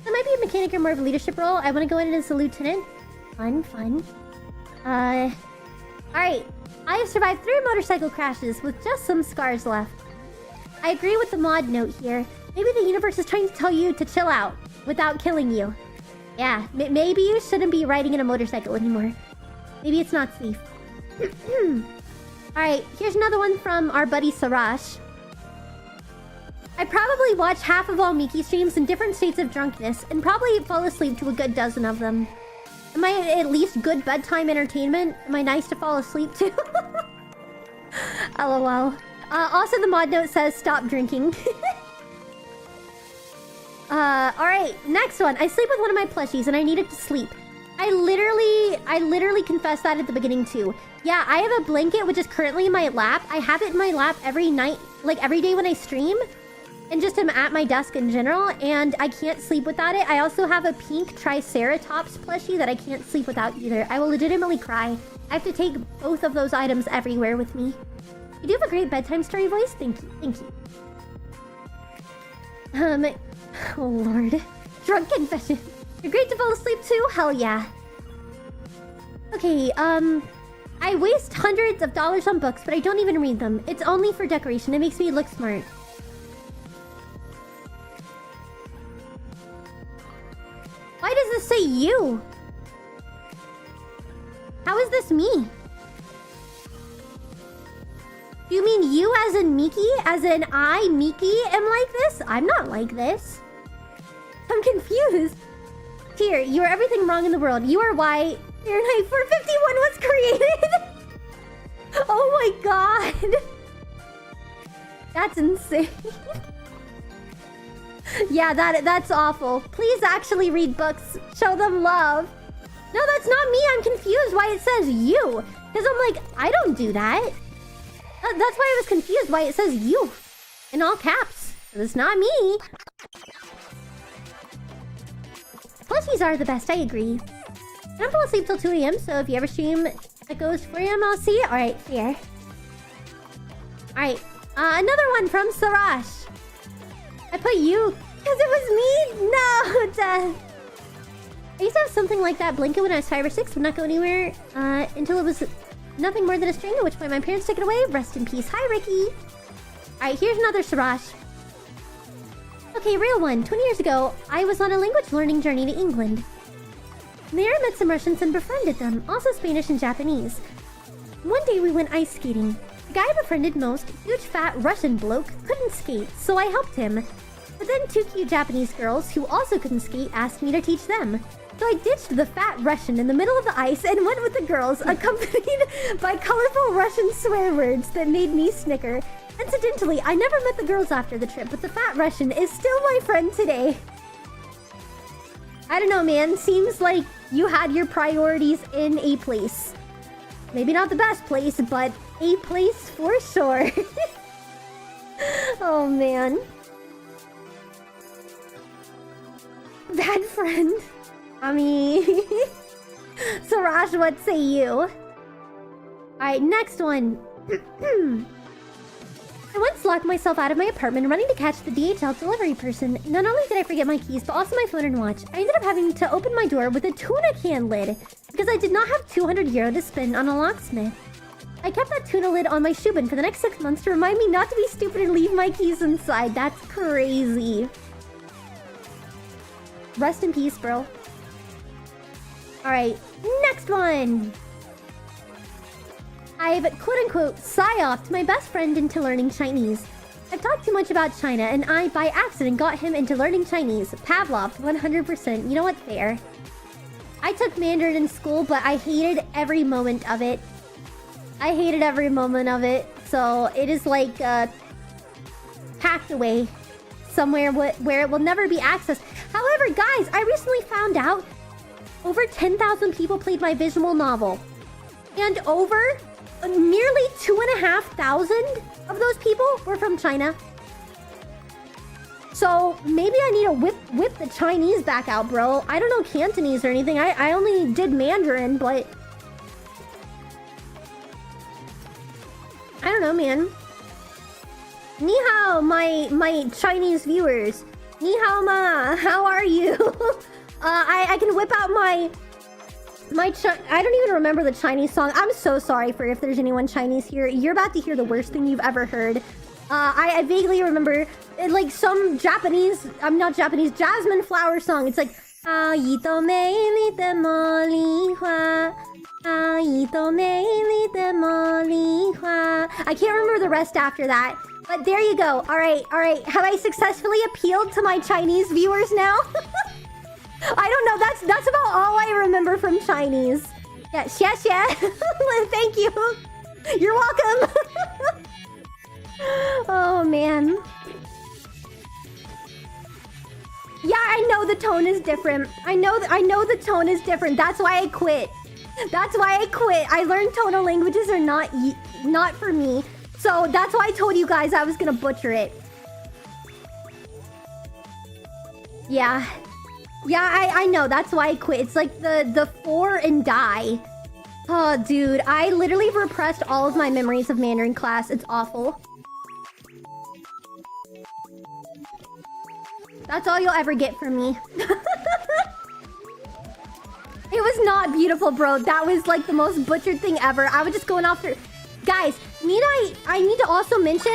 A: That might be a mechanic or more of a leadership role. I want to go in as a lieutenant. Fun, fun. Alright. I have survived 3 motorcycle crashes with just some scars left. I agree with the mod note here. Maybe the universe is trying to tell you to chill out without killing you. Yeah, maybe you shouldn't be riding in a motorcycle anymore. Maybe it's not safe. Alright, here's another one from our buddy Sarash. I probably watch half of all Miki streams in different states of drunkenness and probably fall asleep to a good dozen of them. Am I at least good bedtime entertainment? Am I nice to fall asleep to? LOL. Also the mod note says stop drinking. Alright, next one. I sleep with one of my plushies and I needed to sleep. I literally confessed that at the beginning too. Yeah, I have a blanket which is currently in my lap. I have it in my lap every night, like every day when I stream. And just am at my desk in general, and I can't sleep without it. I also have a pink Triceratops plushie that I can't sleep without either. I will legitimately cry. I have to take both of those items everywhere with me. You do have a great bedtime story voice. Thank you, thank you. Oh lord. Drunk confession. You're great to fall asleep too? Hell yeah. Okay, I waste hundreds of dollars on books, but I don't even read them. It's only for decoration. It makes me look smart. Why does this say you? How is this me? Do you mean you as in Miki? As in I, Miki, am like this? I'm not like this. I'm confused. Here, you are everything wrong in the world. You are why Fahrenheit 451 was created. Oh my god. That's insane. Yeah, that's awful. Please actually read books. Show them love. No, that's not me. I'm confused why it says you. Because I'm like, I don't do that. That's why I was confused why it says you. In all caps. It's not me. Plushies are the best, I agree. I don't fall asleep till 2 AM, so if you ever stream that goes 4 AM, I'll see it. Alright, fair. Alright, another one from Sarash. I put you because it was me? No, Death. I used to have something like that blanket when I was 5 or 6. Would not go anywhere until it was nothing more than a string, at which point my parents took it away. Rest in peace. Hi, Ricky. Alright, here's another Sarash. Okay, real one. 20 years ago, I was on a language learning journey to England. There I met some Russians and befriended them, also Spanish and Japanese. One day we went ice skating. The guy I befriended most, huge fat Russian bloke, couldn't skate, so I helped him. But then two cute Japanese girls who also couldn't skate asked me to teach them. So I ditched the fat Russian in the middle of the ice and went with the girls, accompanied by colorful Russian swear words that made me snicker. Incidentally, I never met the girls after the trip, but the fat Russian is still my friend today. I don't know, man. Seems like you had your priorities in a place. Maybe not the best place, but a place for sure. Oh, man. Bad friend. I mean... Siraj, what say you? Alright, next one. I once locked myself out of my apartment running to catch the DHL delivery person. Not only did I forget my keys, but also my phone and watch. I ended up having to open my door with a tuna can lid because I did not have 200 euro to spend on a locksmith. I kept that tuna lid on my shoe bin for the next 6 months to remind me not to be stupid and leave my keys inside. That's crazy. Rest in peace, bro. Alright, next one. I've quote-unquote psyoped my best friend into learning Chinese. I've talked too much about China, and I, by accident, got him into learning Chinese. Pavlov, 100%. You know what? Fair. I took Mandarin in school, but I hated every moment of it. I hated every moment of it. So it is like packed away somewhere where it will never be accessed. However, guys, I recently found out over 10,000 people played my visual novel. And over nearly 2,500 of those people were from China. So maybe I need to whip the Chinese back out, bro. I don't know Cantonese or anything. I only did Mandarin, but... I don't know, man. Ni hao, my Chinese viewers. Ni hao ma, how are you? I can whip out my I don't even remember the Chinese song. I'm so sorry for if there's anyone Chinese here. You're about to hear the worst thing you've ever heard. I vaguely remember like some Japanese, I'm not Japanese, jasmine flower song. It's like I can't remember the rest after that. But there you go. All right. Have I successfully appealed to my Chinese viewers now? I don't know. That's about all I remember from Chinese. Yeah, xie. Thank you. You're welcome. Oh man. Yeah, I know the tone is different. I know the tone is different. That's why I quit. I learned tonal languages are not for me. So that's why I told you guys I was gonna butcher it. Yeah. Yeah, I know. That's why I quit. It's like the for and die. Oh, dude. I literally repressed all of my memories of Mandarin class. It's awful. That's all you'll ever get from me. It was not beautiful, bro. That was like the most butchered thing ever. I was just going off through... Guys, I need to also mention...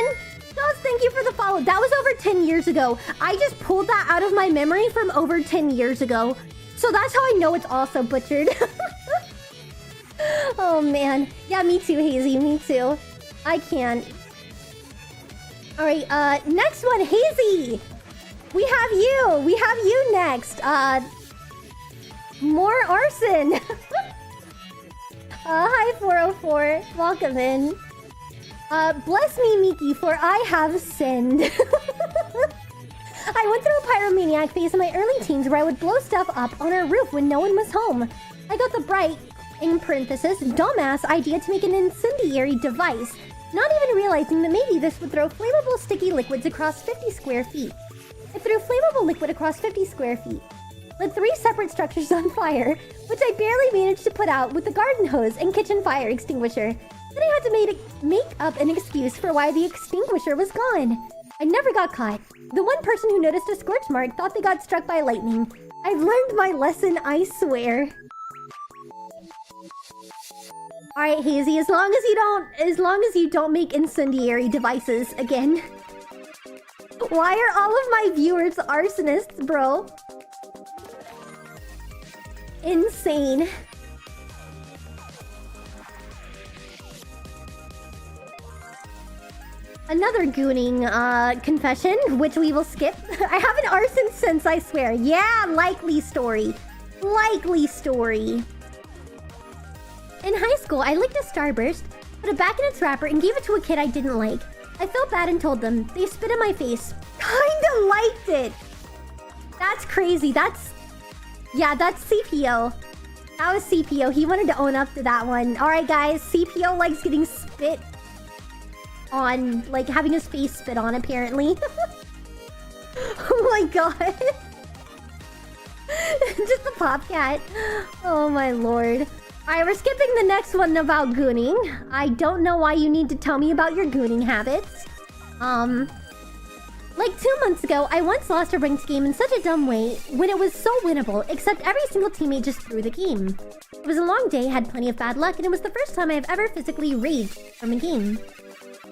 A: Guys, thank you for the follow. That was over 10 years ago. I just pulled that out of my memory from over 10 years ago. So that's how I know it's also butchered. Oh, man. Yeah, me too, Hazy. Me too. I can't. Alright, next one, Hazy! We have you next. More arson. Hi, 404. Welcome in. Bless me, Miki, for I have sinned. I went through a pyromaniac phase in my early teens where I would blow stuff up on our roof when no one was home. I got the bright, in parenthesis, dumbass idea to make an incendiary device, not even realizing that maybe this would throw flammable sticky liquids across 50 square feet. I threw flammable liquid across 50 square feet. Lit 3 separate structures on fire, which I barely managed to put out with the garden hose and kitchen fire extinguisher. Then I had to make up an excuse for why the extinguisher was gone. I never got caught. The one person who noticed a scorch mark thought they got struck by lightning. I've learned my lesson, I swear. Alright, Hazy, as long as you don't make incendiary devices again. Why are all of my viewers arsonists, bro? Insane. Another gooning confession, which we will skip. I haven't arson since, I swear. Yeah, likely story. Likely story. In high school, I licked a Starburst, put it back in its wrapper, and gave it to a kid I didn't like. I felt bad and told them. They spit in my face. Kinda liked it. That's crazy. Yeah, that's CPO. That was CPO. He wanted to own up to that one. Alright, guys. CPO likes getting spit on, like having his face spit on, apparently. Oh my god. Just a pop cat. Oh my lord. Alright, we're skipping the next one about gooning. I don't know why you need to tell me about your gooning habits. Like 2 months ago, I once lost a ranked game in such a dumb way when it was so winnable, except every single teammate just threw the game. It was a long day, had plenty of bad luck, and it was the first time I've ever physically raged from a game.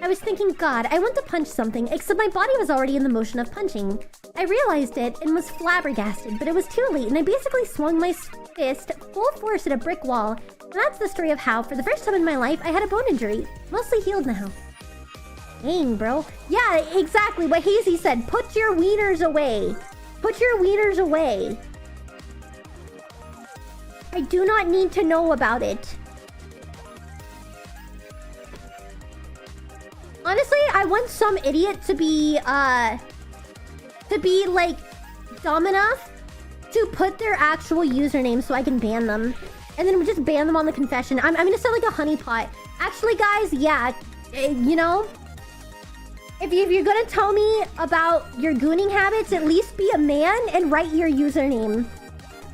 A: I was thinking, God, I want to punch something, except my body was already in the motion of punching. I realized it and was flabbergasted, but it was too late, and I basically swung my fist full force at a brick wall. And that's the story of how, for the first time in my life, I had a bone injury. Mostly healed now. Dang, bro. Yeah, exactly what Hazy said. Put your wieners away. Put your wieners away. I do not need to know about it. Honestly, I want some idiot to be like dumb enough to put their actual username so I can ban them. And then we just ban them on the confession. I'm gonna sound like a honeypot. Actually, guys, yeah, you know, if you're gonna tell me about your gooning habits, at least be a man and write your username.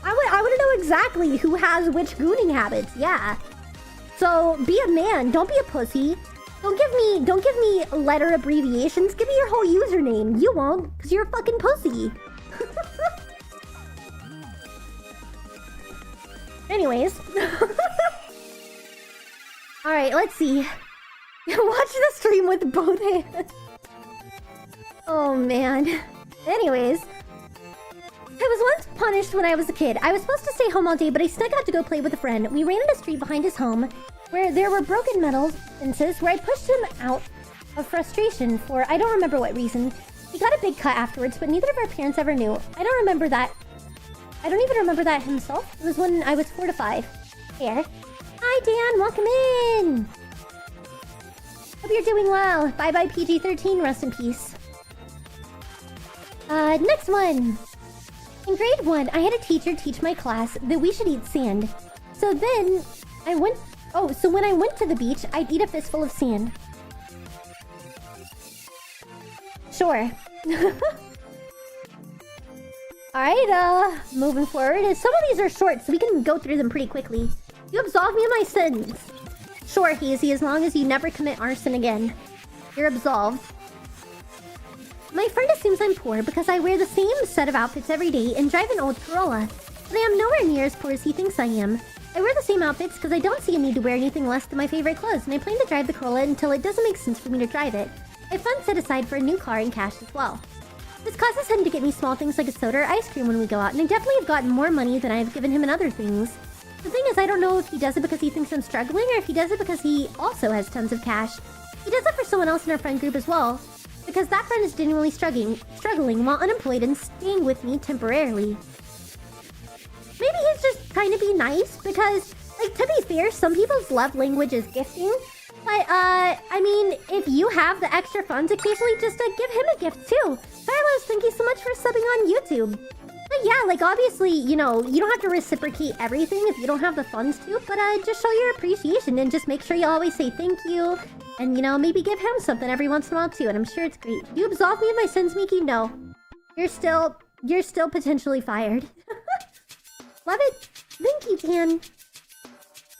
A: I want to know exactly who has which gooning habits. Yeah. So be a man. Don't be a pussy. Don't give me letter abbreviations. Give me your whole username. You won't, because you're a fucking pussy. Anyways. Alright, let's see. Watch the stream with both hands. Oh man. Anyways. I was once punished when I was a kid. I was supposed to stay home all day, but I snuck out to go play with a friend. We ran in a street behind his home, where there were broken metal fences, where I pushed him out of frustration for I don't remember what reason. He got a big cut afterwards, but neither of our parents ever knew. I don't remember that. I don't even remember that himself. It was when I was 4 to 5. Here. Hi, Dan. Welcome in. Hope you're doing well. Bye-bye, PG-13. Rest in peace. Next one. In grade 1, I had a teacher teach my class that we should eat sand. So when I went to the beach, I'd eat a fistful of sand. Sure. Alright, moving forward. Some of these are short, so we can go through them pretty quickly. You absolve me of my sins. Sure, Hazy, as long as you never commit arson again. You're absolved. My friend assumes I'm poor because I wear the same set of outfits every day and drive an old Corolla. But I am nowhere near as poor as he thinks I am. I wear the same outfits because I don't see a need to wear anything less than my favorite clothes, and I plan to drive the Corolla until it doesn't make sense for me to drive it. I have funds set aside for a new car and cash as well. This causes him to get me small things like a soda or ice cream when we go out, and I definitely have gotten more money than I have given him in other things. The thing is, I don't know if he does it because he thinks I'm struggling, or if he does it because he also has tons of cash. He does it for someone else in our friend group as well, because that friend is genuinely struggling while unemployed and staying with me temporarily. Maybe he's just trying to be nice, because, like, to be fair, some people's love language is gifting. But, I mean, if you have the extra funds occasionally, just, give him a gift, too. Carlos, thank you so much for subbing on YouTube. But yeah, like, obviously, you know, you don't have to reciprocate everything if you don't have the funds to, but, just show your appreciation and just make sure you always say thank you. And, you know, maybe give him something every once in a while, too, and I'm sure it's great. You absolve me of my sins, Miki? No. You're still potentially fired. Love it. Thank you, Dan.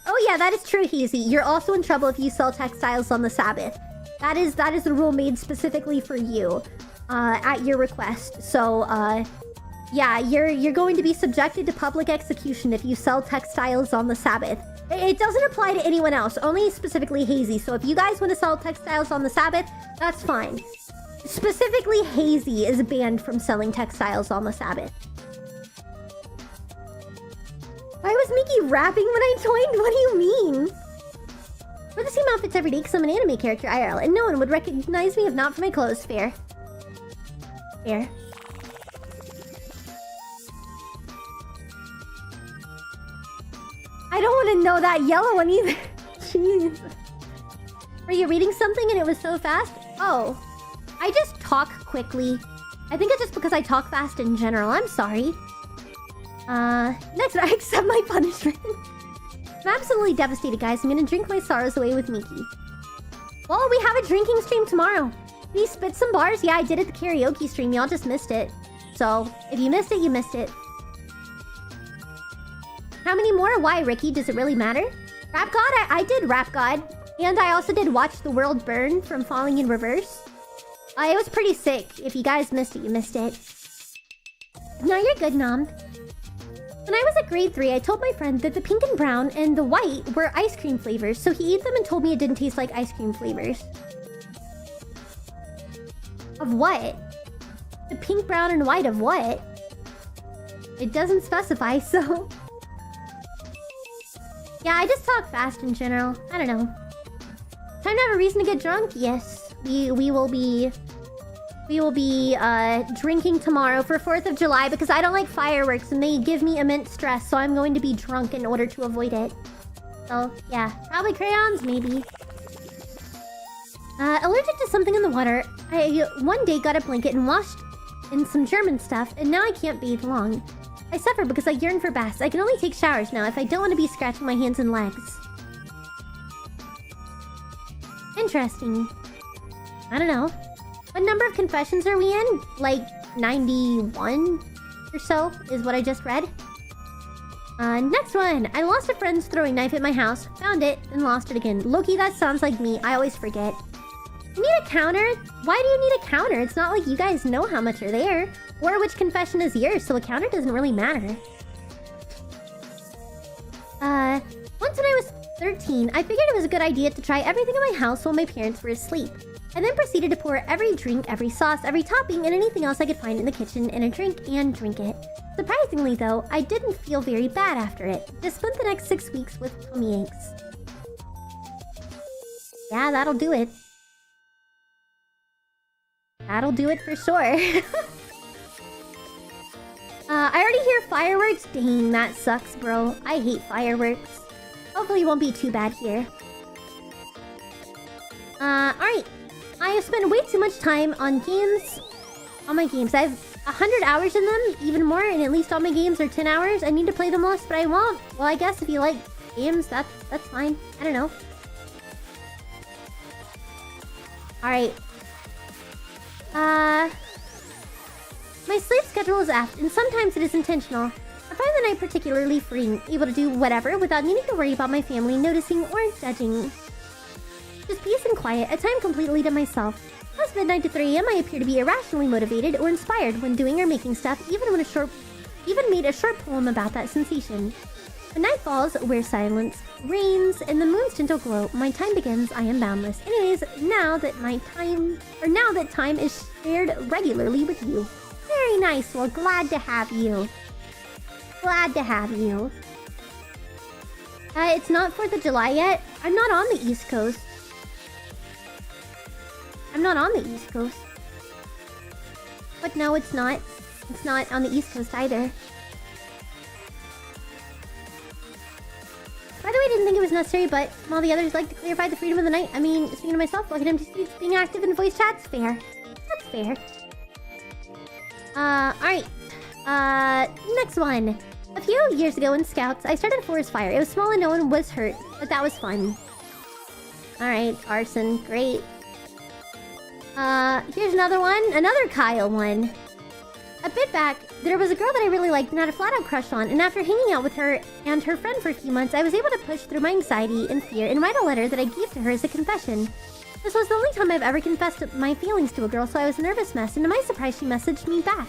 A: Oh yeah, that is true, Hazy. You're also in trouble if you sell textiles on the Sabbath. That is the rule made specifically for you, at your request. So, yeah, you're going to be subjected to public execution if you sell textiles on the Sabbath. It doesn't apply to anyone else, only specifically Hazy. So if you guys want to sell textiles on the Sabbath, that's fine. Specifically, Hazy is banned from selling textiles on the Sabbath. Why was Miki rapping when I joined? What do you mean? Wear the same outfits every day because I'm an anime character IRL, and no one would recognize me if not for my clothes. Fair. Fair. I don't want to know that yellow one either. Jeez. Were you reading something and it was so fast? Oh. I just talk quickly. I think it's just because I talk fast in general. I'm sorry. Next, I accept my punishment. I'm absolutely devastated, guys. I'm gonna drink my sorrows away with Miki. Well, we have a drinking stream tomorrow. Can you spit some bars? Yeah, I did it the karaoke stream. Y'all just missed it. So, if you missed it, you missed it. How many more? Why, Ricky? Does it really matter? Rap God? I did Rap God. And I also did Watch the World Burn from Falling in Reverse. It was pretty sick. If you guys missed it, you missed it. No, you're good, Nom. When I was at grade 3, I told my friend that the pink and brown and the white were ice cream flavors, so he ate them and told me it didn't taste like ice cream flavors. Of what? The pink, brown, and white of what? It doesn't specify, so... Yeah, I just talk fast in general. I don't know. Time to have a reason to get drunk? Yes. We will be drinking tomorrow for 4th of July because I don't like fireworks and they give me immense stress, so I'm going to be drunk in order to avoid it. So, yeah. Probably crayons, maybe. Allergic to something in the water. I one day got a blanket and washed in some German stuff, and now I can't bathe long. I suffer because I yearn for baths. I can only take showers now if I don't want to be scratching my hands and legs. Interesting. I don't know. What number of confessions are we in? Like 91 or so is what I just read. Next one. I lost a friend's throwing knife at my house. Found it and lost it again. Loki, that sounds like me. I always forget. You need a counter? Why do you need a counter? It's not like you guys know how much are there. Or which confession is yours, so a counter doesn't really matter. Once when I was 13, I figured it was a good idea to try everything in my house while my parents were asleep. I then proceeded to pour every drink, every sauce, every topping, and anything else I could find in the kitchen in a drink and drink it. Surprisingly, though, I didn't feel very bad after it. Just spent the next 6 weeks with tummy aches. Yeah, that'll do it. That'll do it for sure. I already hear fireworks. Dang, that sucks, bro. I hate fireworks. Hopefully it won't be too bad here. Alright. I have spent way too much time on games. On my games. I have 100 hours in them, even more, and at least all my games are 10 hours. I need to play them less, but I won't. Well, I guess if you like games, that's fine. I don't know. Alright. My sleep schedule is apt, and sometimes it is intentional. I find the night particularly freeing, able to do whatever without needing to worry about my family noticing or judging. Just peace and quiet, a time completely to myself. Past midnight to 3 AM, I appear to be irrationally motivated or inspired when doing or making stuff, even made a short poem about that sensation. When night falls, where silence reigns, and the moon's gentle glow, my time begins, I am boundless. Anyways, now that time is shared regularly with you. Very nice, well, glad to have you. Glad to have you. It's not 4th of July yet. I'm not on the East Coast. I'm not on the East Coast. But no, it's not. It's not on the East Coast either. By the way, I didn't think it was necessary, but while the others like to clarify the freedom of the night, I mean, speaking to myself, looking at empty seats, being active in voice chats, fair. That's fair. Alright. Next one. A few years ago in Scouts, I started a forest fire. It was small and no one was hurt, but that was fun. Alright, arson. Great. Here's another one. Another Kyle one. A bit back, there was a girl that I really liked and had a flat-out crush on, and after hanging out with her and her friend for a few months, I was able to push through my anxiety and fear and write a letter that I gave to her as a confession. This was the only time I've ever confessed my feelings to a girl, so I was a nervous mess, and to my surprise, she messaged me back.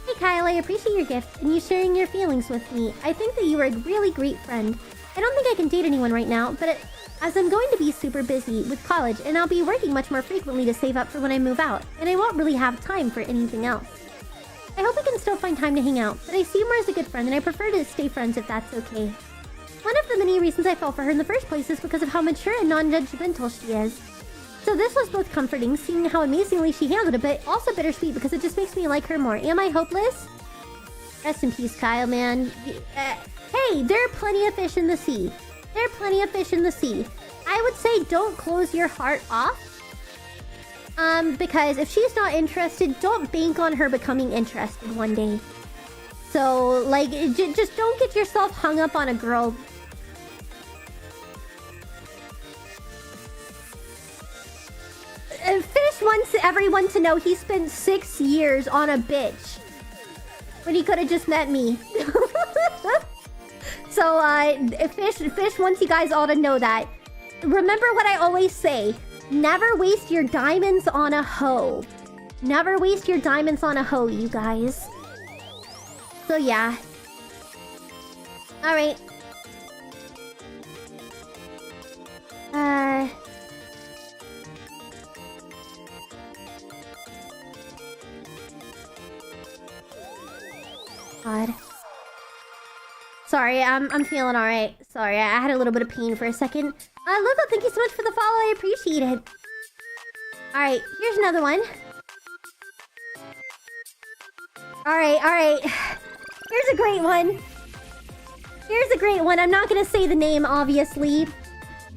A: Hey Kyle, I appreciate your gift and you sharing your feelings with me. I think that you are a really great friend. I don't think I can date anyone right now, but as I'm going to be super busy with college, and I'll be working much more frequently to save up for when I move out, and I won't really have time for anything else. I hope we can still find time to hang out, but I see you more as a good friend, and I prefer to stay friends if that's okay. One of the many reasons I fell for her in the first place is because of how mature and non-judgmental she is. So this was both comforting, seeing how amazingly she handled it, but also bittersweet because it just makes me like her more. Am I hopeless? Rest in peace, Kyle, man. Hey, there are plenty of fish in the sea. There are plenty of fish in the sea. I would say don't close your heart off. Because if she's not interested, don't bank on her becoming interested one day. So, like, just don't get yourself hung up on a girl. Fish wants everyone to know he spent 6 years on a bitch when he could have just met me. So, Fish wants you guys all to know that. Remember what I always say. Never waste your diamonds on a hoe. Never waste your diamonds on a hoe, you guys. So, yeah. Alright. God. Sorry, I'm feeling alright. Sorry, I had a little bit of pain for a second. Logo, thank you so much for the follow. I appreciate it. Alright, here's another one. Alright. Here's a great one. Here's a great one. I'm not gonna say the name, obviously.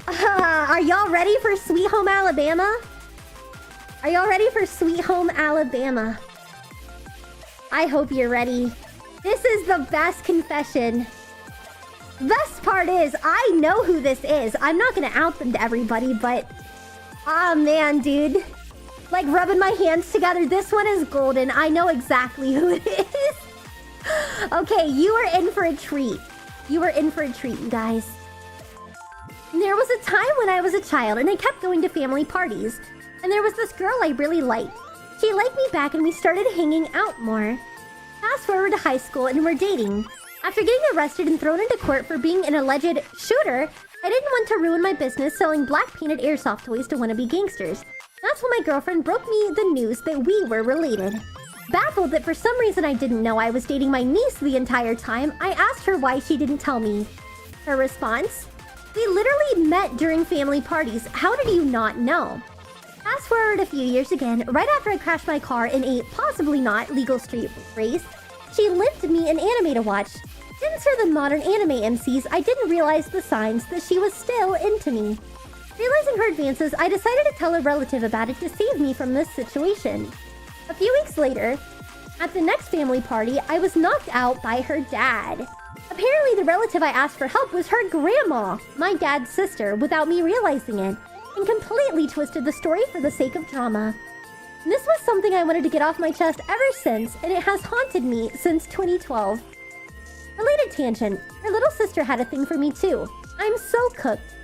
A: Are y'all ready for Sweet Home Alabama? Are y'all ready for Sweet Home Alabama? I hope you're ready. This is the best confession. Best part is, I know who this is. I'm not gonna out them to everybody, but... Ah, man, dude. Like, rubbing my hands together. This one is golden. I know exactly who it is. Okay, you are in for a treat. You are in for a treat, you guys. There was a time when I was a child, and I kept going to family parties. And there was this girl I really liked. She liked me back, and we started hanging out more. Fast forward to high school, and we're dating. After getting arrested and thrown into court for being an alleged shooter, I didn't want to ruin my business selling black painted airsoft toys to wannabe gangsters. That's when my girlfriend broke me the news that we were related. Baffled that for some reason I didn't know I was dating my niece the entire time, I asked her why she didn't tell me. Her response? We literally met during family parties. How did you not know? Fast forward a few years again, right after I crashed my car in a possibly not legal street race, she linked me an anime to watch. Since her the modern anime MCs, I didn't realize the signs that she was still into me. Realizing her advances, I decided to tell a relative about it to save me from this situation. A few weeks later, at the next family party, I was knocked out by her dad. Apparently, the relative I asked for help was her grandma, my dad's sister, without me realizing it, and completely twisted the story for the sake of drama. This was something I wanted to get off my chest ever since, and it has haunted me since 2012. Related tangent, her little sister had a thing for me too. I'm so cooked.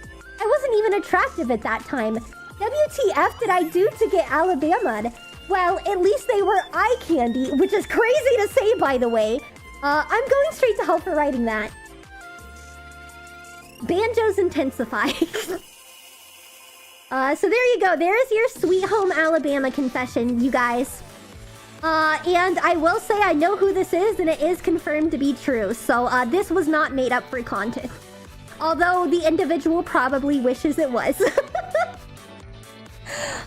A: I wasn't even attractive at that time. WTF did I do to get Alabama'd? Well, at least they were eye candy, which is crazy to say, by the way. I'm going straight to hell for writing that. Banjos intensify. So there you go. There's your Sweet Home Alabama confession, you guys. And I will say I know who this is, and it is confirmed to be true. So, this was not made up for content. Although the individual probably wishes it was.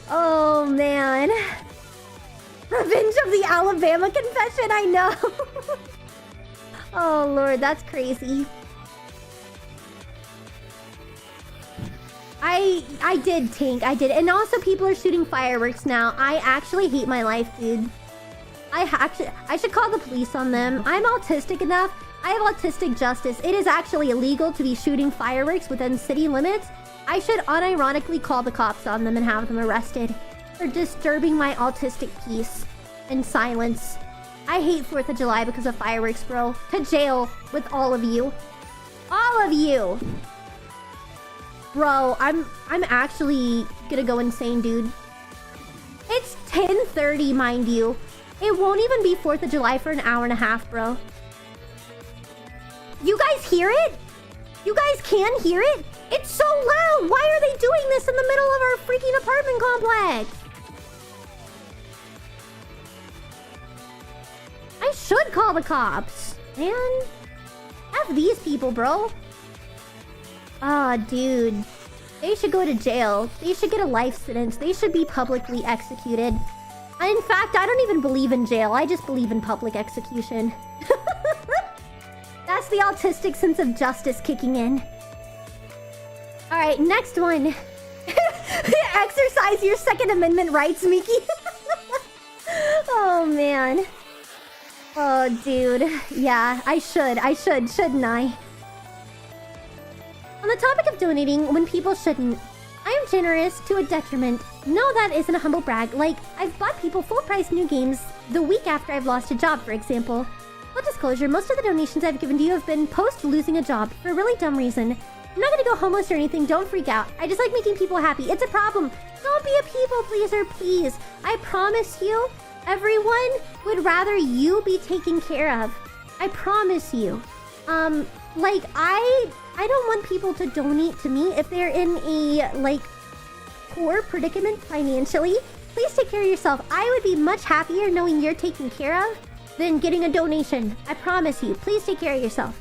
A: Oh, man. Revenge of the Alabama confession, I know. Oh, Lord, that's crazy. I did, Tank. I did. And also, people are shooting fireworks now. I actually hate my life, dude. I should call the police on them. I'm autistic enough. I have autistic justice. It is actually illegal to be shooting fireworks within city limits. I should unironically call the cops on them and have them arrested for disturbing my autistic peace and silence. I hate 4th of July because of fireworks, bro. To jail with all of you. All of you! Bro, I'm actually gonna go insane, dude. It's 10:30, mind you. It won't even be 4th of July for an hour and a half, bro. You guys hear it? You guys can hear it? It's so loud! Why are they doing this in the middle of our freaking apartment complex? I should call the cops. Man, F these people, bro. Ah, dude. They should go to jail. They should get a life sentence. They should be publicly executed. In fact, I don't even believe in jail. I just believe in public execution. That's the autistic sense of justice kicking in. Alright, next one. Exercise your Second Amendment rights, Miki. Oh, man. Oh, dude. Yeah, I should, shouldn't I? On the topic of donating when people shouldn't, I am generous to a detriment. No, that isn't a humble brag. Like, I've bought people full-price new games the week after I've lost a job, for example. Full disclosure, most of the donations I've given to you have been post-losing a job for a really dumb reason. I'm not gonna go homeless or anything, don't freak out. I just like making people happy. It's a problem. Don't be a people pleaser, please. I promise you, everyone would rather you be taken care of. I promise you. Like, I don't want people to donate to me if they're in a, like, poor predicament financially. Please take care of yourself. I would be much happier knowing you're taken care of than getting a donation. I promise you. Please take care of yourself.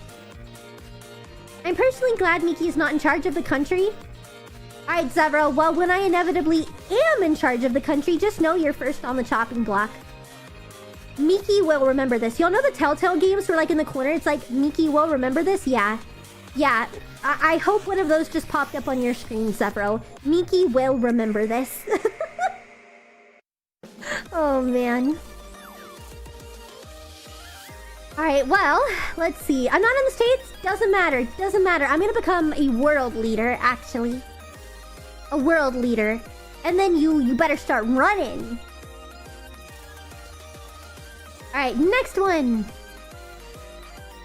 A: I'm personally glad Miki is not in charge of the country. Alright, Zevro. Well, when I inevitably am in charge of the country, just know you're first on the chopping block. Miki will remember this. Y'all know the Telltale games were like in the corner? It's like, Miki will remember this? Yeah. Yeah. I hope one of those just popped up on your screen, Zevro. Miki will remember this. Oh, man. Alright, well, let's see. I'm not in the States. Doesn't matter. Doesn't matter. I'm gonna become a world leader, actually. A world leader. And then you better start running. Alright, next one.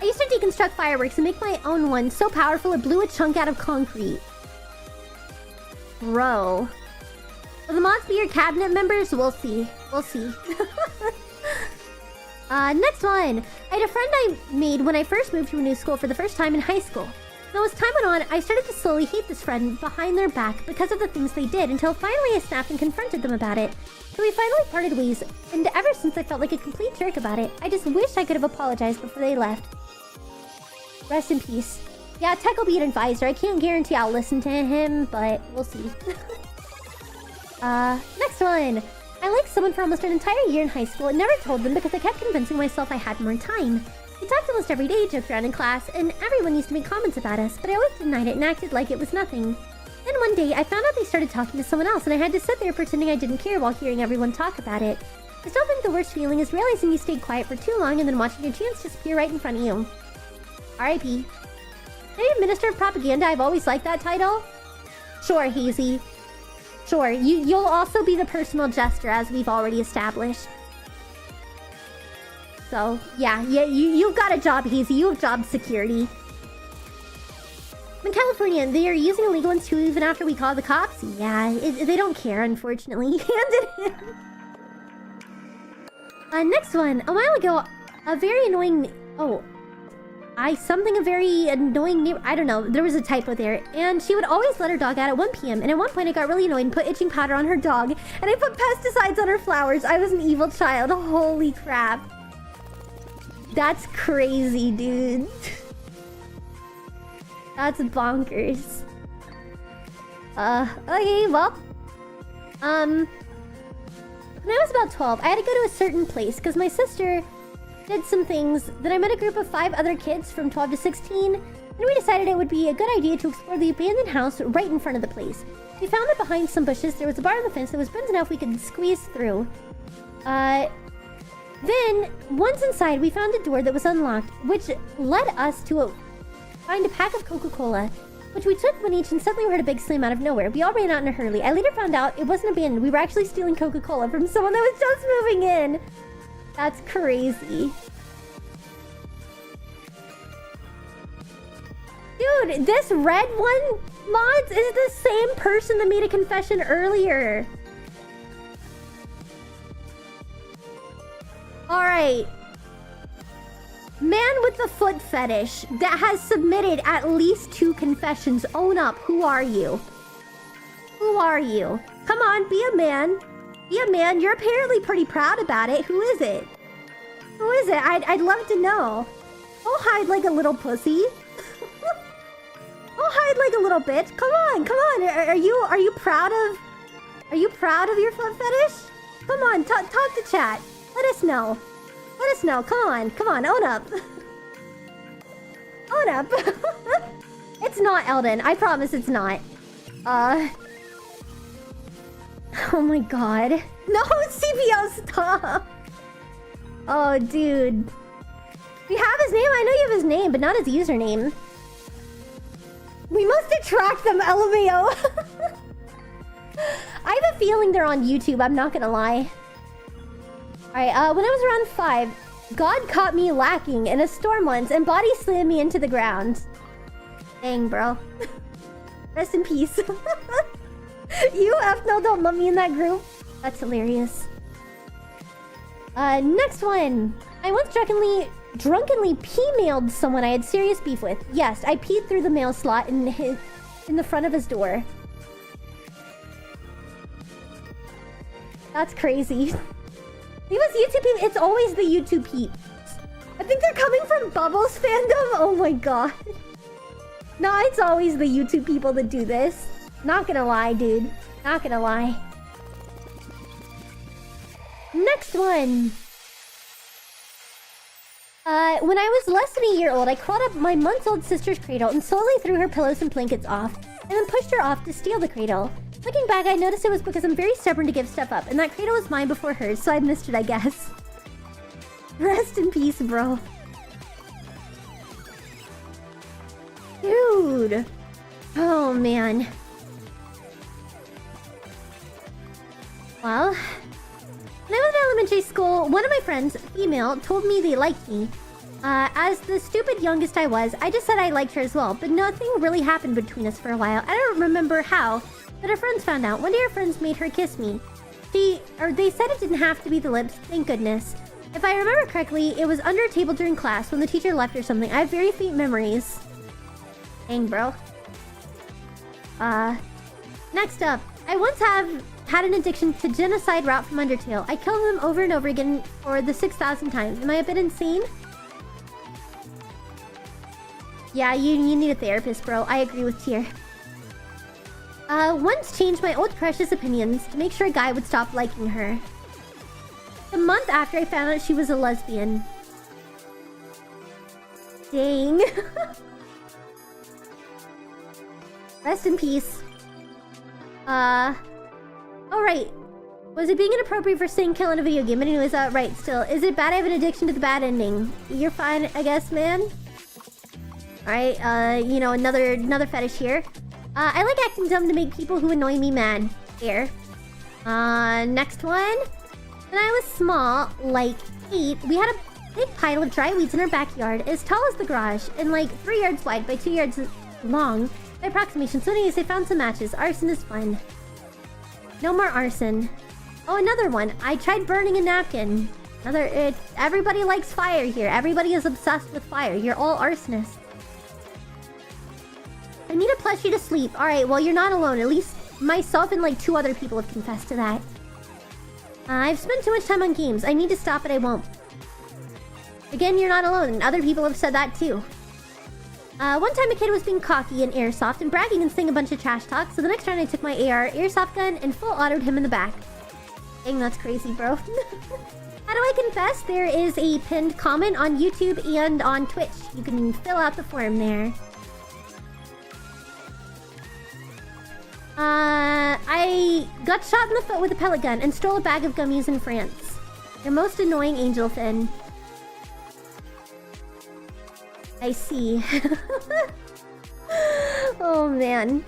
A: I used to deconstruct fireworks and make my own one so powerful it blew a chunk out of concrete. Bro. Will the mods be your cabinet members? We'll see. We'll see. Next one. I had a friend I made when I first moved to a new school for the first time in high school. Now, as time went on, I started to slowly hate this friend behind their back because of the things they did, until finally I snapped and confronted them about it. So we finally parted ways, and ever since I felt like a complete jerk about it. I just wish I could have apologized before they left. Rest in peace. Yeah, Tech will be an advisor. I can't guarantee I'll listen to him, but we'll see. Next one. I liked someone for almost an entire year in high school and never told them because I kept convincing myself I had more time. We talked almost every day, joked around in class, and everyone used to make comments about us, but I always denied it and acted like it was nothing. Then one day, I found out they started talking to someone else, and I had to sit there pretending I didn't care while hearing everyone talk about it. I still think the worst feeling is realizing you stayed quiet for too long and then watching your chance disappear right in front of you. R.I.P. Hey, Minister of Propaganda, I've always liked that title. Sure, Hazy. Sure, you'll also be the personal jester, as we've already established. So, yeah, you've got a job, Hazy. You have job security. In California, they are using illegal ones too, even after we call the cops. Yeah, they don't care, unfortunately. Hand it in. Next one. A while ago, a very annoying... Oh. A very annoying neighbor... I don't know. There was a typo there. And she would always let her dog out at 1 p.m. And at one point, I got really annoyed and put itching powder on her dog. And I put pesticides on her flowers. I was an evil child. Holy crap. That's crazy, dude. That's bonkers. Okay, well. When I was about 12, I had to go to a certain place because my sister did some things. Then I met a group of 5 other kids from 12 to 16, and we decided it would be a good idea to explore the abandoned house right in front of the place. We found that behind some bushes there was a bar on the fence that was bent enough we could squeeze through. Then, once inside, we found a door that was unlocked, which led us to find a pack of Coca-Cola, which we took one each, and suddenly we heard a big slam out of nowhere. We all ran out in a hurry. I later found out it wasn't abandoned. We were actually stealing Coca-Cola from someone that was just moving in. That's crazy. Dude, this red one, mods, is the same person that made a confession earlier. Alright. Man with the foot fetish that has submitted at least 2 confessions. Own up. Who are you? Who are you? Come on, be a man. Be a man. You're apparently pretty proud about it. Who is it? Who is it? I'd love to know. Don't hide like a little pussy. Don't hide like a little bit. Come on, come on. Are you proud of? Are you proud of your foot fetish? Come on, talk to chat. Let us know. Let us know. Come on, own up. Own up. It's not Elden. I promise it's not. Oh my god. No, CPO, stop. Oh, dude. We have his name. I know you have his name, but not his username. We must attract them, LMAO. I have a feeling they're on YouTube. I'm not gonna lie. Alright, when I was around 5, God caught me lacking in a storm once and body slammed me into the ground. Dang, bro. Rest in peace. You, no, don't lump me in that group. That's hilarious. Next one. I once drunkenly pee-mailed someone I had serious beef with. Yes, I peed through the mail slot in the front of his door. That's crazy. Leave us YouTube peeps. It's always the YouTube peeps. I think they're coming from Bubbles fandom. Oh my god. No, it's always the YouTube people that do this. Not gonna lie, dude. Not gonna lie. Next one. When I was less than a year old, I crawled up my months-old sister's cradle and slowly threw her pillows and blankets off, and then pushed her off to steal the cradle. Looking back, I noticed it was because I'm very stubborn to give stuff up, and that cradle was mine before hers, so I missed it, I guess. Rest in peace, bro. Dude. Oh, man. Well, when I was in elementary school, one of my friends, female, told me they liked me. As the stupid youngest I was, I just said I liked her as well, but nothing really happened between us for a while. I don't remember how, but her friends found out. One day her friends made her kiss me. They said it didn't have to be the lips, thank goodness. If I remember correctly, it was under a table during class when the teacher left or something. I have very faint memories. Dang, bro. Next up. I once had an addiction to genocide route from Undertale. I killed them over and over again for the 6,000 times. Am I a bit insane? Yeah, you need a therapist, bro. I agree with Tier. Once changed my old crush's opinions to make sure a guy would stop liking her. The month after I found out she was a lesbian. Dang. Rest in peace. Oh, right. Was it being inappropriate for saying kill in a video game? But anyways, right, still. Is it bad I have an addiction to the bad ending? You're fine, I guess, man? Alright, you know, another fetish here. I like acting dumb to make people who annoy me mad. Here. Next one. When I was small, like 8, we had a big pile of dry weeds in our backyard, as tall as the garage, and like 3 yards wide by 2 yards long, by approximation. So anyways, I found some matches. Arson is fun. No more arson. Oh, another one. I tried burning a napkin. Everybody likes fire here. Everybody is obsessed with fire. You're all arsonists. I need a plushie to sleep. Alright, well, you're not alone. At least myself and like 2 other people have confessed to that. I've spent too much time on games. I need to stop, but I won't. Again, you're not alone. And other people have said that too. One time a kid was being cocky and airsoft and bragging and saying a bunch of trash talk. So the next round I took my AR airsoft gun and full autoed him in the back. Dang, that's crazy, bro. How do I confess? There is a pinned comment on YouTube and on Twitch. You can fill out the form there. I got shot in the foot with a pellet gun and stole a bag of gummies in France. Your most annoying angel fin. I see. Oh, man.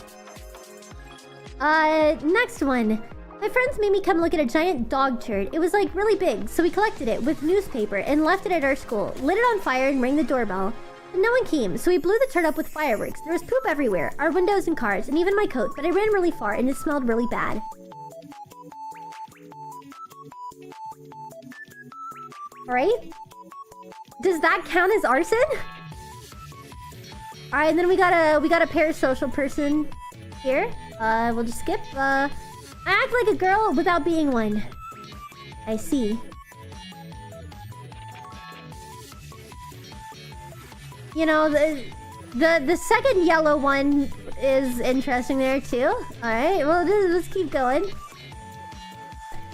A: Next one. My friends made me come look at a giant dog turd. It was like really big, so we collected it with newspaper and left it at our school, lit it on fire and rang the doorbell. But no one came, so we blew the turd up with fireworks. There was poop everywhere, our windows and cars, and even my coat, but I ran really far and it smelled really bad. Alright? Does that count as arson? Alright, and then we got a parasocial person here. We'll just skip. Act like a girl without being one. I see. You know, The second yellow one is interesting there too. Alright, well let's keep going.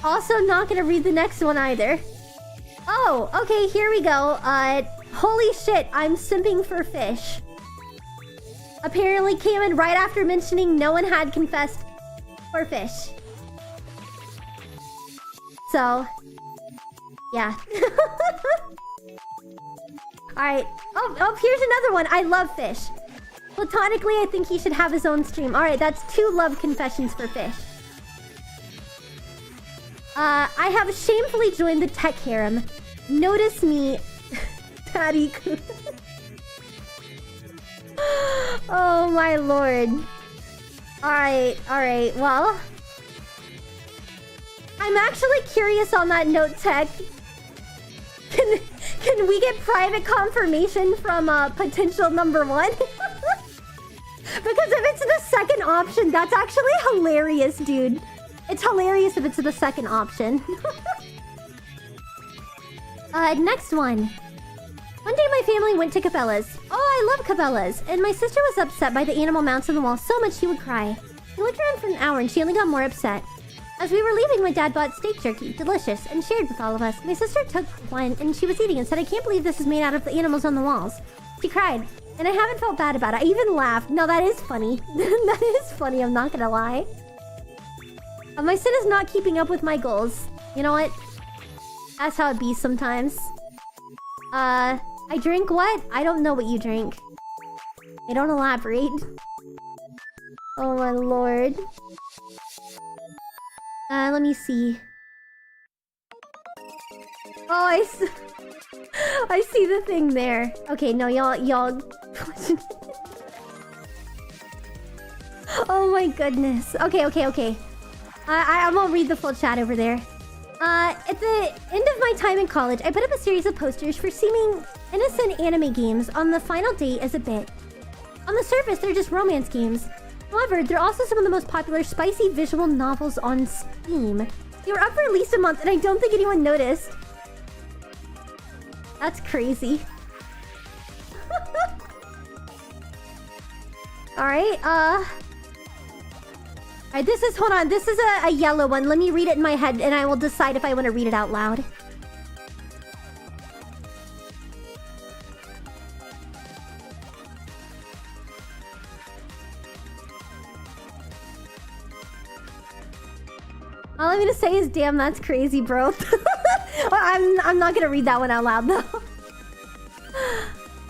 A: Also not gonna read the next one either. Oh, okay, here we go. Holy shit, I'm simping for fish. Apparently came in right after mentioning no one had confessed for fish. So, yeah. Alright. Oh, here's another one. I love fish. Platonically, I think he should have his own stream. Alright, that's 2 love confessions for fish. I have shamefully joined the tech harem. Notice me, Daddy. Oh my lord. Alright, well. I'm actually curious on that note, Tech. Can we get private confirmation from potential number 1? Because if it's the second option, that's actually hilarious, dude. It's hilarious if it's the second option. Next one. One day my family went to Cabela's. Oh, I love Cabela's. And my sister was upset by the animal mounts on the wall so much she would cry. We looked around for an hour and she only got more upset. As we were leaving, my dad bought steak jerky, delicious, and shared with all of us. My sister took one and she was eating and said, I can't believe this is made out of the animals on the walls. She cried, and I haven't felt bad about it. I even laughed. No, that is funny. That is funny, I'm not gonna lie. My sin is not keeping up with my goals. You know what? That's how it be sometimes. I drink what? I don't know what you drink. I don't elaborate. Oh my lord. Let me see. Oh, I see the thing there. Okay, no, y'all... Oh my goodness. Okay. I won't read the full chat over there. At the end of my time in college, I put up a series of posters for seeming innocent anime games on the final date as a bit. On the surface, they're just romance games. However, they're also some of the most popular spicy visual novels on Steam. They were up for at least a month, and I don't think anyone noticed. That's crazy. Alright, Alright, hold on, this is a yellow one. Let me read it in my head, and I will decide if I want to read it out loud. All I'm gonna say is, damn, that's crazy, bro. I'm not gonna read that one out loud, though.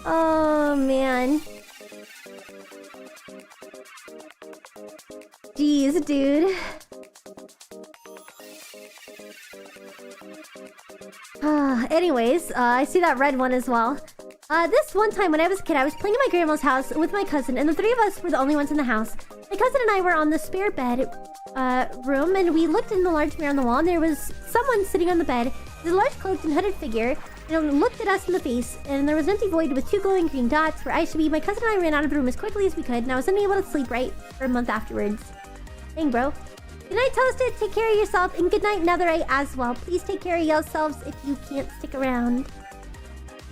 A: Oh, man. Jeez, dude. Anyways, I see that red one as well. This one time when I was a kid, I was playing in my grandma's house with my cousin, and the 3 of us were the only ones in the house. My cousin and I were on the spare bed room, and we looked in the large mirror on the wall, and there was someone sitting on the bed. There's a large cloaked and hooded figure, and it looked at us in the face, and there was an empty void with 2 glowing green dots where I should be. My cousin and I ran out of the room as quickly as we could, and I was unable to sleep right for a month afterwards. Dang, bro. Good night, Toasted. Take care of yourself, and good night, Netherite, as well. Please take care of yourselves if you can't stick around.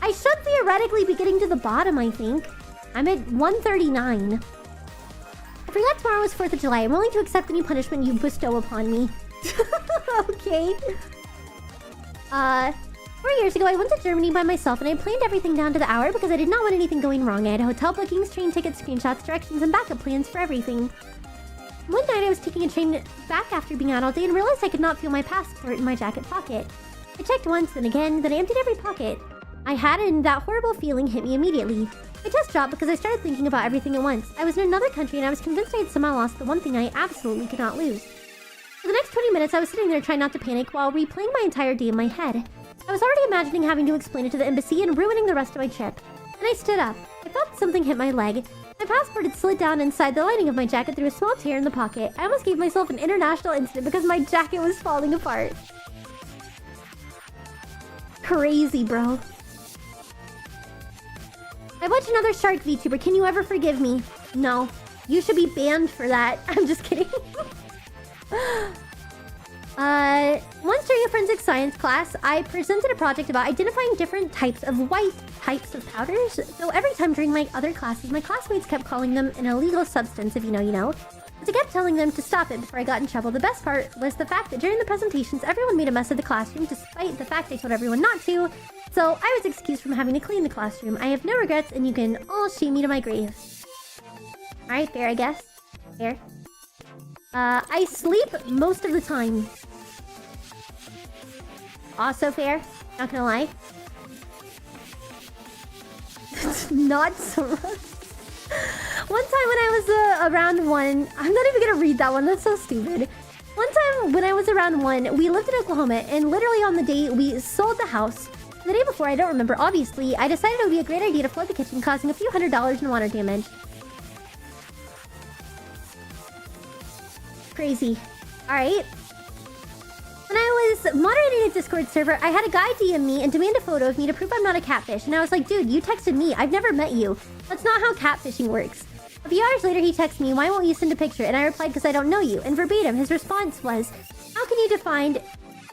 A: I should theoretically be getting to the bottom, I think. I'm at 139. I forgot tomorrow was 4th of July. I'm willing to accept any punishment you bestow upon me. Okay. 4 years ago, I went to Germany by myself, and I planned everything down to the hour because I did not want anything going wrong. I had hotel bookings, train tickets, screenshots, directions, and backup plans for everything. One night, I was taking a train back after being out all day and realized I could not feel my passport in my jacket pocket. I checked once, then again, then I emptied every pocket I had, and that horrible feeling hit me immediately. My chest dropped because I started thinking about everything at once. I was in another country, and I was convinced I had somehow lost the one thing I absolutely could not lose. For the next 20 minutes, I was sitting there trying not to panic while replaying my entire day in my head. I was already imagining having to explain it to the embassy and ruining the rest of my trip. Then I stood up. I thought something hit my leg. My passport had slid down inside the lining of my jacket through a small tear in the pocket. I almost gave myself an international incident because my jacket was falling apart. Crazy, bro. I watched another shark VTuber. Can you ever forgive me? No. You should be banned for that. I'm just kidding. Once during a forensic science class, I presented a project about identifying different types of white types of powders, though every time during my other classes, my classmates kept calling them an illegal substance, if you know, you know. But I kept telling them to stop it before I got in trouble. The best part was the fact that during the presentations, everyone made a mess of the classroom, despite the fact I told everyone not to. So I was excused from having to clean the classroom. I have no regrets, and you can all shame me to my grave. Alright, fair, I guess. Fair. I sleep most of the time. Also fair. Not gonna lie. Not so much. One time when I was around 1... I'm not even gonna read that one. That's so stupid. One time when I was around 1, we lived in Oklahoma, and literally on the day we sold the house, the day before, I don't remember, obviously, I decided it would be a great idea to flood the kitchen, causing a few $100s in water damage. Crazy. Alright. When I was moderating a Discord server, I had a guy DM me and demand a photo of me to prove I'm not a catfish. And I was like, dude, you texted me. I've never met you. That's not how catfishing works. A few hours later, he texted me, why won't you send a picture? And I replied, because I don't know you. And verbatim, his response was, how can you define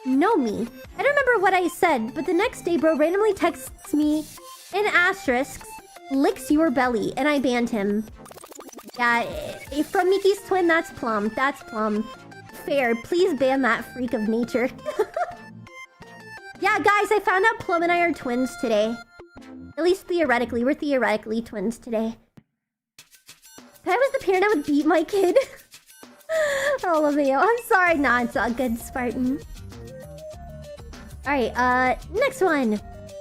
A: know me? I don't remember what I said, but the next day, bro randomly texts me in asterisks, licks your belly. And I banned him. Yeah, from Miki's twin, that's plum. That's plum. Fair. Please ban that freak of nature. Yeah, guys, I found out Plum and I are twins today. At least theoretically. We're theoretically twins today. If I was the parent, I would beat my kid. Oh, LMAO. I'm sorry. Nah, it's all good, Spartan. Alright, next one.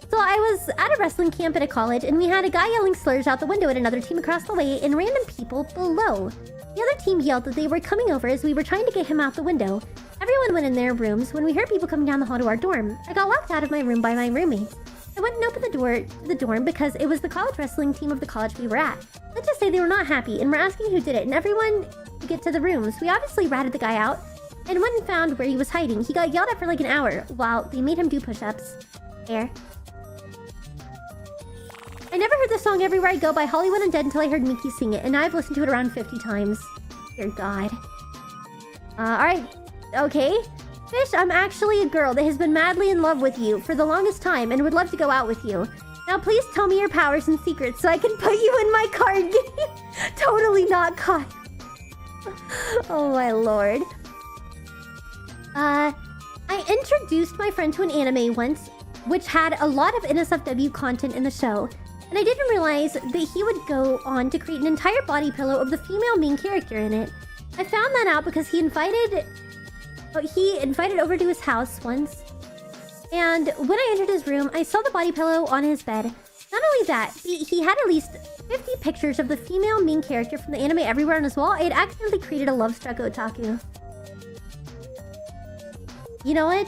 A: So I was at a wrestling camp at a college, and we had a guy yelling slurs out the window at another team across the way and random people below. The other team yelled that they were coming over as we were trying to get him out the window. Everyone went in their rooms when we heard people coming down the hall to our dorm. I got locked out of my room by my roommates. I went and opened the door to the dorm because it was the college wrestling team of the college we were at. Let's just say they were not happy and were asking who did it, and everyone to get to the rooms. We obviously ratted the guy out and went and found where he was hiding. He got yelled at for like an hour while they made him do push-ups. Fair. I never heard the song Everywhere I Go by Hollywood Undead until I heard Miki sing it, and now I've listened to it around 50 times. Dear God. Alright. Okay. Fish, I'm actually a girl that has been madly in love with you for the longest time and would love to go out with you. Now please tell me your powers and secrets so I can put you in my card game. Totally not caught. Oh my lord. I introduced my friend to an anime once, which had a lot of NSFW content in the show. And I didn't realize that he would go on to create an entire body pillow of the female main character in it. I found that out because he invited over to his house once. And when I entered his room, I saw the body pillow on his bed. Not only that, he had at least 50 pictures of the female main character from the anime everywhere on his wall. I had accidentally created a love-struck otaku. You know what?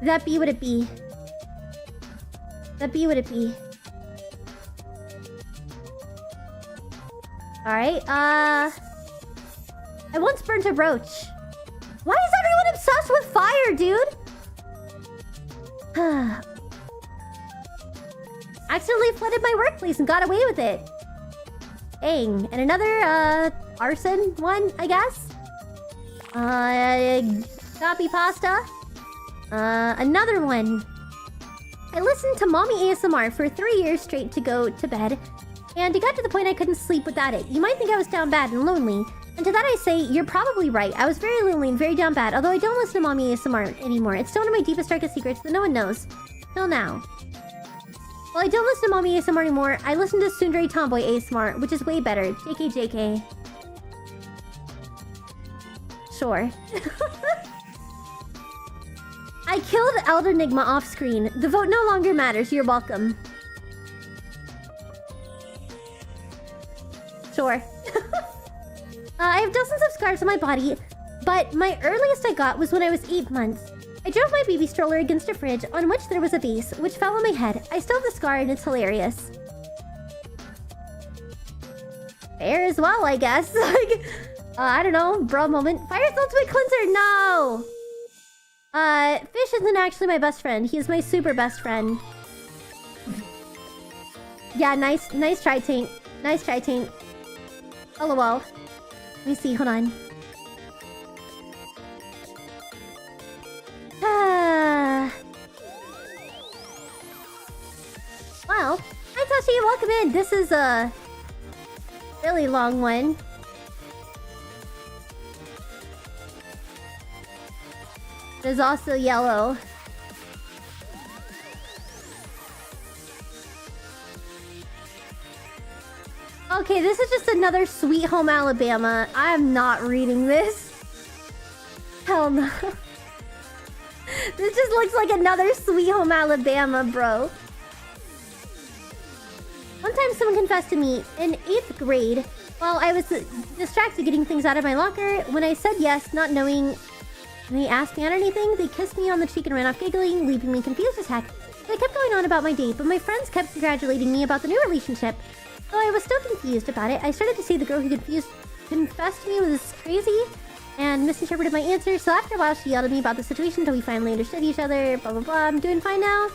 A: That be what it be. That be what it be. Alright, I once burnt a roach. Why is everyone obsessed with fire, dude? Accidentally flooded my workplace and got away with it. Dang. And another, arson one, I guess? Copy pasta. Another one. I listened to Mommy ASMR for 3 years straight to go to bed, and it got to the point I couldn't sleep without it. You might think I was down bad and lonely, and to that I say, you're probably right. I was very lonely and very down bad, although I don't listen to Mommy ASMR anymore. It's still one of my deepest, darkest secrets that no one knows. Till now. Well, I don't listen to Mommy ASMR anymore. I listen to Sundari Tomboy ASMR, which is way better. JK. Sure. I killed Elder Nigma off screen. The vote no longer matters. You're welcome. Sure. I have dozens of scars on my body, but my earliest I got was when I was 8 months. I drove my baby stroller against a fridge on which there was a vase, which fell on my head. I still have the scar and it's hilarious. Fair as well, I guess. Like, I don't know, bro moment. Fire's ultimate cleanser, no! Fish isn't actually my best friend. He's my super best friend. Yeah, nice try, Tank. Nice try, Tank. LOL. Let me see, hold on. Wow. Hi, Tashi. Welcome in. This is a really long one. There's also yellow. Okay, this is just another Sweet Home Alabama. I'm not reading this. Hell no. This just looks like another Sweet Home Alabama, bro. One time someone confessed to me in 8th grade while I was distracted getting things out of my locker. When I said yes, not knowing they asked me out or anything, they kissed me on the cheek and ran off giggling, leaving me confused as heck. So I kept going on about my date, but my friends kept congratulating me about the new relationship. Though I was still confused about it, I started to see the girl who confessed to me was crazy and misinterpreted my answer. So after a while, she yelled at me about the situation until we finally understood each other. Blah, blah, blah. I'm doing fine now.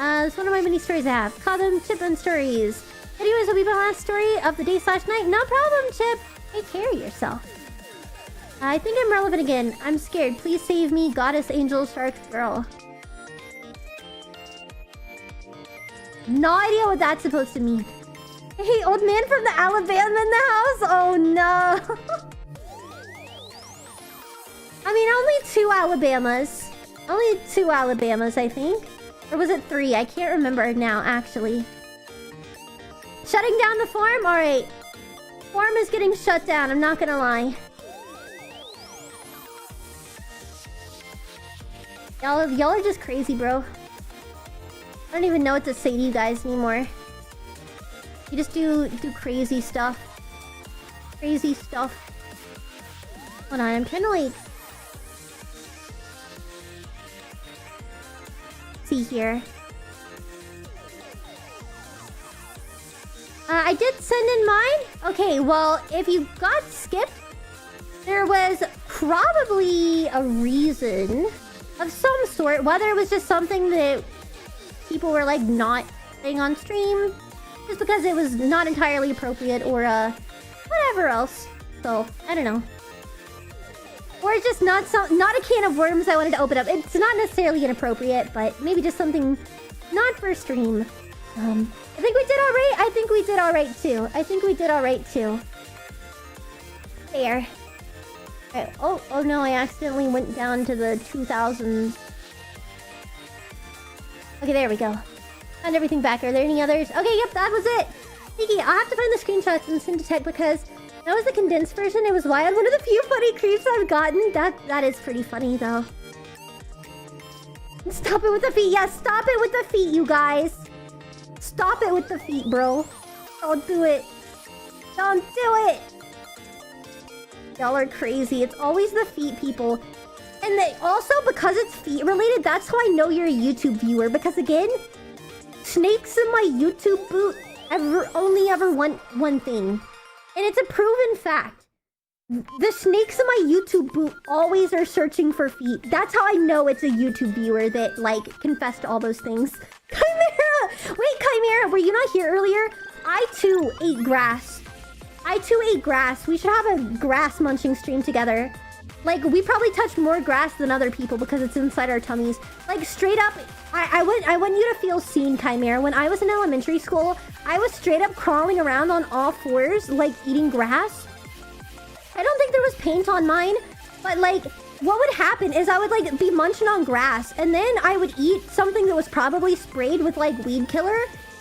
A: It's one of my many stories I have. Call them Chipman stories. Anyways, will be my last story of the day/night. No problem, Chip. Take care of yourself. I think I'm relevant again. I'm scared. Please save me, goddess, angel, shark, girl. No idea what that's supposed to mean. Hey, old man from the Alabama in the house? Oh no. I mean, only 2 Alabamas. Only 2 Alabamas, I think. Or was it 3? I can't remember now, actually. Shutting down the farm? Alright. Farm is getting shut down, I'm not gonna lie. Y'all are just crazy, bro. I don't even know what to say to you guys anymore. You just do crazy stuff. Crazy stuff. Hold on, I'm trying to like... see here. I did send in mine. Okay, well, if you got skipped, there was probably a reason of some sort. Whether it was just something that people were like not saying on stream, just because it was not entirely appropriate, or whatever else. So I don't know. Or it's just not a can of worms I wanted to open up. It's not necessarily inappropriate, but maybe just something not for stream. I think we did alright. I think we did alright too. I think we did alright too. There. Right. Oh no, I accidentally went down to the 2000s. Okay, there we go. Found everything back. Are there any others? Okay, yep, that was it. Miki, I'll have to find the screenshots and send to tech because that was the condensed version. It was wild. One of the few funny creeps I've gotten. That is pretty funny though. Stop it with the feet. Yes, stop it with the feet, you guys. Stop it with the feet, bro. Don't do it. Don't do it. Y'all are crazy. It's always the feet people. And they also, because it's feet related, that's how I know you're a YouTube viewer. Because again, snakes in my YouTube boot only ever want one thing. And it's a proven fact. The snakes in my YouTube boot always are searching for feet. That's how I know it's a YouTube viewer that, like, confessed to all those things. Chimera! Wait, Chimera, were you not here earlier? I, too, ate grass. We should have a grass munching stream together. Like, we probably touch more grass than other people because it's inside our tummies. Like, straight up, I want you to feel seen, Chimera. When I was in elementary school, I was straight up crawling around on all fours, like, eating grass. I don't think there was paint on mine, but, like, what would happen is I would, like, be munching on grass, and then I would eat something that was probably sprayed with, like, weed killer,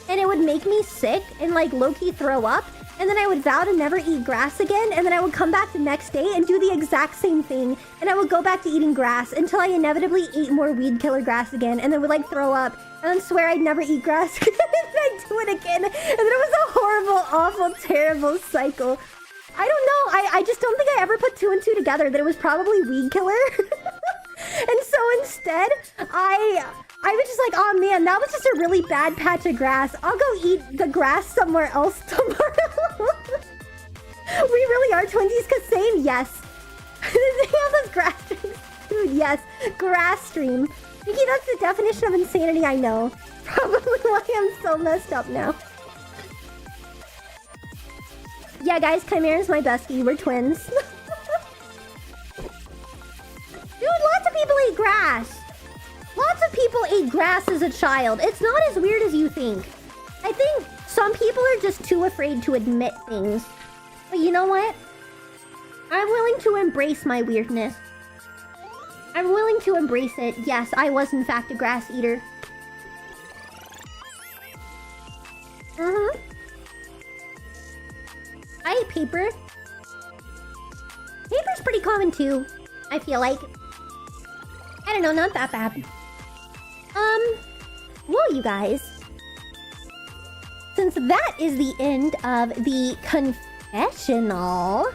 A: and it would make me sick and, like, low-key throw up. And then I would vow to never eat grass again, and then I would come back the next day and do the exact same thing. And I would go back to eating grass until I inevitably ate more weed killer grass again, and then would like throw up, and then swear I'd never eat grass again, and I'd do it again. And then it was a horrible, awful, terrible cycle. I don't know, I just don't think I ever put 2 and 2 together that it was probably weed killer. And so instead, I was just like, oh man, that was just a really bad patch of grass. I'll go eat the grass somewhere else tomorrow. We really are twinsies, cause same, yes. They have those grass streams. Dude, yes. Grass stream. Miki, that's the definition of insanity I know. Probably why I'm so messed up now. Yeah, guys, Chimera's my bestie. We're twins. Dude, lots of people eat grass. Lots of people ate grass as a child. It's not as weird as you think. think some people are just too afraid to admit things. But you know what? I'm willing to embrace my weirdness. I'm willing to embrace it. Yes, I was in fact a grass eater. I ate paper. Paper's pretty common too, I feel like. I don't know, not that bad. Well, you guys. Since that is the end of the confessional,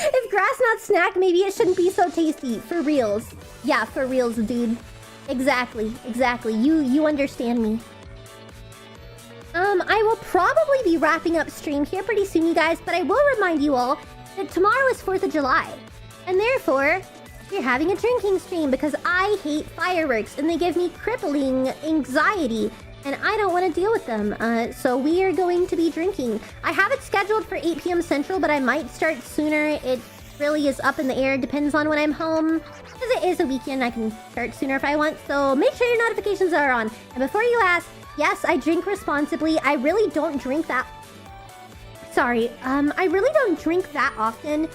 A: if grass not snack, maybe it shouldn't be so tasty. For reals. Yeah, for reals, dude. Exactly. You understand me. I will probably be wrapping up stream here pretty soon, you guys, but I will remind you all that tomorrow is 4th of July. And therefore, we're having a drinking stream because I hate fireworks and they give me crippling anxiety. And I don't want to deal with them. So we are going to be drinking. I have it scheduled for 8 p.m. Central, but I might start sooner. It really is up in the air. Depends on when I'm home. Because it is a weekend, I can start sooner if I want. So make sure your notifications are on. And before you ask, yes, I drink responsibly. I really don't drink that... Sorry. I really don't drink that often.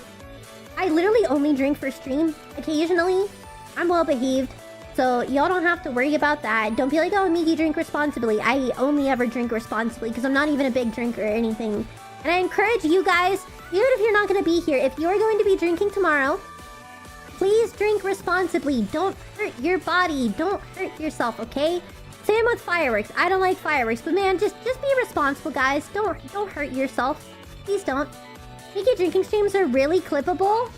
A: I literally only drink for stream. Occasionally. I'm well behaved. So y'all don't have to worry about that. Don't be like, oh, Miki, drink responsibly. I only ever drink responsibly because I'm not even a big drinker or anything. And I encourage you guys, even if you're not going to be here, if you're going to be drinking tomorrow, please drink responsibly. Don't hurt your body. Don't hurt yourself, okay? Same with fireworks. I don't like fireworks, but man, just be responsible, guys. Don't hurt yourself. Please don't. Miki drinking streams are really clippable.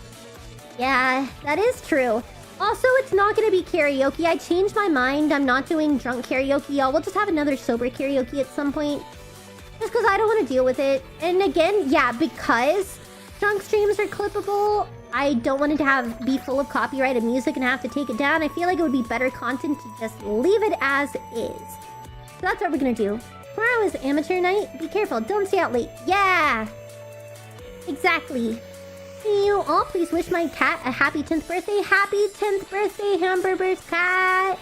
A: Yeah, that is true. Also, it's not gonna be karaoke. I changed my mind. I'm not doing drunk karaoke, y'all. We'll just have another sober karaoke at some point. Just because I don't want to deal with it. And again, yeah, because drunk streams are clippable, I don't want it to be full of copyrighted music and have to take it down. I feel like it would be better content to just leave it as is. So that's what we're gonna do. Tomorrow is amateur night. Be careful. Don't stay out late. Yeah! Exactly. You all please wish my cat a happy 10th birthday. Happy 10th birthday, Hamburger's cat.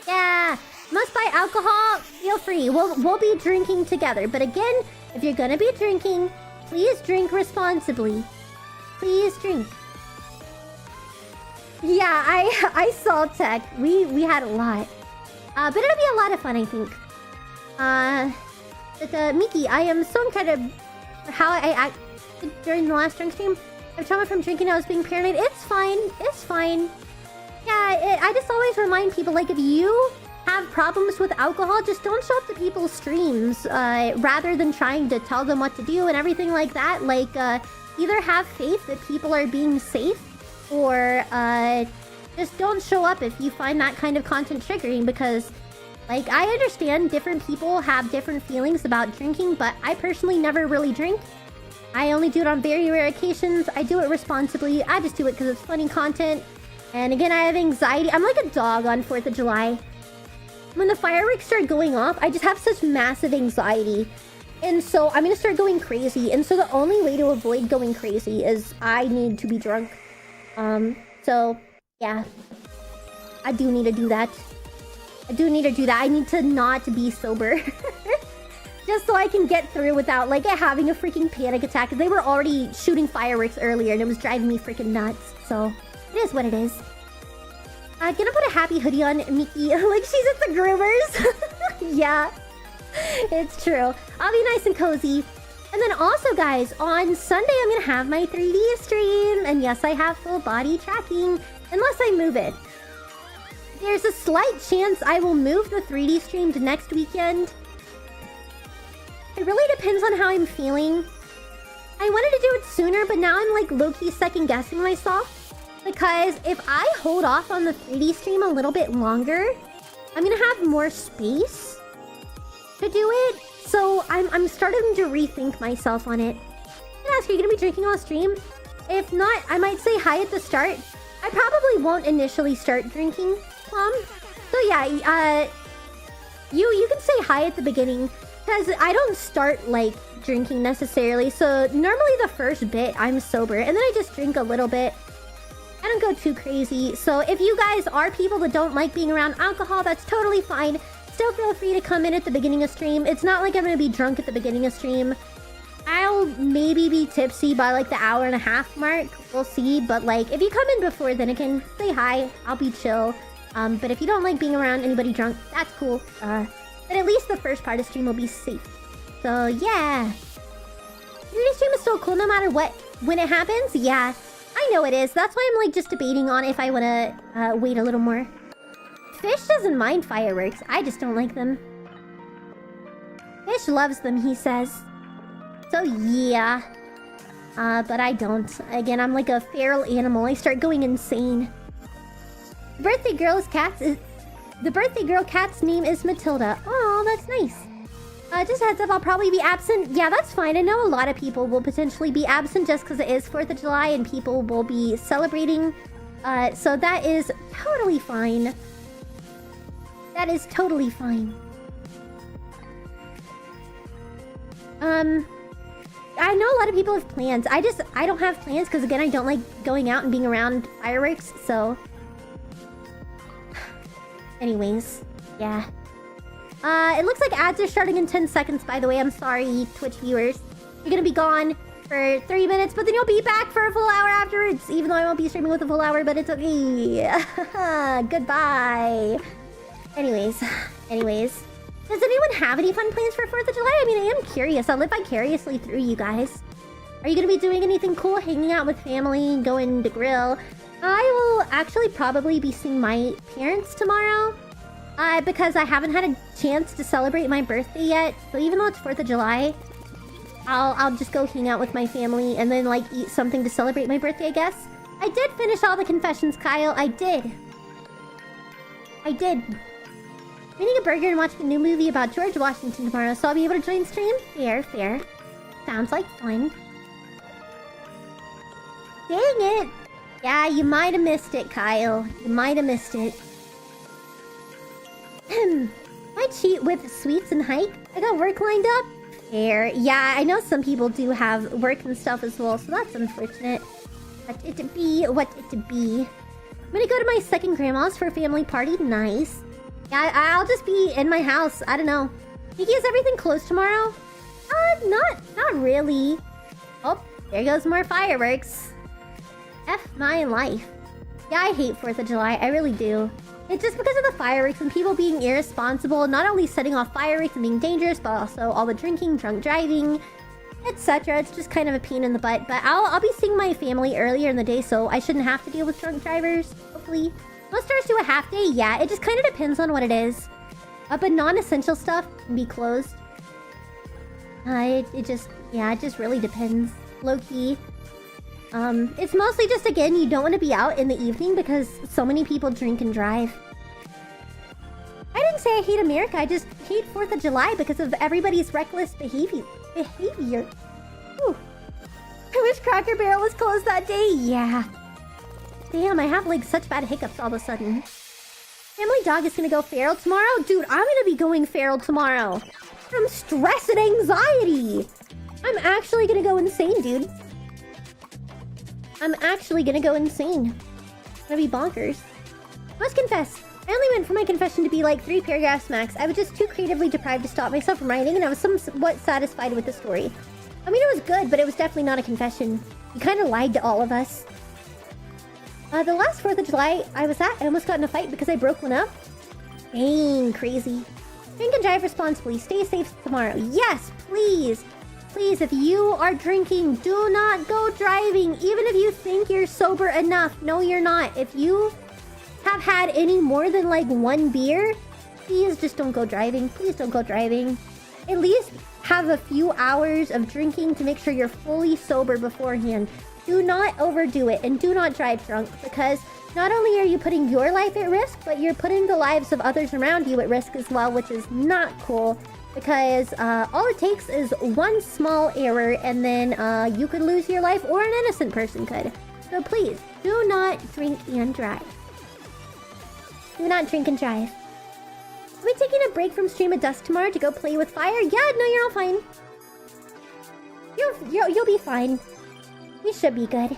A: Yeah. Must buy alcohol? Feel free. We'll be drinking together. But again, if you're gonna be drinking, please drink responsibly. Please drink. Yeah, I saw tech. We had a lot. But it'll be a lot of fun, I think. But Miki, I am so incredible for how I acted during the last drunk stream. I'm trauma from drinking. I was being paranoid. It's fine. It's fine. Yeah, I just always remind people, like, if you have problems with alcohol, just don't show up to people's streams. Rather than trying to tell them what to do and everything like that. Like, either have faith that people are being safe, or just don't show up if you find that kind of content triggering. Because, like, I understand different people have different feelings about drinking, but I personally never really drink. I only do it on very rare occasions. I do it responsibly. I just do it because it's funny content. And again, I have anxiety. I'm like a dog on 4th of July. When the fireworks start going off, I just have such massive anxiety. And so I'm going to start going crazy. And so the only way to avoid going crazy is I need to be drunk. So, yeah. I do need to do that. I need to not be sober. Just so I can get through without, like, having a freaking panic attack. They were already shooting fireworks earlier and it was driving me freaking nuts. So, it is what it is. I'm gonna put a happy hoodie on Miki. Like, she's at the groomers. Yeah. It's true. I'll be nice and cozy. And then also, guys, on Sunday, I'm gonna have my 3D stream. And yes, I have full body tracking. Unless I move it. There's a slight chance I will move the 3D stream to next weekend. It really depends on how I'm feeling. I wanted to do it sooner, but now I'm like low-key second-guessing myself. Because if I hold off on the 3D stream a little bit longer, I'm gonna have more space to do it. So I'm starting to rethink myself on it. Can I ask, are you gonna be drinking on stream? If not, I might say hi at the start. I probably won't initially start drinking, So yeah, you can say hi at the beginning. Because I don't start, like, drinking necessarily. So, normally the first bit, I'm sober. And then I just drink a little bit. I don't go too crazy. So if you guys are people that don't like being around alcohol, that's totally fine. Still feel free to come in at the beginning of stream. It's not like I'm gonna be drunk at the beginning of stream. I'll maybe be tipsy by like the hour and a half mark. We'll see. But like, if you come in before, then again, say hi. I'll be chill. But if you don't like being around anybody drunk, that's cool. But at least the first part of stream will be safe. So yeah. Your stream is so cool no matter what. When it happens, yeah. I know it is. That's why I'm like just debating on if I want to wait a little more. Fish doesn't mind fireworks. I just don't like them. Fish loves them, he says. So yeah. But I don't. Again, I'm like a feral animal. I start going insane. The birthday girl cat's name is Matilda. Oh, that's nice. Just heads up, I'll probably be absent. Yeah, that's fine. I know a lot of people will potentially be absent just because it is 4th of July and people will be celebrating. So that is totally fine. That is totally fine. I know a lot of people have plans. I don't have plans because, again, I don't like going out and being around fireworks, so... Anyways, yeah. It looks like ads are starting in 10 seconds, by the way. I'm sorry, Twitch viewers. You're gonna be gone for 3 minutes, but then you'll be back for a full hour afterwards. Even though I won't be streaming with a full hour, but it's okay. Goodbye. Anyways. Does anyone have any fun plans for 4th of July? I mean, I am curious. I'll live vicariously through you guys. Are you gonna be doing anything cool? Hanging out with family? Going to grill? I will actually probably be seeing my parents tomorrow. Because I haven't had a chance to celebrate my birthday yet. So even though it's 4th of July, I'll just go hang out with my family and then like eat something to celebrate my birthday, I guess. I did finish all the confessions, Kyle. I did. I'm eating a burger and watching a new movie about George Washington tomorrow, so I'll be able to join stream? Fair. Sounds like fun. Dang it! Yeah, you might have missed it, Kyle. You might have missed it. I cheat with sweets and hike. I got work lined up. Fair. Yeah, I know some people do have work and stuff as well, so that's unfortunate. What it to be. I'm gonna go to my second grandma's for a family party. Nice. Yeah, I'll just be in my house. I don't know. Miki, is everything closed tomorrow? Not really. Oh, there goes more fireworks. F my life. Yeah, I hate 4th of July. I really do. It's just because of the fireworks and people being irresponsible, not only setting off fireworks and being dangerous, but also all the drinking, drunk driving, etc. It's just kind of a pain in the butt. But I'll be seeing my family earlier in the day, so I shouldn't have to deal with drunk drivers, hopefully. Most stores do a half day, yeah. It just kind of depends on what it is. But non-essential stuff can be closed. It just really depends. Low-key. It's mostly just, again, you don't want to be out in the evening because so many people drink and drive. I didn't say I hate America, I just hate 4th of July because of everybody's reckless behavior. Whew. I wish Cracker Barrel was closed that day, yeah. Damn, I have like such bad hiccups all of a sudden. Family dog is gonna go feral tomorrow? Dude, I'm gonna be going feral tomorrow. From stress and anxiety. I'm actually gonna go insane, dude. I'm actually gonna go insane. It's gonna be bonkers. Must confess, I only went for my confession to be like 3 paragraphs max. I was just too creatively deprived to stop myself from writing, and I was somewhat satisfied with the story. I mean, it was good, but it was definitely not a confession. You kind of lied to all of us. The last 4th of July I was at, I almost got in a fight because I broke one up. Dang, crazy. Drink and drive responsibly. Stay safe tomorrow. Yes, please. Please, if you are drinking, do not go driving. Even if you think you're sober enough. No, you're not. If you have had any more than like 1 beer, please just don't go driving. Please don't go driving. At least have a few hours of drinking to make sure you're fully sober beforehand. Do not overdo it and do not drive drunk, because not only are you putting your life at risk, but you're putting the lives of others around you at risk as well, which is not cool. Because all it takes is one small error and then you could lose your life, or an innocent person could. So please, do not drink and drive. Do not drink and drive. Are we taking a break from Stream of Dust tomorrow to go play with fire? Yeah, no, you're all fine. You'll be fine. You should be good.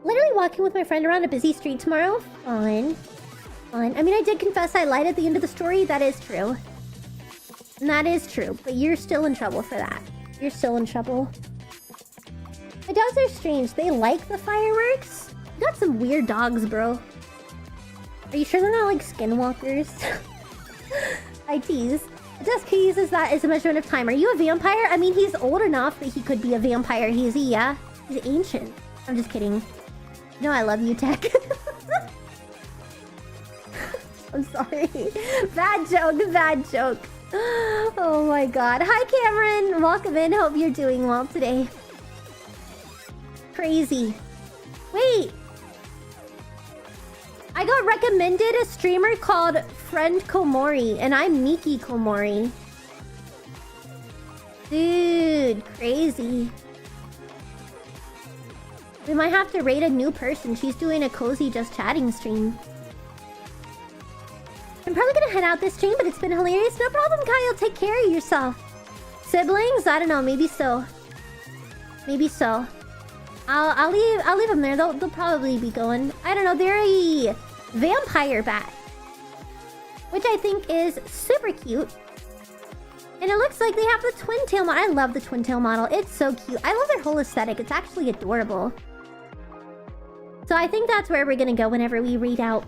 A: Literally walking with my friend around a busy street tomorrow. Fun. Fun. I mean, I did confess I lied at the end of the story. That is true. That is true. But you're still in trouble for that. You're still in trouble. My dogs are strange. They like the fireworks. You got some weird dogs, bro. Are you sure they're not like skinwalkers? I tease. Dusk uses that as a measurement of time. Are you a vampire? I mean, he's old enough that he could be a vampire. He's ancient. I'm just kidding. No, I love you, Tech. I'm sorry. Bad joke, bad joke. Oh my god. Hi, Cameron. Welcome in. Hope you're doing well today. Crazy. Wait. I got recommended a streamer called Friend Komori, and I'm Miki Komori. Dude, crazy. We might have to raid a new person. She's doing a cozy just chatting stream. I'm probably gonna head out this stream, but it's been hilarious. No problem, Kyle. Take care of yourself. Siblings? I don't know. Maybe so. Maybe so. I'll leave them there. They'll probably be going. I don't know. They're a vampire bat, which I think is super cute. And it looks like they have the twin tail model. I love the twin tail model. It's so cute. I love their whole aesthetic. It's actually adorable. So I think that's where we're gonna go whenever we read out.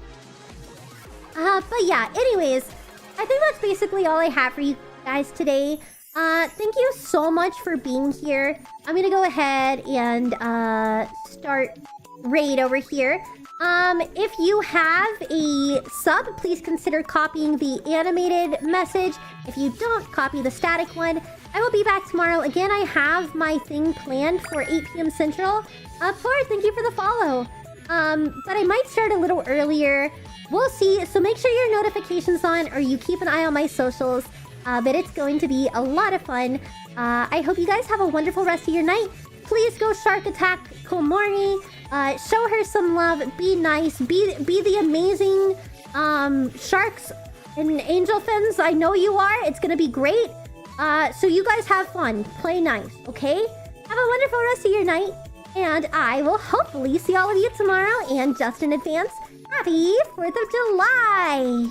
A: But yeah, anyways, I think that's basically all I have for you guys today. Thank you so much for being here. I'm gonna go ahead and start raid over here. If you have a sub, please consider copying the animated message. If you don't, copy the static one. I will be back tomorrow. Again, I have my thing planned for 8 p.m. Central. Floor, thank you for the follow. But I might start a little earlier. We'll see. So make sure your notifications on, or you keep an eye on my socials. But it's going to be a lot of fun. I hope you guys have a wonderful rest of your night. Please go shark attack Komori. Show her some love. Be nice. Be the amazing sharks and angel fins I know you are. It's gonna be great. So you guys have fun. Play nice, okay? Have a wonderful rest of your night. And I will hopefully see all of you tomorrow. And just in advance, happy 4th of July!